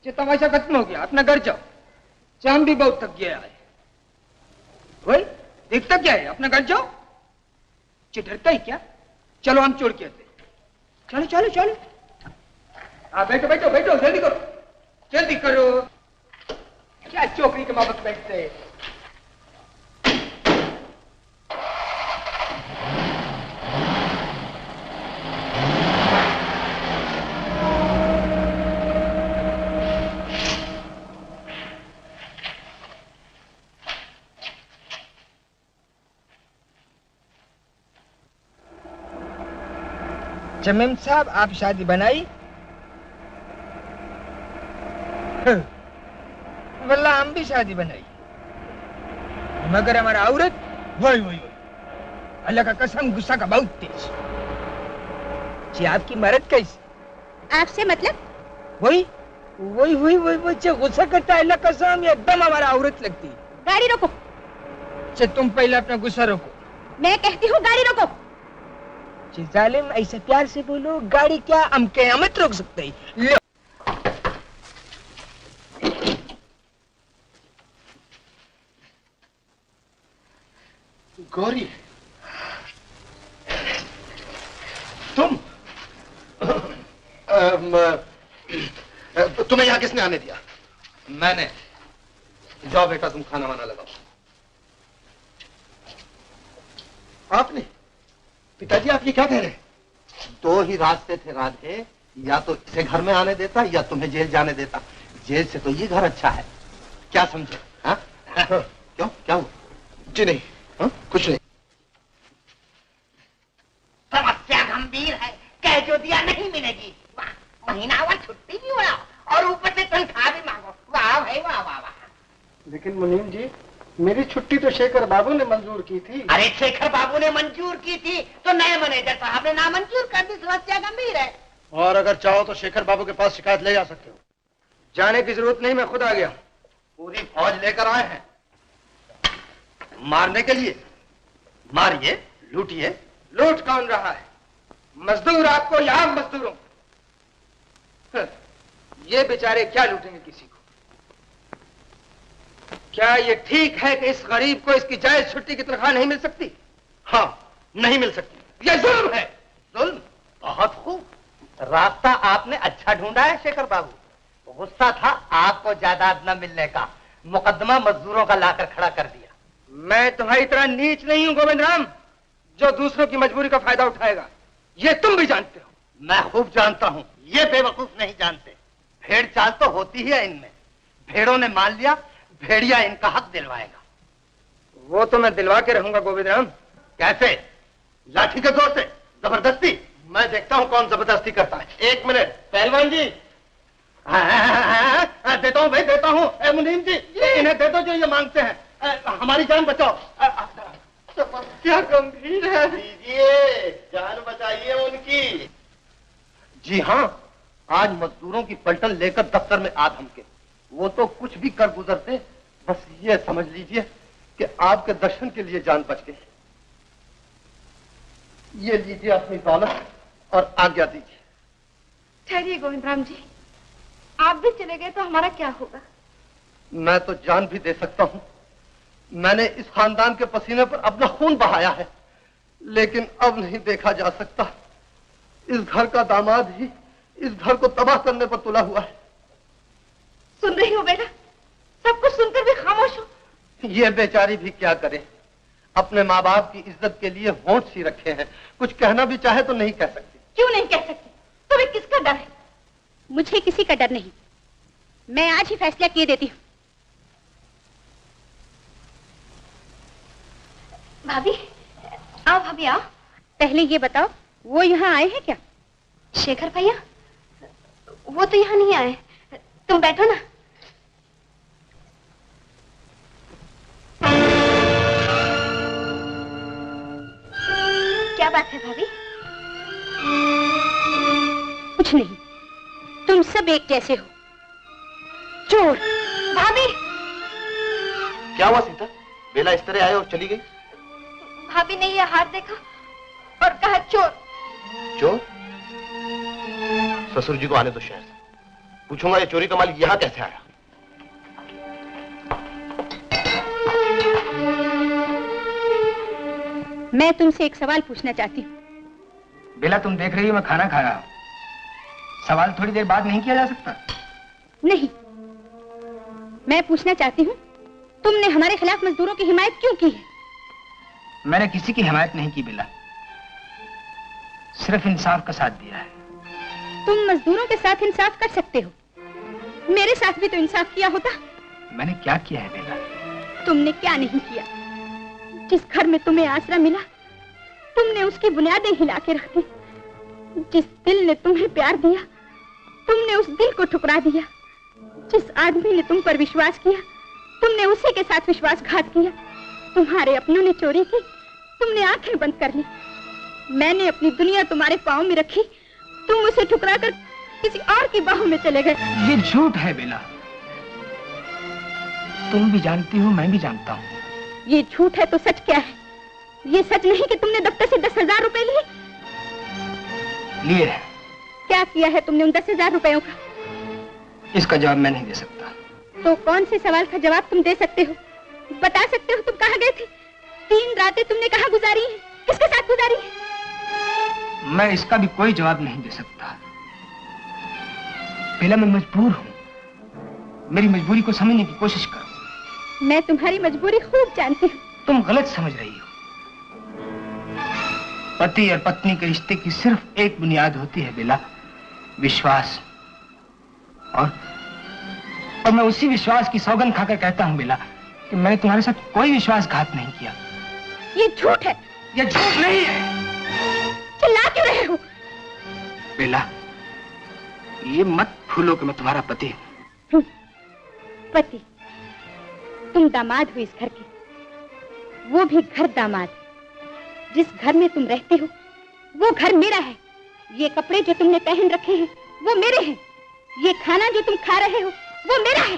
ये तमाशा खत्म हो गया, अपना घर जाओ। शाम भी बहुत थक गया है। वही देखता क्या है, अपना घर जाओ। डरता है क्या? चलो हम छोड़ के आते। चलो चलो चलो। बैठो बैठो बैठो, जल्दी करो जल्दी करो। क्या चौकड़ी के माफक बैठते? जमीन साहब, आप शादी बनाई? वल्ला हम भी शादी बनाई, मगर हमारा औरत वही अल्लाह का कसम गुस्सा का बहुत तेज। जी आपकी मर्द कैसी? आपसे मतलब? वही गुस्सा करता है, अल्लाह का कसम एकदम हमारा औरत लगती। गाड़ी रोको। अच्छा तुम पहले अपना गुस्सा रोको। मैं कहती हूँ गाड़ी रोको। जी जालिम, ऐसे प्यार से बोलो, गाड़ी क्या हम क़यामत रोक सकते हैं। लो गौरी, तुम तुम्हें यहाँ किसने आने दिया? मैंने। जाओ बेटा, तुम खाना वाना लगाओ। आपने? पिताजी आप ये क्या कह रहे हैं? दो ही रास्ते थे राधे, या तो इसे घर में आने देता या तुम्हें जेल जाने देता। जेल से तो ये घर अच्छा है, क्या समझे? हाँ? क्यों, क्या हुआ? जी नहीं, हाँ? कुछ नहीं। समस्या गंभीर है, कह जो दिया नहीं मिलेगी। महीनावार छुट्टी भी हो और ऊपर से तनख्वाह भी मांगो। वाह भाई वाह वाह वाह। लेकिन मुनीम जी, मेरी छुट्टी तो शेखर बाबू ने मंजूर की थी। अरे शेखर बाबू ने मंजूर की थी तो नए मैनेजर साहब ने नामंजूर कर दी। समस्या गंभीर है। और अगर चाहो तो शेखर बाबू के पास शिकायत ले जा सकते हो। जाने की जरूरत नहीं, मैं खुद आ गया। पूरी फौज लेकर आए हैं मारने के लिए। मारिए, लूटिए। लूट कौन रहा है? मजदूर आपको या मजदूरों? ये बेचारे क्या लूटेंगे किसी को? क्या ये ठीक है कि इस गरीब को इसकी जायज छुट्टी की तनख्वाह नहीं मिल सकती? हाँ, नहीं मिल सकती। ये जुल्म है। जुल्म? बहुत खूब, रास्ता आपने अच्छा ढूंढा है शेखर बाबू। गुस्सा था आपको जायदाद न मिलने का, मुकदमा मजदूरों का लाकर खड़ा कर दिया। मैं तुम्हारी तरह नीच नहीं हूं गोविंद राम, जो दूसरों की मजबूरी का फायदा उठाएगा। ये तुम भी जानते हो। मैं खूब जानता हूं, ये बेवकूफ नहीं जानते। भेड़ चाल तो होती है इनमें। भेड़ों ने मान लिया, भेड़िया इनका हक दिलवाएगा। वो तो मैं दिलवा के रहूंगा गोविंद राम। कैसे? लाठी के जोर से, जबरदस्ती? मैं देखता हूं कौन जबरदस्ती करता है। एक मिनट पहलवान जी। देता हूं भाई, देता हूं। मुनीम जी, इन्हें दे दो जो ये मांगते हैं। हमारी जान बचाओ। समस्या गंभीर है। दीजिए, जान बचाइए उनकी। जी हाँ, आज मजदूरों की पलटन लेकर दफ्तर में आ धमके। वो तो कुछ भी कर गुजरते, बस ये समझ लीजिए कि आपके दर्शन के लिए जान बच गई। ये लीजिए अपनी दौलत और आज्ञा दीजिए। ठहरिए गोविंद राम जी, आप भी चले गए तो हमारा क्या होगा? मैं तो जान भी दे सकता हूं। मैंने इस खानदान के पसीने पर अपना खून बहाया है, लेकिन अब नहीं देखा जा सकता। इस घर का दामाद ही इस घर को तबाह करने पर तुला हुआ है। सुन रही हो बेटा? सब कुछ सुनकर भी खामोश हो। ये बेचारी भी क्या करे, अपने माँ बाप की इज्जत के लिए होंठ सी रखे हैं। कुछ कहना भी चाहे तो नहीं कह सकती। क्यों नहीं कह सकती? तुम्हें किसका डर है? मुझे किसी का डर नहीं। मैं आज ही फैसला किए देती हूँ। भाभी, आओ भाभी आओ। पहले ये बताओ, वो यहाँ आए हैं क्या? शेखर भैया? वो तो यहाँ नहीं आए। तुम बैठो ना। क्या बात है भाभी? कुछ नहीं, तुम सब एक जैसे हो। चोर। भाभी! क्या हुआ सीता? बेला इस तरह आए और चली गई? भाभी ने ये हार देखा और कहा चोर। चोर? ससुर जी को आने दो शहर से, पूछूंगा ये चोरी का माल यहाँ कैसे आया। मैं तुमसे एक सवाल पूछना चाहती हूँ। बेला, तुम देख रही हो मैं खाना खा रहा हूँ। सवाल थोड़ी देर बाद नहीं किया जा सकता? नहीं, मैं पूछना चाहती हूँ, तुमने हमारे खिलाफ मजदूरों की हिमायत क्यों की है? मैंने किसी की हिमायत नहीं की बेला, सिर्फ इंसाफ का साथ दिया है। तुम मजदूरों के साथ इंसाफ कर सकते हो, मेरे साथ भी तो इंसाफ किया होता। मैंने क्या किया है बेला? तुमने क्या नहीं किया? जिस घर में तुम्हें आसरा मिला, तुमने उसकी बुनियादें हिला के रख दी। जिस दिल ने तुम्हें प्यार दिया, तुमने उस दिल को ठुकरा दिया। जिस आदमी ने तुम पर विश्वास किया, तुमने उसी के साथ विश्वासघात किया। तुम्हारे अपनों ने चोरी की, तुमने आंखें बंद कर ली। मैंने अपनी दुनिया तुम्हारे पांव में रखी, तुम उसे ठुकरा कर किसी और की बाहों में चले गए। ये झूठ है बेला, तुम भी जानती हो, मैं भी जानता हूँ। ये झूठ है तो सच क्या है? ये सच नहीं कि तुमने दफ्तर से 10,000 रुपए लिए? लिए हैं। क्या किया है तुमने उन 10,000 रुपयों का? इसका जवाब मैं नहीं दे सकता। तो कौन से सवाल का जवाब तुम दे सकते हो? बता सकते हो तुम कहाँ गए थे? 3 रातें तुमने कहाँ गुजारी हैं? किसके साथ गुजारी है? मैं इसका भी कोई जवाब नहीं दे सकता। पहले मैं मजबूर हूँ, मेरी मजबूरी को समझने की कोशिश करो। मैं तुम्हारी मजबूरी खूब जानती हूँ। तुम गलत समझ रही हो। पति और पत्नी के रिश्ते की सिर्फ एक बुनियाद होती है बेला, विश्वास। और मैं उसी विश्वास की सौगंध खाकर कहता हूँ बेला कि मैंने तुम्हारे साथ कोई विश्वासघात नहीं किया। ये झूठ है। ये झूठ नहीं है। चिल्ला क्यों रहे हो? बेला, ये मत भूलो कि मैं तुम्हारा पति हूँ। पति? तुम दामाद हो इस घर के, वो भी घर दामाद। जिस घर में तुम रहते हो वो घर मेरा है। ये कपड़े जो तुमने पहन रखे हैं वो मेरे हैं। ये खाना जो तुम खा रहे हो वो मेरा है।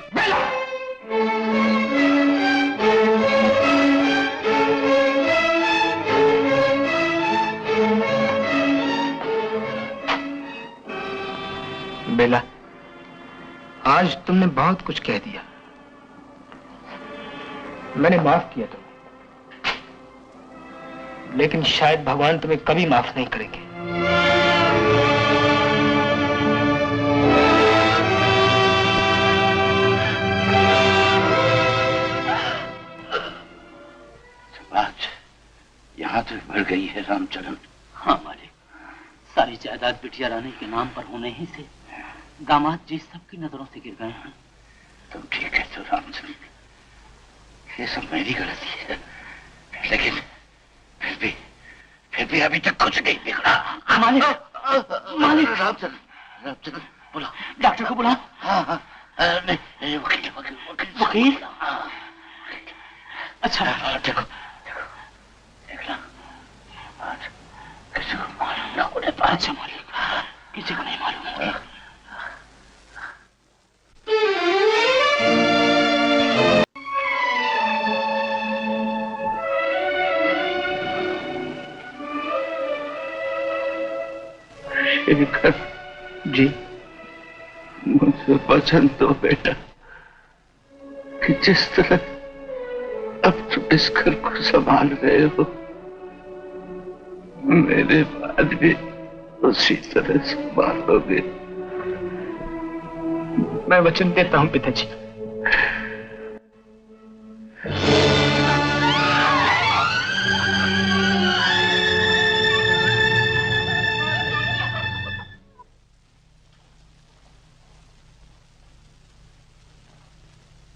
बेला, आज तुमने बहुत कुछ कह दिया, मैंने माफ किया तुम्हें, लेकिन शायद भगवान तुम्हें कभी माफ नहीं करेंगे। समाज यहाँ तक बढ़ गई है रामचरण। हाँ मालिक, सारी जायदाद बिटिया रानी के नाम पर होने ही से दामाद जी सबकी नजरों से गिर गए हैं। तुम ठीक है तो रामचरण, ये सब मेरी गलती है, लेकिन फिर भी अभी तक कुछ नहीं बिगड़ा। मालिक, मालिक। रामचरण बुला, डॉक्टर को बुला। हाँ, नहीं वकील वकील वकील वकील। अच्छा देखो देखना, किसी को मालूम ना होने पाए। अच्छा मालिक, किसी को नहीं मालूम। शेखर जी, मुझे पसंद तो बेटा कि जिस तरह अब तुम इस घर को संभाल रहे हो, मेरे बाद भी उसी तरह संभालोगे। मैं वचन देता हूं पिताजी।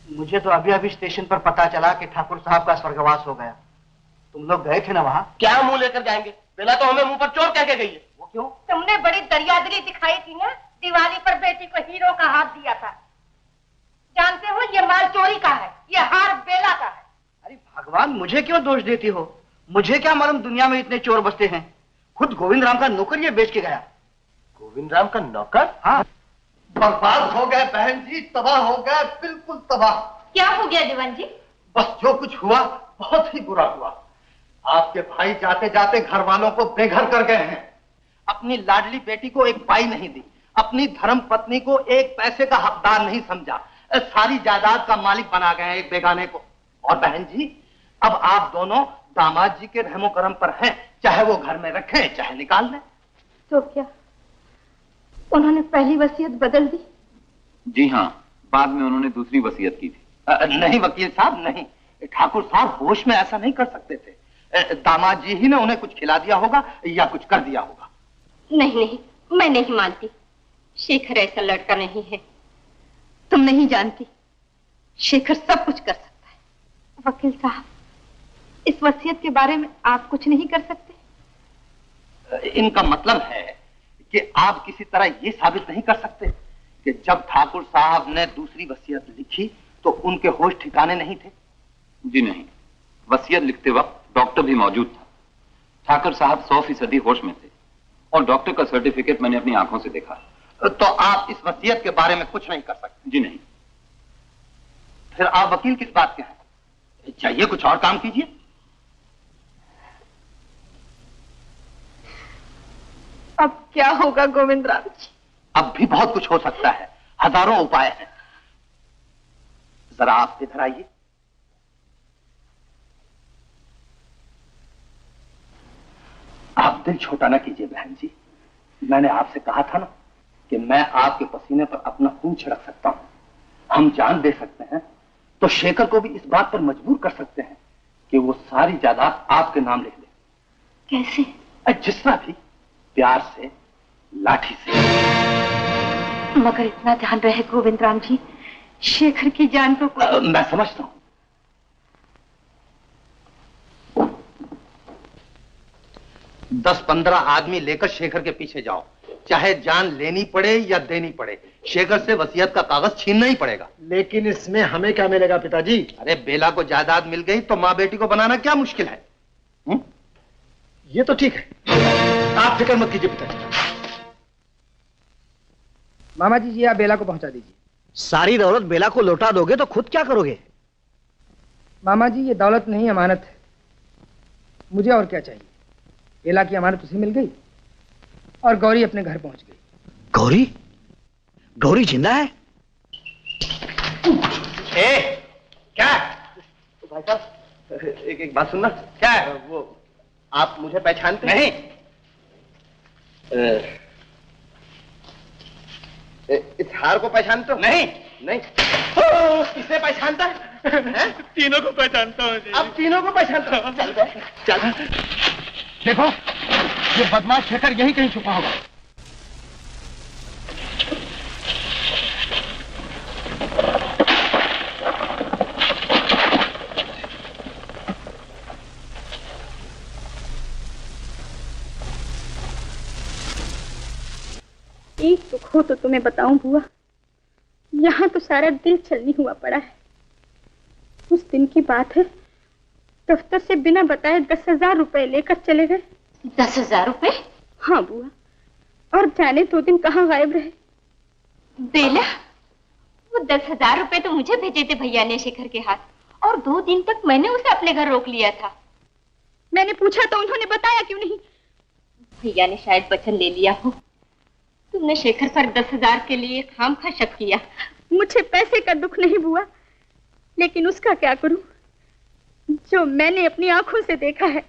मुझे तो अभी अभी स्टेशन पर पता चला कि ठाकुर साहब का स्वर्गवास हो गया। तुम लोग गए थे ना वहाँ? क्या मुंह लेकर जाएंगे? बेला तो हमें मुंह पर चोर कह के गई है। वो क्यों? तुमने बड़ी दरियादिली दिखाई थी ना, दिवाली पर बेटी को हीरो का हाथ दिया था। जानते हो ये माल चोरी का है, ये हार बेला का है। अरे भगवान, मुझे क्यों दोष देती हो? मुझे क्या मालूम दुनिया में इतने चोर बसते हैं। खुद गोविंद राम का नौकर ये बेच के गया। गोविंद राम का नौकर? हाँ। बर्बाद हो गए बहन जी, तबाह हो गए, बिल्कुल तबाह। क्या हो गया दीवान जी? बस जो कुछ हुआ बहुत ही बुरा हुआ। आपके भाई जाते जाते घर वालों को बेघर कर गए हैं। अपनी लाडली बेटी को एक पाई नहीं दी, अपनी धर्म पत्नी को एक पैसे का हकदार नहीं समझा, सारी जायदाद का मालिक बना गए हैं एक बेगाने को। और बहन जी, अब आप दोनों दामाद जी के रहमो करम पर हैं, चाहे वो घर में रखें चाहे निकाल दें। तो क्या उन्होंने पहली वसीयत बदल दी? जी हाँ, बाद में उन्होंने दूसरी वसीयत की थी। नहीं वकील साहब, नहीं। ठाकुर साहब होश में ऐसा नहीं कर सकते थे। दामाद जी ही ने उन्हें कुछ खिला दिया होगा या कुछ कर दिया होगा। नहीं नहीं, मैं नहीं मानती। शेखर ऐसा लड़का नहीं है। तुम नहीं जानती, शेखर सब कुछ कर सकता है। वकील साहब, इस वसीयत के बारे में आप कुछ नहीं कर सकते? इनका मतलब है कि आप किसी तरह ये साबित नहीं कर सकते कि जब ठाकुर साहब ने दूसरी वसीयत लिखी तो उनके होश ठिकाने नहीं थे? जी नहीं, वसीयत लिखते वक्त डॉक्टर भी मौजूद था। ठाकुर साहब 100% होश में थे और डॉक्टर का सर्टिफिकेट मैंने अपनी आंखों से देखा। तो आप इस वसीयत के बारे में कुछ नहीं कर सकते? जी नहीं। फिर आप वकील किस बात के हैं? चाहिए कुछ और काम कीजिए। अब क्या होगा गोविंद राम जी? अब भी बहुत कुछ हो सकता है, हजारों उपाय हैं। जरा आप इधर आइए। आप दिल छोटा ना कीजिए बहन जी। मैंने आपसे कहा था ना कि मैं आपके पसीने पर अपना खून छिड़क सकता हूं। हम जान दे सकते हैं तो शेखर को भी इस बात पर मजबूर कर सकते हैं कि वो सारी जायदाद आपके नाम लिख दे। कैसे? जिस तरह भी, प्यार से, लाठी से। मगर इतना ध्यान रहे गोविंद राम जी, शेखर की जान को मैं समझता हूं। दस 15 आदमी लेकर शेखर के पीछे जाओ, चाहे जान लेनी पड़े या देनी पड़े। शेखर से वसीयत का कागज छीनना ही पड़ेगा। लेकिन इसमें हमें क्या मिलेगा पिताजी? अरे बेला को जायदाद मिल गई तो माँ बेटी को बनाना क्या मुश्किल है? ये तो ठीक है, आप फिक्र मत कीजिए पिताजी। मामा जी, आप बेला को पहुंचा दीजिए। सारी दौलत बेला को लौटा दोगे तो खुद क्या करोगे? मामा जी, ये दौलत नहीं अमानत है। मुझे और क्या चाहिए? बेला की अमानत उसे मिल गई और गौरी अपने घर पहुंच गई। गौरी? गौरी जिंदा है? क्या? तो भाई साहब एक बात सुनना। क्या है? वो आप मुझे पहचानते नहीं। इस हार को पहचानते हो? नहीं। नहीं। किसे पहचानता है? तीनों को पहचानता हूँ जी। अब तीनों को पहचानता हूँ। चल बे, चल। देखो, ये बदमाश शेखर यही कहीं छुपा होगा। एक दुख हो तो तुम्हें बताऊं बुआ, यहाँ तो सारा दिल छलनी हुआ पड़ा है। उस दिन की बात है, दफ्तर से बिना बताए 10,000 रुपए लेकर चले गए। 10,000 रुपए? हाँ बुआ, और जाने 2 दिन कहाँ गायब रहे। बेला, वो 10,000 रुपए तो मुझे भेजे थे भैया ने शेखर के हाथ, और 2 दिन तक मैंने उसे अपने घर रोक लिया था। मैंने पूछा तो उन्होंने बताया क्यों नहीं? भैया ने शायद वचन ले लिया हो। तुमने शेखर पर 10,000 के लिए खामखा शक किया। मुझे पैसे का दुख नहीं बुआ, लेकिन उसका क्या करूं जो मैंने अपनी आंखों से देखा है।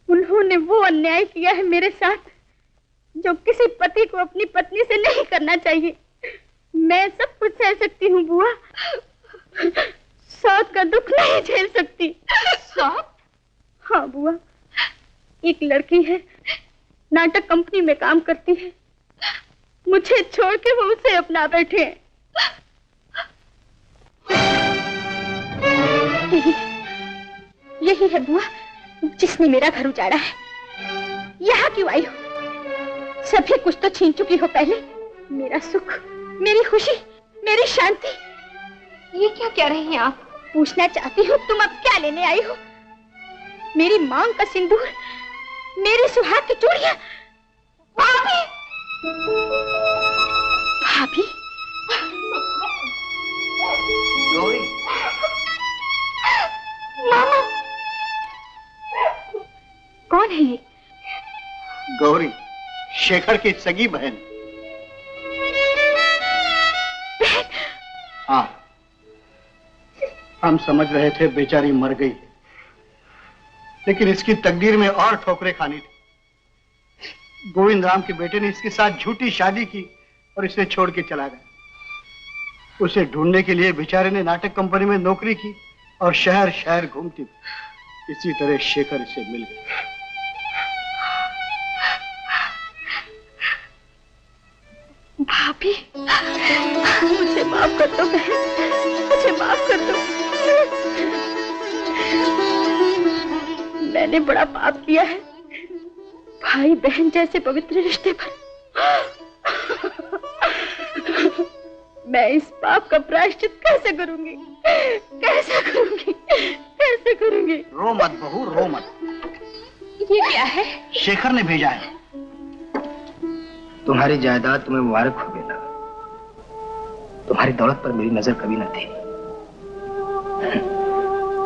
उन्होंने वो अन्याय किया है मेरे साथ जो किसी पति को अपनी पत्नी से नहीं करना चाहिए। मैं सब कुछ सह सकती हूँ बुआ, सौत का दुख नहीं झेल सकती। सौत? हाँ बुआ, एक लड़की है, नाटक कंपनी में काम करती है। मुझे छोड़ के वो उसे अपना बैठे हैं। यही है बुआ जिसने मेरा घर उजाड़ा है। यहाँ क्यों आई हो? सभी कुछ तो छीन चुकी हो पहले। मेरा सुख, मेरी खुशी, मेरी शांति। ये क्या कह रही हैं आप? पूछना चाहती हूँ तुम अब क्या लेने आई हो? मेरी मांग का सिंदूर, मेरी सुहाग की चूड़ियां। भाभी! भाभी? गौरी! मामा! कौन है ये? गौरी, शेखर की सगी बहन। हाँ, हम समझ रहे थे बेचारी मर गई है, लेकिन इसकी तकदीर में और ठोकरें खानी थी। गोविंद राम के बेटे ने इसके साथ झूठी शादी की और इसे छोड़ के चला गया। उसे ढूंढने के लिए बेचारे ने नाटक कंपनी में नौकरी की और शहर शहर घूमती थी। इसी तरह शेखर इसे मिल गया। भाभी, मुझे माफ कर दो बहन, मुझे माफ कर दो। मैंने बड़ा पाप किया है, भाई बहन जैसे पवित्र रिश्ते पर। मैं इस पाप का प्रायश्चित कैसे करूंगी, कैसे करूंगी, कैसे करूंगी? रो मत बहू, रो मत। ये क्या है? शेखर ने भेजा है। तुम्हारी जायदाद तुम्हें मुबारक हो बेटा। तुम्हारी दौलत पर मेरी नजर कभी न थी।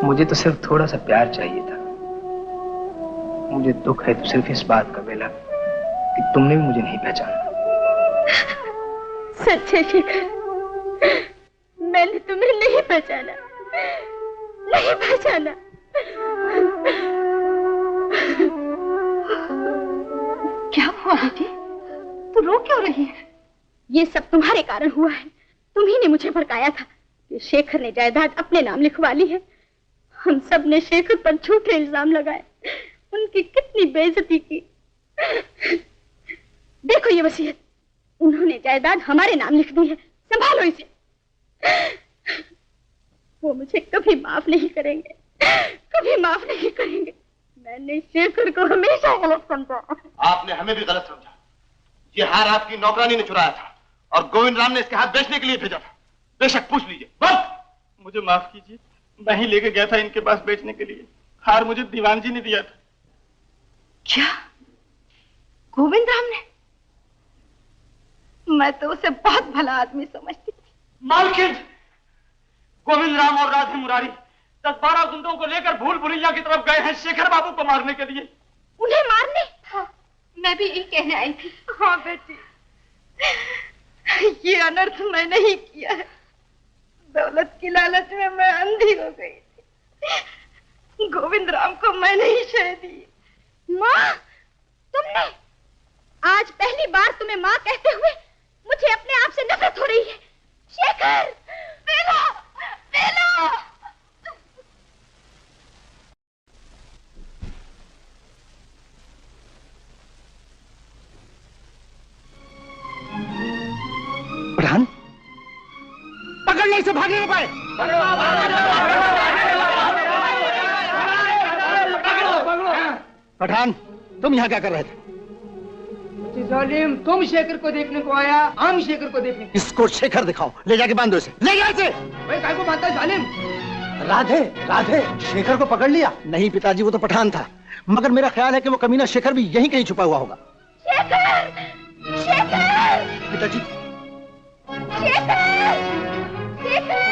मुझे तो सिर्फ थोड़ा सा प्यार चाहिए था। मुझे दुख है तो सिर्फ इस बात का बेला कि तुमने भी मुझे नहीं पहचाना। सच है शेखर, मैंने तुम्हें नहीं पहचाना, नहीं पहचाना। क्या हुआ बेटी? तू रो क्यों रही है? ये सब तुम्हारे कारण हुआ है। तुम्ही ने मुझे भड़काया था कि शेखर ने जायदाद अपने नाम लिखवा ली है। हम सब ने शेखर पर झूठे इल्जाम लगाए, उनकी कितनी बेइज्जती की। देखो ये वसीयत, उन्होंने जायदाद हमारे नाम लिख दी है, संभालो इसे। वो मुझे कभी माफ नहीं करेंगे, कभी माफ नहीं करेंगे। मैंने शेखर को हमेशा गलत समझा। आपने हमें भी गलत समझा। ये हार आपकी नौकरानी ने चुराया था और गोविंद राम ने इसके हाथ बेचने के लिए भेजा था। बेशक पूछ लीजिए। बस मुझे माफ कीजिए, मैं ही लेके गया था इनके पास बेचने के लिए। हार मुझे दीवान जी ने दिया था। क्या? गोविंद राम ने? मैं तो उसे बहुत भला आदमी समझती थी। मालकिन, गोविंद राम और राधे मुरारी 10-12 गुंडों को लेकर भूल भुलैया की तरफ गए हैं शेखर बाबू को मारने के लिए। उन्हें मारने? हाँ, मैं भी यही कहने आई थी। हाँ बेटी, ये अनर्थ मैंने ही किया है। दौलत की लालच में मैं अंधी हो गई थी। गोविंद राम को मैंने ही शह दी। माँ, तुमने? आज पहली बार तुम्हें माँ कहते हुए मुझे अपने आप से नफरत हो रही है। शेखर, बेला, बेला। प्रधान, पकड़ने से भाग नहीं पाए। पठान, तुम यहाँ क्या कर रहे थे? जालिम, तुम शेखर को देखने को आया, हम शेखर को देखने को। इसको शेखर दिखाओ, ले जाके बांधो इसे, ले जाओ इसे। भाई काय को बांधता है जालिम? राधे, राधे, शेखर को पकड़ लिया? नहीं पिताजी, वो तो पठान था, मगर मेरा ख्याल है कि वो कमीना शेखर भी यहीं कहीं छुपा हुआ होगा। शेखर, शेखर, पिताजी, शेखर, शेखर।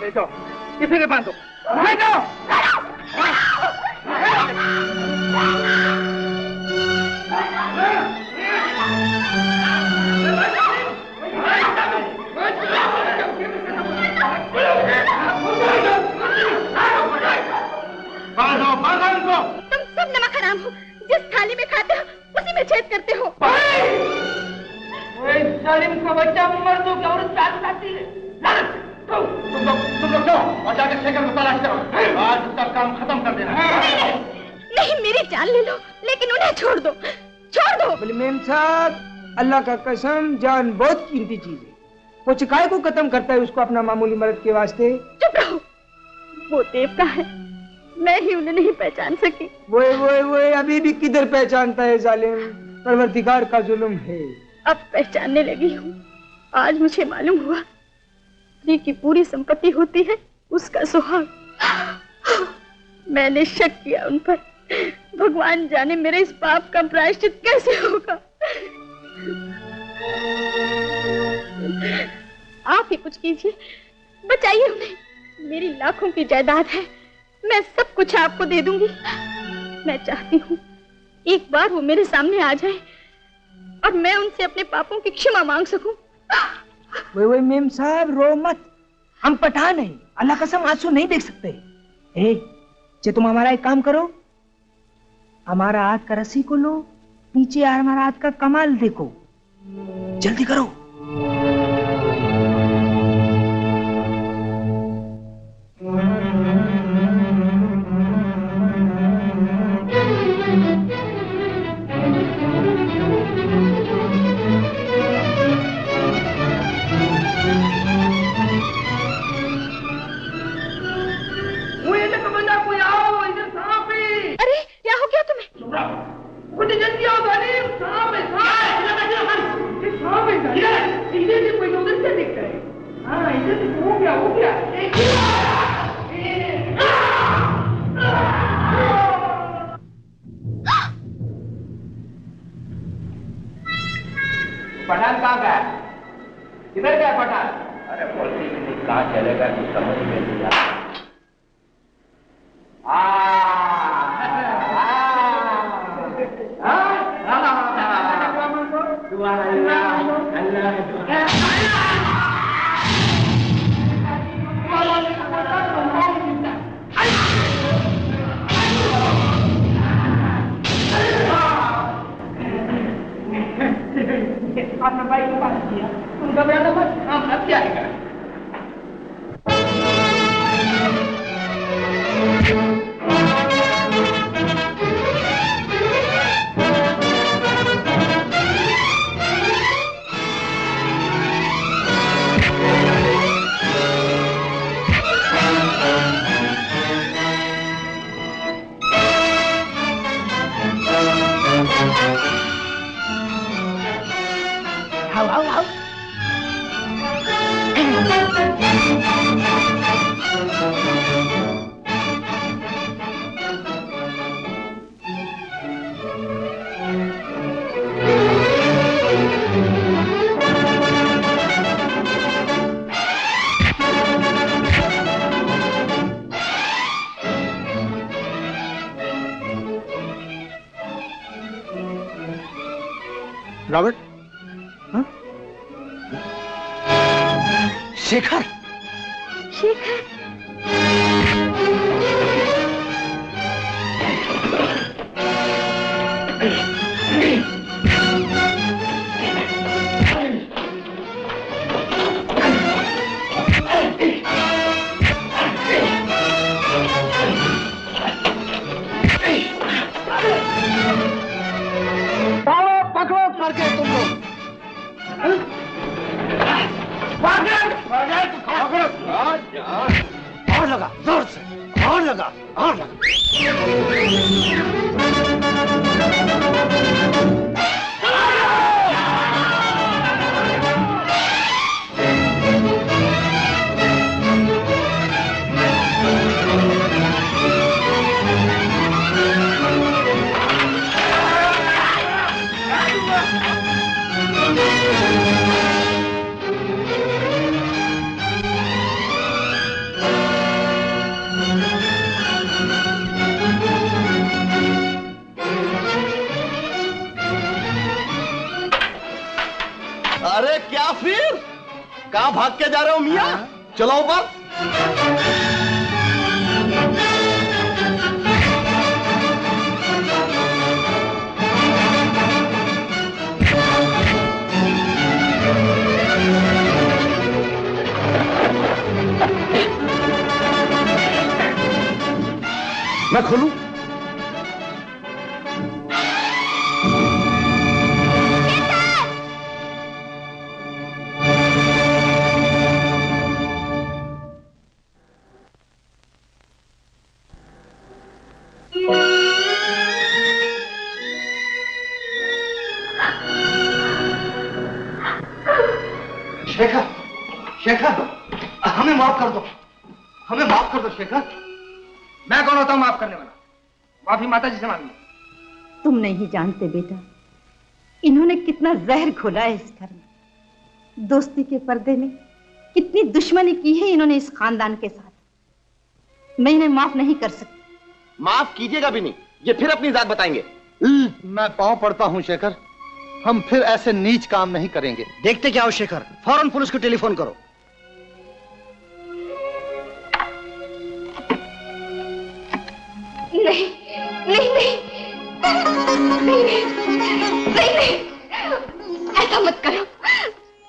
ले जाओ, इसे बांधो, ले जाओ। बांधो, बांधो इनको। तुम सब नमक हराम हो, जिस थाली में खाते हो उसी में छेद करते हो। जालिम का बच्चा मर्दों की औरत साथ साथी है। तुम लोग जाओ और जाकर शेखर को तलाश करो। आज उसका काम खत्म कर देना। नहीं, मेरी जान ले लो, लेकिन उन्हें छोड़ दो, छोड़ दो। मेम साहब, अल्लाह का कसम, जान बहुत कीमती चीज है। वो चिकाय को खत्म करता है उसको अपना मामूली मर्द के वास्ते। चुप रहो, वो देवता है, मैं ही उन्हें नहीं पहचान सकी। वो अभी भी किधर पहचानता है जालिम, परवरदिगार का जुल्म है। अब पहचानने लगी हूँ। आज मुझे मालूम हुआ स्त्री की पूरी संपत्ति होती है उसका सुहाग। मैंने शक किया उन पर। भगवान जाने मेरे इस पाप का प्रायश्चित कैसे होगा। आप ही कुछ कीजिए, बचाइए उन्हें। मेरी लाखों की जायदाद है, मैं सब कुछ आपको दे दूंगी। मैं चाहती हूँ एक बार वो मेरे सामने आ जाए और मैं उनसे अपने पापों की क्षमा मांग सकूं। वो मेम साहब रो मत, हम पठान हैं, अल्लाह कसम आंसू नहीं देख सकते। जे तुम हमारा एक काम करो, हमारा हाथ का रस्सी को लो, नीचे हमारा हाथ का कमाल देखो, जल्दी करो। पठान कहाँ गया? किधर गया पठान? अरे बोलती नहीं कहाँ चलेगा कुछ समझ में नहीं आता। आपने भाई को पास किया, उनका बेटा बस काम अब जाएगा। रॉबर्ट, हाँ? शेखर, शेखर, और लगा, जोर से, और लगा, और लगा। अरे क्या फिर कहां भाग के जा रहे हो मियां? चलो ऊपर। मैं खोलूं? शेखर, शेखर, हमें माफ कर दो, हमें माफ कर दो शेखर। मैं कौन होता हूं माफ करने वाला? माफी माता जी से मांगी। तुम नहीं जानते बेटा, इन्होंने कितना जहर घोला है इस घर में। दोस्ती के पर्दे में कितनी दुश्मनी की है इन्होंने इस खानदान के साथ। मैं इन्हें माफ नहीं कर सकती। माफ कीजिएगा भी नहीं, ये फिर अपनी जात बताएंगे। मैं पांव पड़ता हूं शेखर, हम फिर ऐसे नीच काम नहीं करेंगे। देखते क्या हो शेखर, फौरन पुलिस को टेलीफोन करो। नहीं नहीं नहीं नहीं नहीं नहीं, ऐसा मत करो,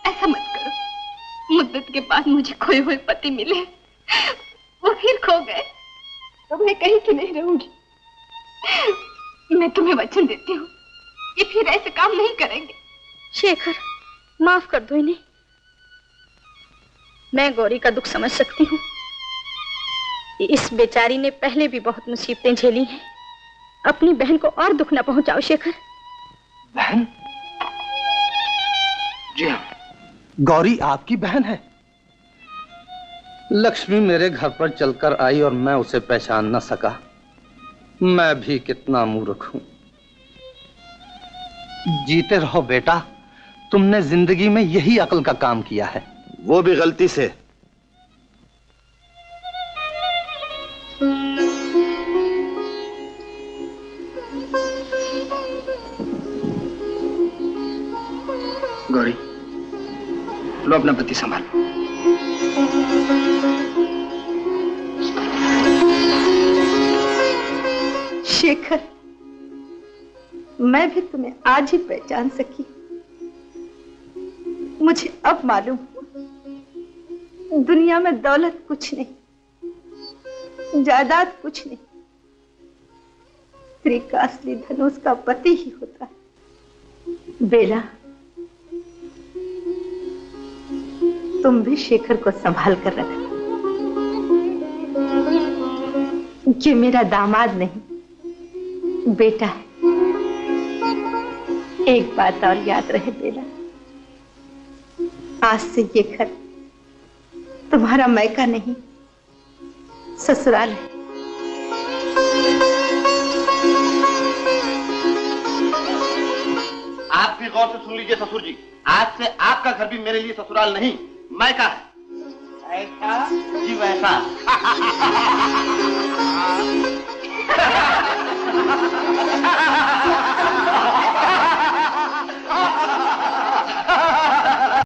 ऐसा मत करो। मुद्दत के बाद मुझे खोए हुए पति मिले, वो फिर खो गए तो मैं कहीं की नहीं रहूंगी। मैं तुम्हें वचन देती हूँ कि फिर ऐसे काम नहीं करेंगे। शेखर, माफ कर दो इन्हें। मैं गौरी का दुख समझ सकती हूँ। इस बेचारी ने पहले भी बहुत मुसीबतें झेली हैं। अपनी बहन को और दुख न पहुंचाओ शेखर। बहन? जी हाँ, गौरी आपकी बहन है। लक्ष्मी मेरे घर पर चलकर आई और मैं उसे पहचान न सका। मैं भी कितना मूर्ख हूं। जीते रहो बेटा, तुमने जिंदगी में यही अक्ल का काम किया है। वो भी गलती से। गौरी, लो अपना पति संभालो। शेखर, मैं भी तुम्हें आज ही पहचान सकी। मुझे अब मालूम हुआ, दुनिया में दौलत कुछ नहीं, जायदाद कुछ नहीं, स्त्री का असली धन उसका पति ही होता है। बेला, तुम भी शेखर को संभाल कर रखना। ये मेरा दामाद नहीं, बेटा है। एक बात और याद रहे बेला, आज से ये घर तुम्हारा मायका नहीं, ससुराल है। आप भी गौर से सुन लीजिए ससुर जी, आज से आपका घर भी मेरे लिए ससुराल नहीं, मायका है। ऐसा जी वैसा।